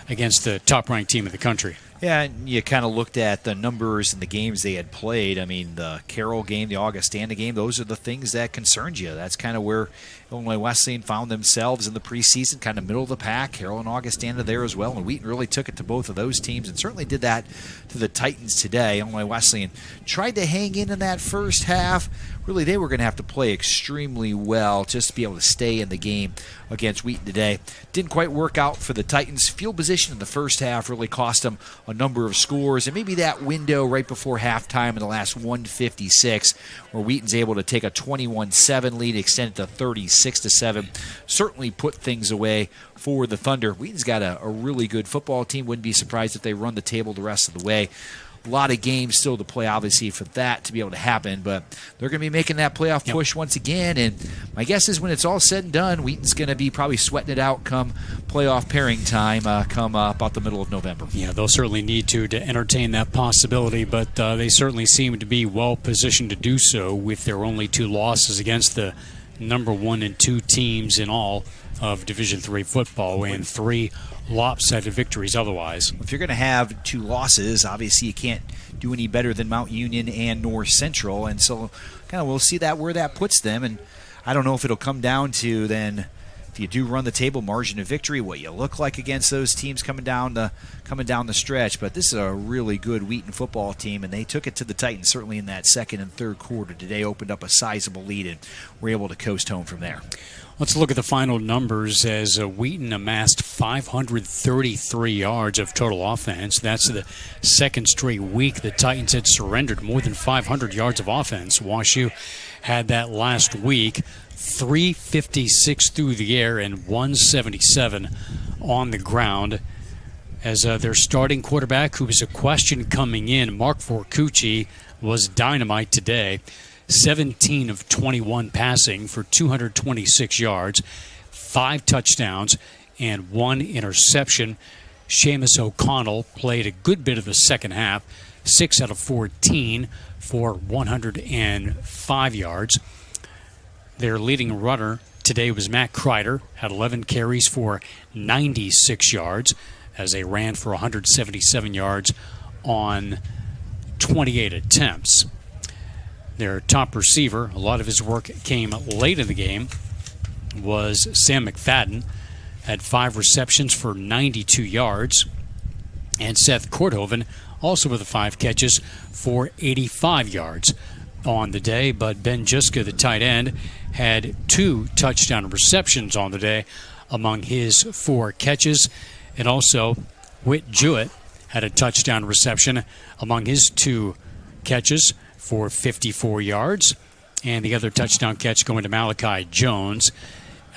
against the top-ranked team in the country. Yeah, and you kind of looked at the numbers and the games they had played. I mean, the Carroll game, the Augustana game, those are the things that concerned you. That's kind of where Illinois Wesleyan found themselves in the preseason, kind of middle of the pack. Carroll and Augustana there as well, and Wheaton really took it to both of those teams and certainly did that to the Titans today. Illinois Wesleyan tried to hang in that first half. Really, they were going to have to play extremely well just to be able to stay in the game against Wheaton today. Didn't quite work out for the Titans. Field position in the first half really cost them a number of scores, and maybe that window right before halftime in the last 156 where Wheaton's able to take a 21-7 lead, extend it to 36-7, certainly put things away for the Thunder. Wheaton's got a really good football team. Wouldn't be surprised if they run the table the rest of the way. A lot of games still to play, obviously, for that to be able to happen, but they're going to be making that playoff push once again, and my guess is when it's all said and done, Wheaton's going to be probably sweating it out come playoff pairing time, come about the middle of November. Yeah, they'll certainly need to entertain that possibility, but they certainly seem to be well positioned to do so with their only 2 losses against the number 1 and 2 teams in all of Division III football and 3 lopsided victories otherwise. If you're going to have 2 losses, obviously you can't do any better than Mount Union and North Central, and so kind of we'll see that where that puts them, and I don't know if it'll come down to then if you do run the table margin of victory, what you look like against those teams coming down the stretch. But this is a really good Wheaton football team, and they took it to the Titans certainly in that second and third quarter today, opened up a sizable lead, and were able to coast home from there. Let's look at the final numbers as Wheaton amassed 533 yards of total offense. That's the second straight week the Titans had surrendered more than 500 yards of offense. WashU had that last week, 356 through the air and 177 on the ground. As their starting quarterback, who was a question coming in, Mark Forcucci, was dynamite today. 17 of 21 passing for 226 yards, 5 touchdowns, and 1 interception. Seamus O'Connell played a good bit of the second half, 6 out of 14 for 105 yards. Their leading runner today was Matt Kreider, had 11 carries for 96 yards as they ran for 177 yards on 28 attempts. Their top receiver, a lot of his work came late in the game, was Sam McFadden, had 5 receptions for 92 yards. And Seth Korthoven, also with 5 catches for 85 yards on the day. But Ben Juska, the tight end, had 2 touchdown receptions on the day among his 4 catches. And also, Whit Jewett had a touchdown reception among his 2 catches for 54 yards. And the other touchdown catch going to Malachi Jones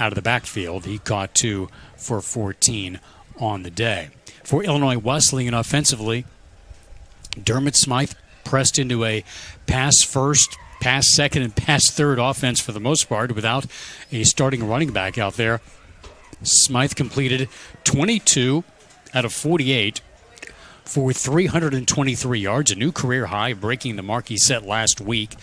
out of the backfield. He caught 2 for 14 on the day. For Illinois Wesleyan offensively, Dermot Smythe pressed into a pass first, pass second, and pass third offense for the most part without a starting running back out there. Smythe completed 22 out of 48 for 323 yards, a new career high, breaking the mark he set last week.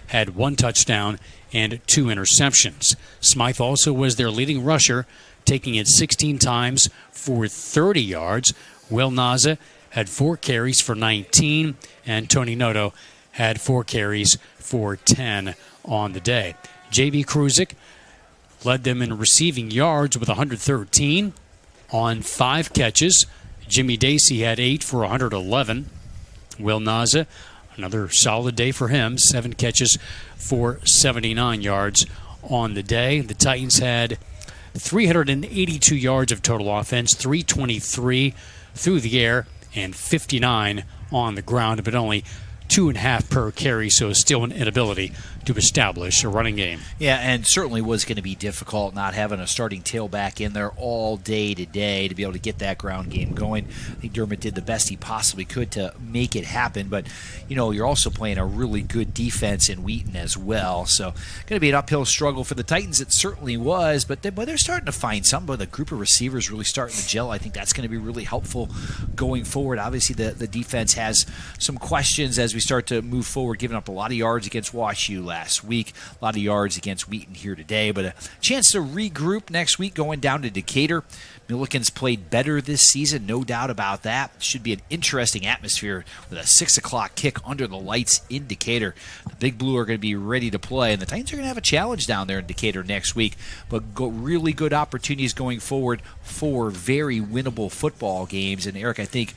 Had 1 touchdown and 2 interceptions. Smythe also was their leading rusher, taking it 16 times for 30 yards. Will Naza had 4 carries for 19, and Tony Noto had 4 carries for 10 on the day. J.B. Kruzik led them in receiving yards with 113 on 5 catches. Jimmy Dacey had 8 for 111. Will Naza, another solid day for him, 7 catches for 79 yards on the day. The Titans had 382 yards of total offense, 323 through the air, and 59 on the ground, but only 2.5 per carry, so still an inability to establish a running game. Yeah, and certainly was going to be difficult not having a starting tailback in there all day today to be able to get that ground game going. I think Dermot did the best he possibly could to make it happen, but you're also playing a really good defense in Wheaton as well, so going to be an uphill struggle for the Titans. It certainly was, but they're starting to find something. But the group of receivers really starting to gel. I think that's going to be really helpful going forward. Obviously, the defense has some questions as we start to move forward, giving up a lot of yards against WashU last week, a lot of yards against Wheaton here today, but a chance to regroup next week going down to Decatur. Milliken's played better this season, no doubt about that. Should be an interesting atmosphere with a 6 o'clock kick under the lights in Decatur. The Big Blue are going to be ready to play, and the Titans are going to have a challenge down there in Decatur next week, but really good opportunities going forward for very winnable football games. And Eric, I think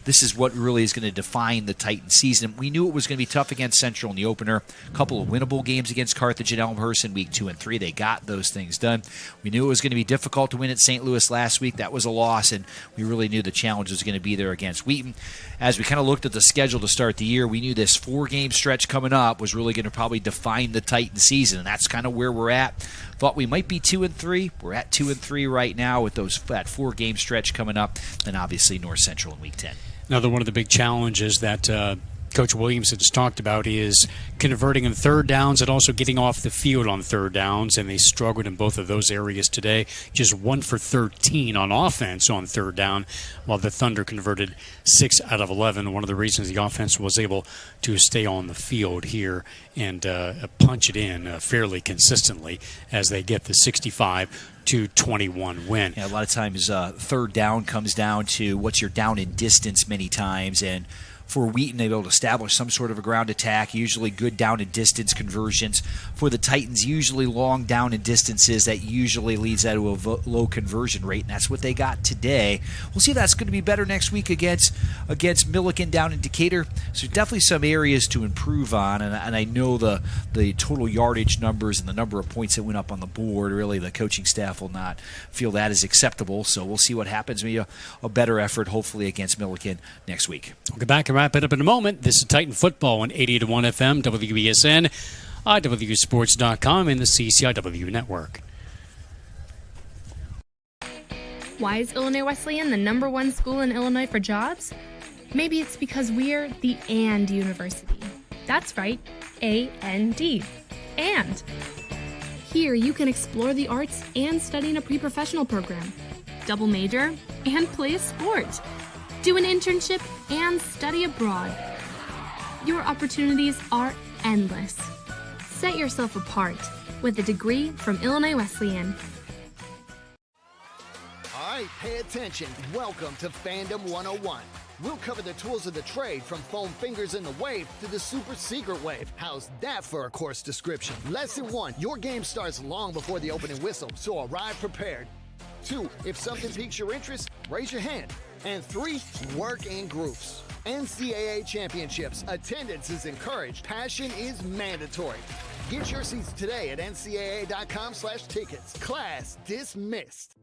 this is what really is going to define the Titan season. We knew it was going to be tough against Central in the opener. A couple of winnable games against Carthage and Elmhurst in week 2 and 3. They got those things done. We knew it was going to be difficult to win at St. Louis last week. That was a loss, and we really knew the challenge was going to be there against Wheaton. As we kind of looked at the schedule to start the year, we knew this 4-game stretch coming up was really going to probably define the Titan season, and that's kind of where we're at. Thought we might be 2 and 3. We're at 2 and 3 right now with that 4-game stretch coming up, and obviously North Central in week 10. Another one of the big challenges that Coach Williamson has talked about is converting on third downs and also getting off the field on third downs, and they struggled in both of those areas today. Just 1 for 13 on offense on third down, while the Thunder converted 6 out of 11. One of the reasons the offense was able to stay on the field here and punch it in fairly consistently as they get the 65-21 win. Yeah, a lot of times third down comes down to what's your down in distance many times, and for Wheaton. They've been able to establish some sort of a ground attack, usually good down and distance conversions. For the Titans, usually long down and distances. That usually leads to a low conversion rate, and that's what they got today. We'll see if that's going to be better next week against Milliken down in Decatur. So definitely some areas to improve on, and I know the total yardage numbers and the number of points that went up on the board, really the coaching staff will not feel that is acceptable. So we'll see what happens. Maybe a better effort, hopefully, against Milliken next week. We'll get back and wrap it up in a moment. This is Titan Football on 88.1 FM, WBSN, IWUsports.com, and the CCIW network. Why is Illinois Wesleyan the #1 school in Illinois for jobs? Maybe it's because we're the AND University. That's right, A-N-D. And here you can explore the arts and study in a pre-professional program, double major, and play a sport, do an internship, and study abroad. Your opportunities are endless. Set yourself apart with a degree from Illinois Wesleyan. All right, pay attention. Welcome to Fandom 101. We'll cover the tools of the trade from foam fingers in the wave to the super secret wave. How's that for a course description? Lesson 1, your game starts long before the opening whistle, so arrive prepared. 2, if something piques your interest, raise your hand. And 3, work in groups. NCAA championships, attendance is encouraged, passion is mandatory. Get your seats today at ncaa.com/tickets. Class dismissed.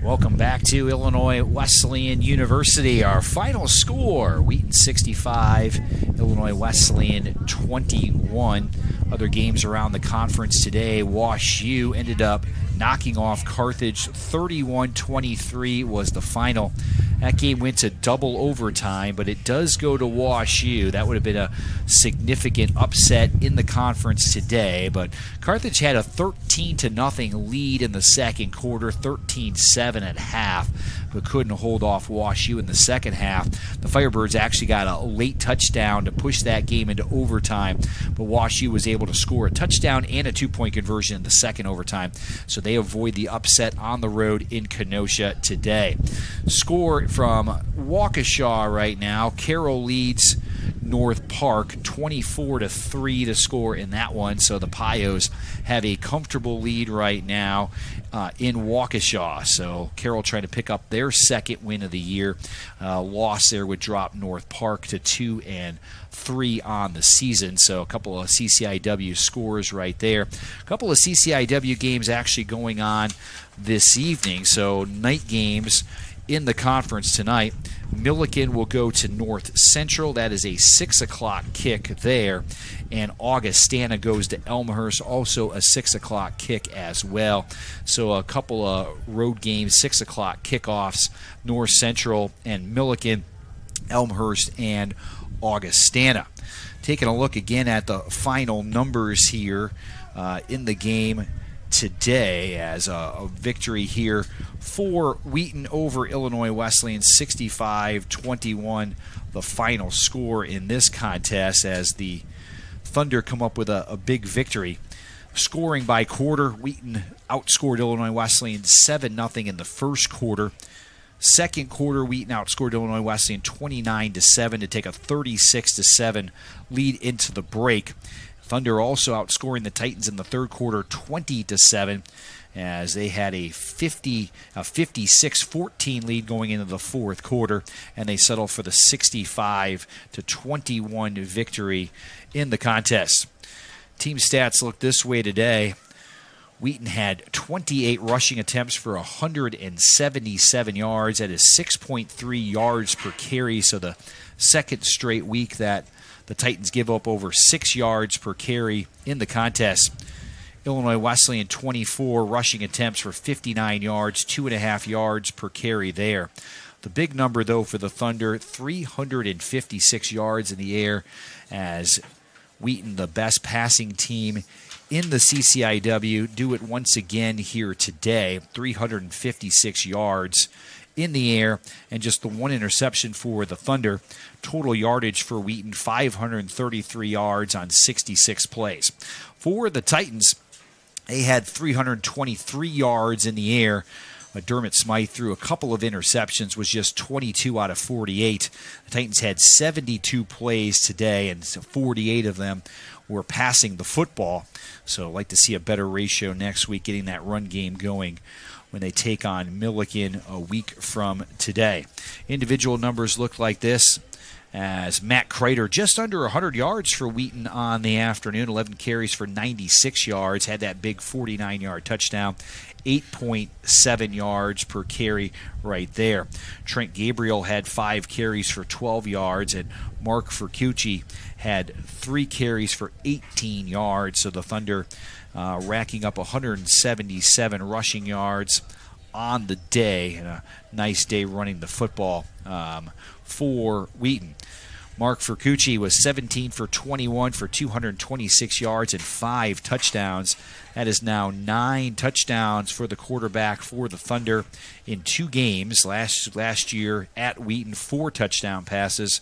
Welcome back to Illinois Wesleyan University. Our final score, Wheaton 65, Illinois Wesleyan 21. Other games around the conference today, Wash U ended up knocking off Carthage. 31-23 was the final. That game went to double overtime, but it does go to Wash U. That would have been a significant upset in the conference today, but Carthage had a 13-0 lead in the second quarter, 13-7 at half, but couldn't hold off Wash U in the second half. The Firebirds actually got a late touchdown to push that game into overtime, but Wash U was able to score a touchdown and a 2-point conversion in the second overtime, so they avoid the upset on the road in Kenosha today. Score from Waukesha right now. Carroll leads North Park 24-3 to score in that one, so the Pios have a comfortable lead right now in Waukesha. So Carroll trying to pick up their second win of the year. Loss there would drop North Park to 2-3 on the season. So a couple of CCIW scores right there. A couple of CCIW games actually going on this evening. So night games in the conference tonight. Milliken will go to North Central. That is a 6 o'clock kick there. And Augustana goes to Elmhurst, also a 6 o'clock kick as well. So a couple of road games, 6 o'clock kickoffs, North Central and Milliken, Elmhurst and Augustana. Taking a look again at the final numbers here in the game today, as a victory here for Wheaton over Illinois Wesleyan, 65-21, the final score in this contest, as the Thunder come up with a big victory. Scoring by quarter, Wheaton outscored Illinois Wesleyan 7-0 in the first quarter. Second quarter, Wheaton outscored Illinois Wesleyan 29-7 to take a 36-7 lead into the break. Thunder also outscoring the Titans in the third quarter 20-7, as they had a 56-14 lead going into the fourth quarter, and they settled for the 65-21 victory in the contest. Team stats look this way today. Wheaton had 28 rushing attempts for 177 yards. That is 6.3 yards per carry, so the second straight week that the Titans give up over 6 yards per carry in the contest. Illinois Wesleyan 24 rushing attempts for 59 yards, 2.5 yards per carry there. The big number, though, for the Thunder, 356 yards in the air, as Wheaton, the best passing team in the CCIW, do it once again here today. 356 yards in the air, and just the one interception for the Thunder. Total yardage for Wheaton, 533 yards on 66 plays. For the Titans, they had 323 yards in the air. Dermot Smythe threw a couple of interceptions, was just 22 out of 48. The Titans had 72 plays today, and 48 of them were passing the football. So I'd like to see a better ratio next week, getting that run game going when they take on Milliken a week from today. Individual numbers look like this, as Matt Kreider just under 100 yards for Wheaton on the afternoon, 11 carries for 96 yards, had that big 49-yard touchdown, 8.7 yards per carry right there. Trent Gabriel had 5 carries for 12 yards, and Mark Furcucci had 3 carries for 18 yards. So the Thunder racking up 177 rushing yards on the day, and a nice day running the football for Wheaton. Mark Furcucci was 17 for 21 for 226 yards and 5 touchdowns. That is now 9 touchdowns for the quarterback for the Thunder in 2 games. Last year at Wheaton, 4 touchdown passes.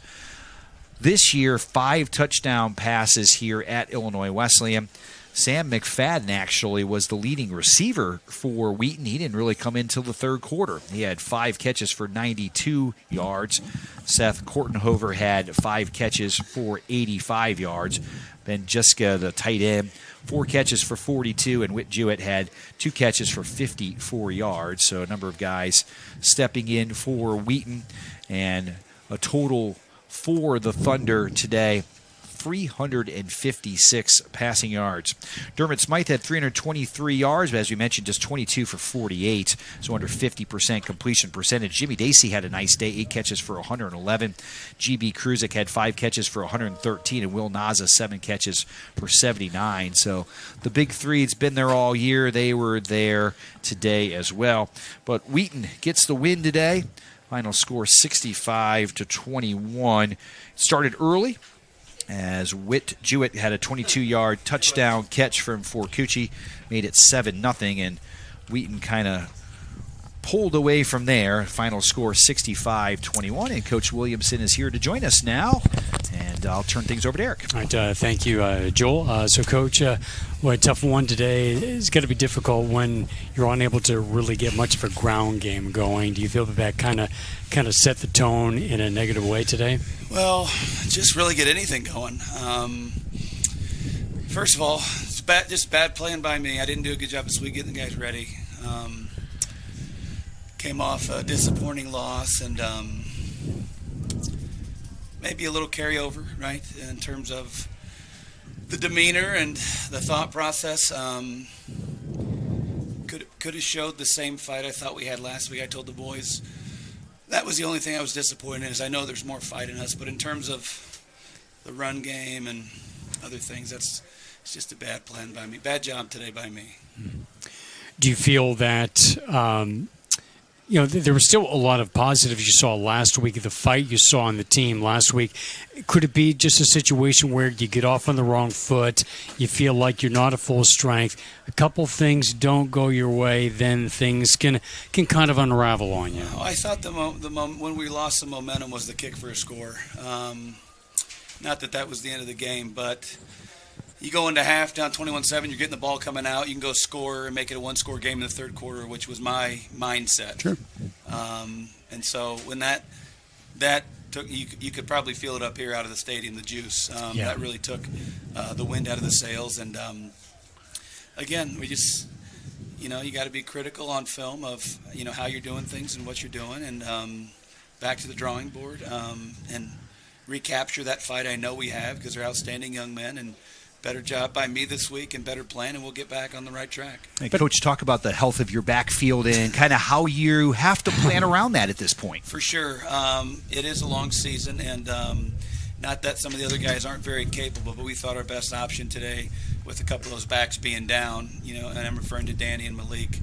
This year, 5 touchdown passes here at Illinois Wesleyan. Sam McFadden actually was the leading receiver for Wheaton. He didn't really come in until the third quarter. He had 5 catches for 92 yards. Seth Kortenhover had 5 catches for 85 yards. Then Jessica, the tight end, 4 catches for 42, and Whit Jewett had 2 catches for 54 yards. So a number of guys stepping in for Wheaton, and a total for the Thunder today, 356 passing yards. Dermot Smythe had 323 yards, but as we mentioned, just 22 for 48, so under 50% completion percentage. Jimmy Dacey had a nice day, 8 catches for 111. G.B. Kruzik had 5 catches for 113, and Will Naza 7 catches for 79. So the big three, it's been there all year. They were there today as well. But Wheaton gets the win today. Final score 65-21. Started early, as Whit Jewett had a 22-yard touchdown catch from Furcucci, made it 7-0, and Wheaton kind of pulled away from there. Final score 65-21, and Coach Williamson is here to join us now, and I'll turn things over to Eric. All right, thank you, Joel. So, Coach, a tough one today. It's going to be difficult when you're unable to really get much of a ground game going. Do you feel that kind of set the tone in a negative way today? Well, just really get anything going. First of all, it's just bad playing by me. I didn't do a good job this week getting the guys ready. Came off a disappointing loss, and maybe a little carryover, right, in terms of the demeanor and the thought process. Could have showed the same fight I thought we had last week. I told the boys that was the only thing I was disappointed in, is I know there's more fight in us, but in terms of the run game and other things, it's just a bad plan by me. Bad job today by me. Do you feel that there was still a lot of positives you saw last week, the fight you saw on the team last week? Could it be just a situation where you get off on the wrong foot, you feel like you're not at full strength, a couple things don't go your way, then things can kind of unravel on you? I thought when we lost the momentum was the kick for a score. Not that was the end of the game, but you go into half down 21-7, you're getting the ball coming out, you can go score and make it a one-score game in the third quarter, which was my mindset. Sure. And so when that took, you could probably feel it up here out of the stadium, the juice. That really took the wind out of the sails. And again, we just, you got to be critical on film of, how you're doing things and what you're doing, and back to the drawing board and recapture that fight I know we have, because they're outstanding young men, and better job by me this week and better plan, and we'll get back on the right track. Hey, Coach, talk about the health of your backfield and kind of how you have to plan around that at this point. For sure. It is a long season, and not that some of the other guys aren't very capable, but we thought our best option today, with a couple of those backs being down, and I'm referring to Danny and Malik,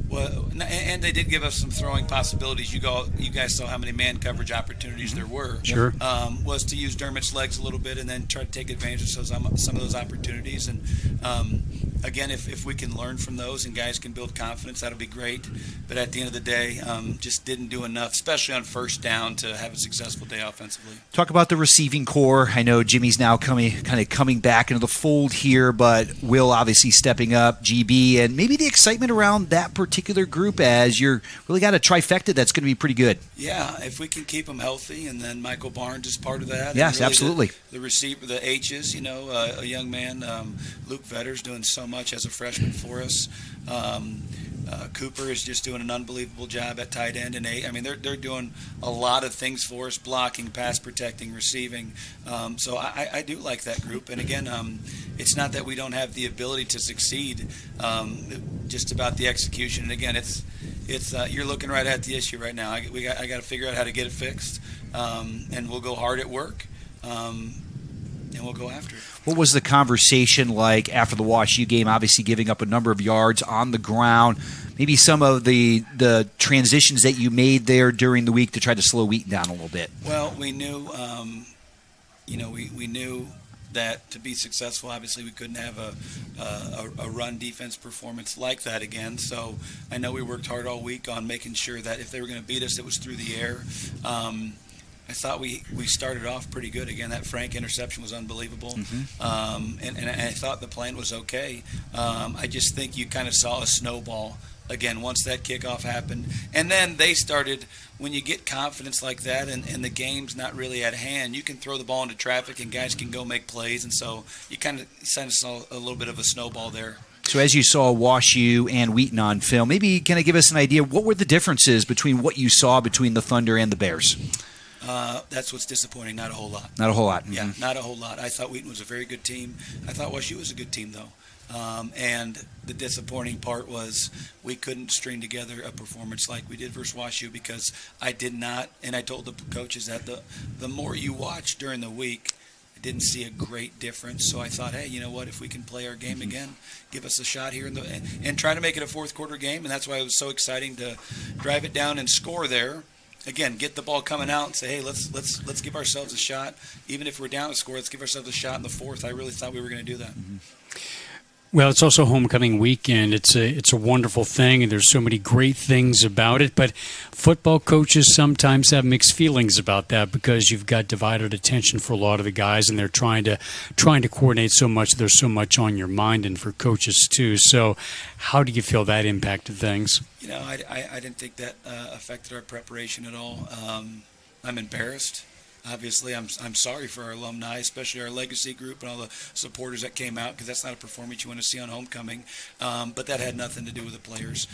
Well, and they did give us some throwing possibilities. You guys saw how many man coverage opportunities there were. Sure. Was to use Dermot's legs a little bit and then try to take advantage of some of those opportunities. And again, if we can learn from those and guys can build confidence, that'll be great. But at the end of the day, just didn't do enough, especially on first down, to have a successful day offensively. Talk about the receiving core. I know Jimmy's now coming back into the fold here, but Will obviously stepping up, GB, and maybe the excitement around that particular group as you're really got a trifecta that's going to be pretty good. Yeah, if we can keep them healthy, and then Michael Barnes is part of that. Yes, really absolutely. The receiver, the H's, a young man, Luke Vetter's doing so much as a freshman for us. Cooper is just doing an unbelievable job at tight end and they're doing a lot of things for us: blocking, pass protecting, receiving. So I do like that group. And again, it's not that we don't have the ability to succeed, just about the execution. And again, it's you're looking right at the issue right now. I got to figure out how to get it fixed, and we'll go hard at work. And we'll go after it. What was the conversation like after the WashU game, obviously giving up a number of yards on the ground? Maybe some of the transitions that you made there during the week to try to slow Wheaton down a little bit. Well, we knew, we knew that to be successful, obviously we couldn't have a run defense performance like that again. So I know we worked hard all week on making sure that if they were going to beat us, it was through the air. I thought we started off pretty good. Again, that Frank interception was unbelievable. Mm-hmm. And I thought the plan was okay. I just think you kind of saw a snowball again once that kickoff happened. And then they started, when you get confidence like that and the game's not really at hand, you can throw the ball into traffic and guys can go make plays. And so you kind of saw a little bit of a snowball there. So as you saw WashU and Wheaton on film, maybe kind of give us an idea, what were the differences between what you saw between the Thunder and the Bears? That's what's disappointing. Not a whole lot. Not a whole lot. Mm-hmm. Yeah, not a whole lot. I thought Wheaton was a very good team. I thought WashU was a good team, though. And the disappointing part was we couldn't string together a performance like we did versus WashU because I did not, and I told the coaches that the more you watch during the week, I didn't see a great difference. So I thought, hey, you know what? If we can play our game again, give us a shot here and try to make it a fourth quarter game. And that's why it was so exciting to drive it down and score there. Again, get the ball coming out and say, hey, let's give ourselves a shot. Even if we're down a score, let's give ourselves a shot in the fourth. I really thought we were going to do that. Mm-hmm. Well, it's also homecoming weekend. It's a wonderful thing, and there's so many great things about it. But football coaches sometimes have mixed feelings about that because you've got divided attention for a lot of the guys, and they're trying to coordinate so much. There's so much on your mind, and for coaches too. So, how do you feel that impacted things? I didn't think that affected our preparation at all. I'm embarrassed. Obviously, I'm sorry for our alumni, especially our legacy group and all the supporters that came out, because that's not a performance you want to see on homecoming. But that had nothing to do with the players.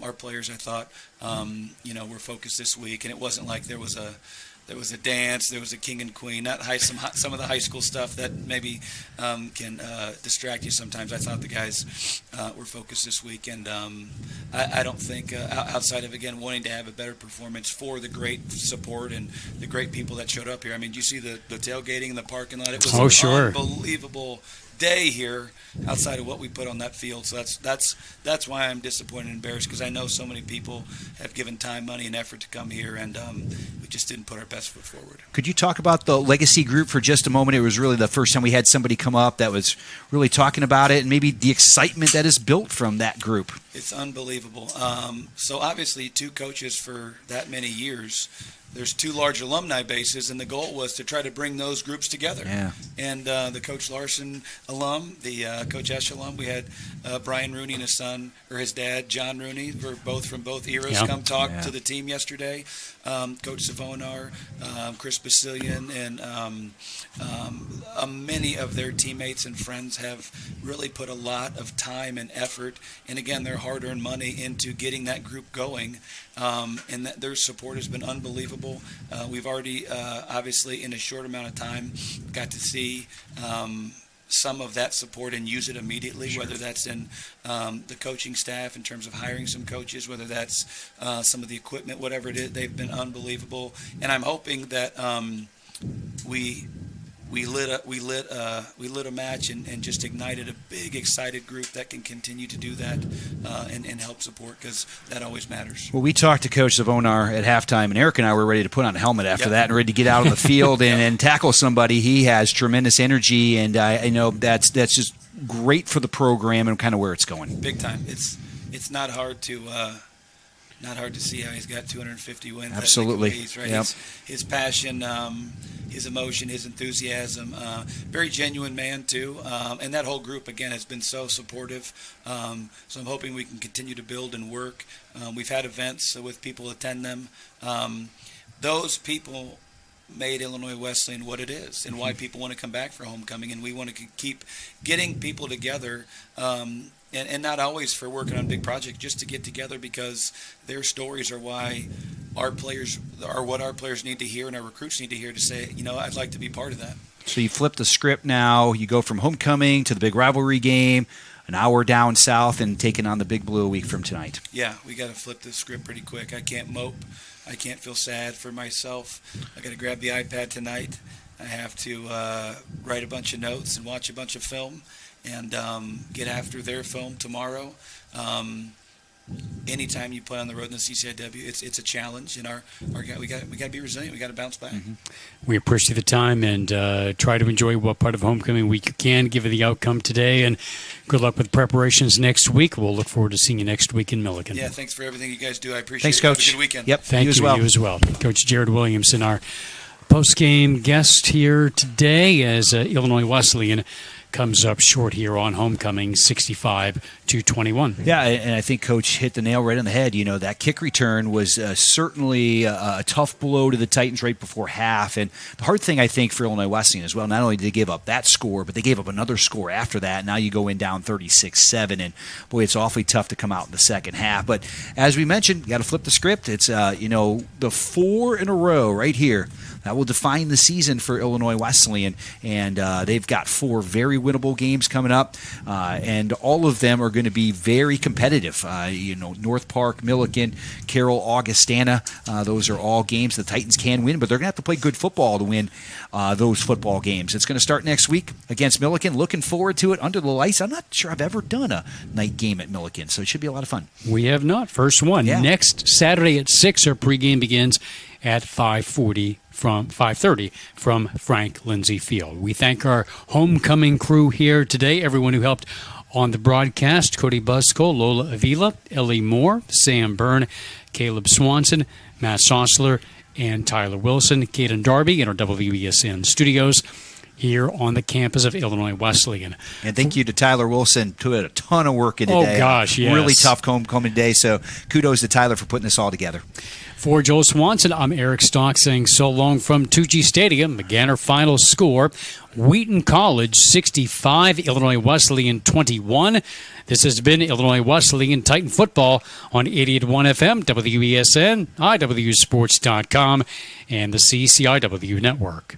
Our players, I thought, were focused this week, and it wasn't like there was a dance, there was a king and queen, not some of the high school stuff that maybe can distract you sometimes. I thought the guys were focused this week, and I don't think, outside of, again, wanting to have a better performance for the great support and the great people that showed up here. I mean, do you see the tailgating in the parking lot? It was unbelievable day here outside of what we put on that field. So that's why I'm disappointed and embarrassed, because I know so many people have given time, money, and effort to come here, and we just didn't put our best foot forward. Could you talk about the legacy group for just a moment? It was really the first time we had somebody come up that was really talking about it, and maybe the excitement that is built from that group. It's unbelievable. So obviously 2 coaches for that many years. There's 2 large alumni bases, and the goal was to try to bring those groups together. Yeah. And the Coach Larson alum, the Coach Esch alum, we had Brian Rooney and his son, or his dad, John Rooney, both from both eras, come talk to the team yesterday. Coach Savonar, Chris Basilian, and many of their teammates and friends have really put a lot of time and effort, and again, their hard-earned money into getting that group going. And their support has been unbelievable. We've already, obviously, in a short amount of time, got to see some of that support and use it immediately, whether that's in the coaching staff in terms of hiring some coaches, whether that's some of the equipment, whatever it is. They've been unbelievable. And I'm hoping that we we lit a match and just ignited a big, excited group that can continue to do that and help support, because that always matters. Well, we talked to Coach Zavonar at halftime, and Eric and I were ready to put on a helmet after that and ready to get out on the field and tackle somebody. He has tremendous energy, and I know that's just great for the program and kind of where it's going. Big time. It's not hard to see how he's got 250 wins. Absolutely. Right? Yep. His passion, his emotion, his enthusiasm, very genuine man too, and that whole group again has been so supportive. So I'm hoping we can continue to build and work. We've had events with people attend them. Those people made Illinois Wesleyan what it is, and why people want to come back for homecoming, and we want to keep getting people together. And not always for working on a big project, just to get together because their stories are why our players are what our players need to hear and our recruits need to hear to say, I'd like to be part of that. So you flip the script now. You go from homecoming to the big rivalry game, an hour down south, and taking on the Big Blue a week from tonight. Yeah, we got to flip the script pretty quick. I can't mope. I can't feel sad for myself. I got to grab the iPad tonight. I have to write a bunch of notes and watch a bunch of film. And get after their film tomorrow. Anytime you play on the road in the CCIW, it's a challenge, and we got to be resilient. We got to bounce back. Mm-hmm. We appreciate the time and try to enjoy what part of homecoming week you can, given the outcome today. And good luck with preparations next week. We'll look forward to seeing you next week in Milliken. Yeah, thanks for everything you guys do. I appreciate Thanks, it. Coach. Have a good weekend. Yep, Thank you. You as well. Coach Jared Williamson, our post-game guest here today, as Illinois Wesleyan comes up short here on homecoming, 65-21. Yeah, and I think Coach hit the nail right on the head. That kick return was certainly a tough blow to the Titans right before half. And the hard thing, I think, for Illinois Wesleyan as well, not only did they give up that score, but they gave up another score after that. Now you go in down 36-7, and boy, it's awfully tough to come out in the second half. But as we mentioned, you got to flip the script. It's the 4 in a row right here that will define the season for Illinois Wesleyan, and they've got 4 very winnable games coming up, and all of them are going to be very competitive. North Park, Milliken, Carroll, Augustana, those are all games the Titans can win, but they're going to have to play good football to win those football games. It's going to start next week against Milliken. Looking forward to it under the lights. I'm not sure I've ever done a night game at Milliken, so it should be a lot of fun. We have not. First one. Yeah. Next Saturday at 6, our pregame begins at 5:30 from Frank Lindsay Field. We thank our homecoming crew here today, everyone who helped on the broadcast: Cody Busco, Lola Avila, Ellie Moore, Sam Byrne, Caleb Swanson, Matt Sossler, and Tyler Wilson. Caden Darby in our WESN studios here on the campus of Illinois Wesleyan. And thank you to Tyler Wilson, who had a ton of work in today. Oh, gosh, yes. Really tough homecoming day, so kudos to Tyler for putting this all together. For Joel Swanson, I'm Eric Stock saying so long from 2G Stadium. Again, our final score, Wheaton College 65, Illinois Wesleyan 21. This has been Illinois Wesleyan Titan Football on 88.1 FM, WESN, IWUsports.com, and the CCIW Network.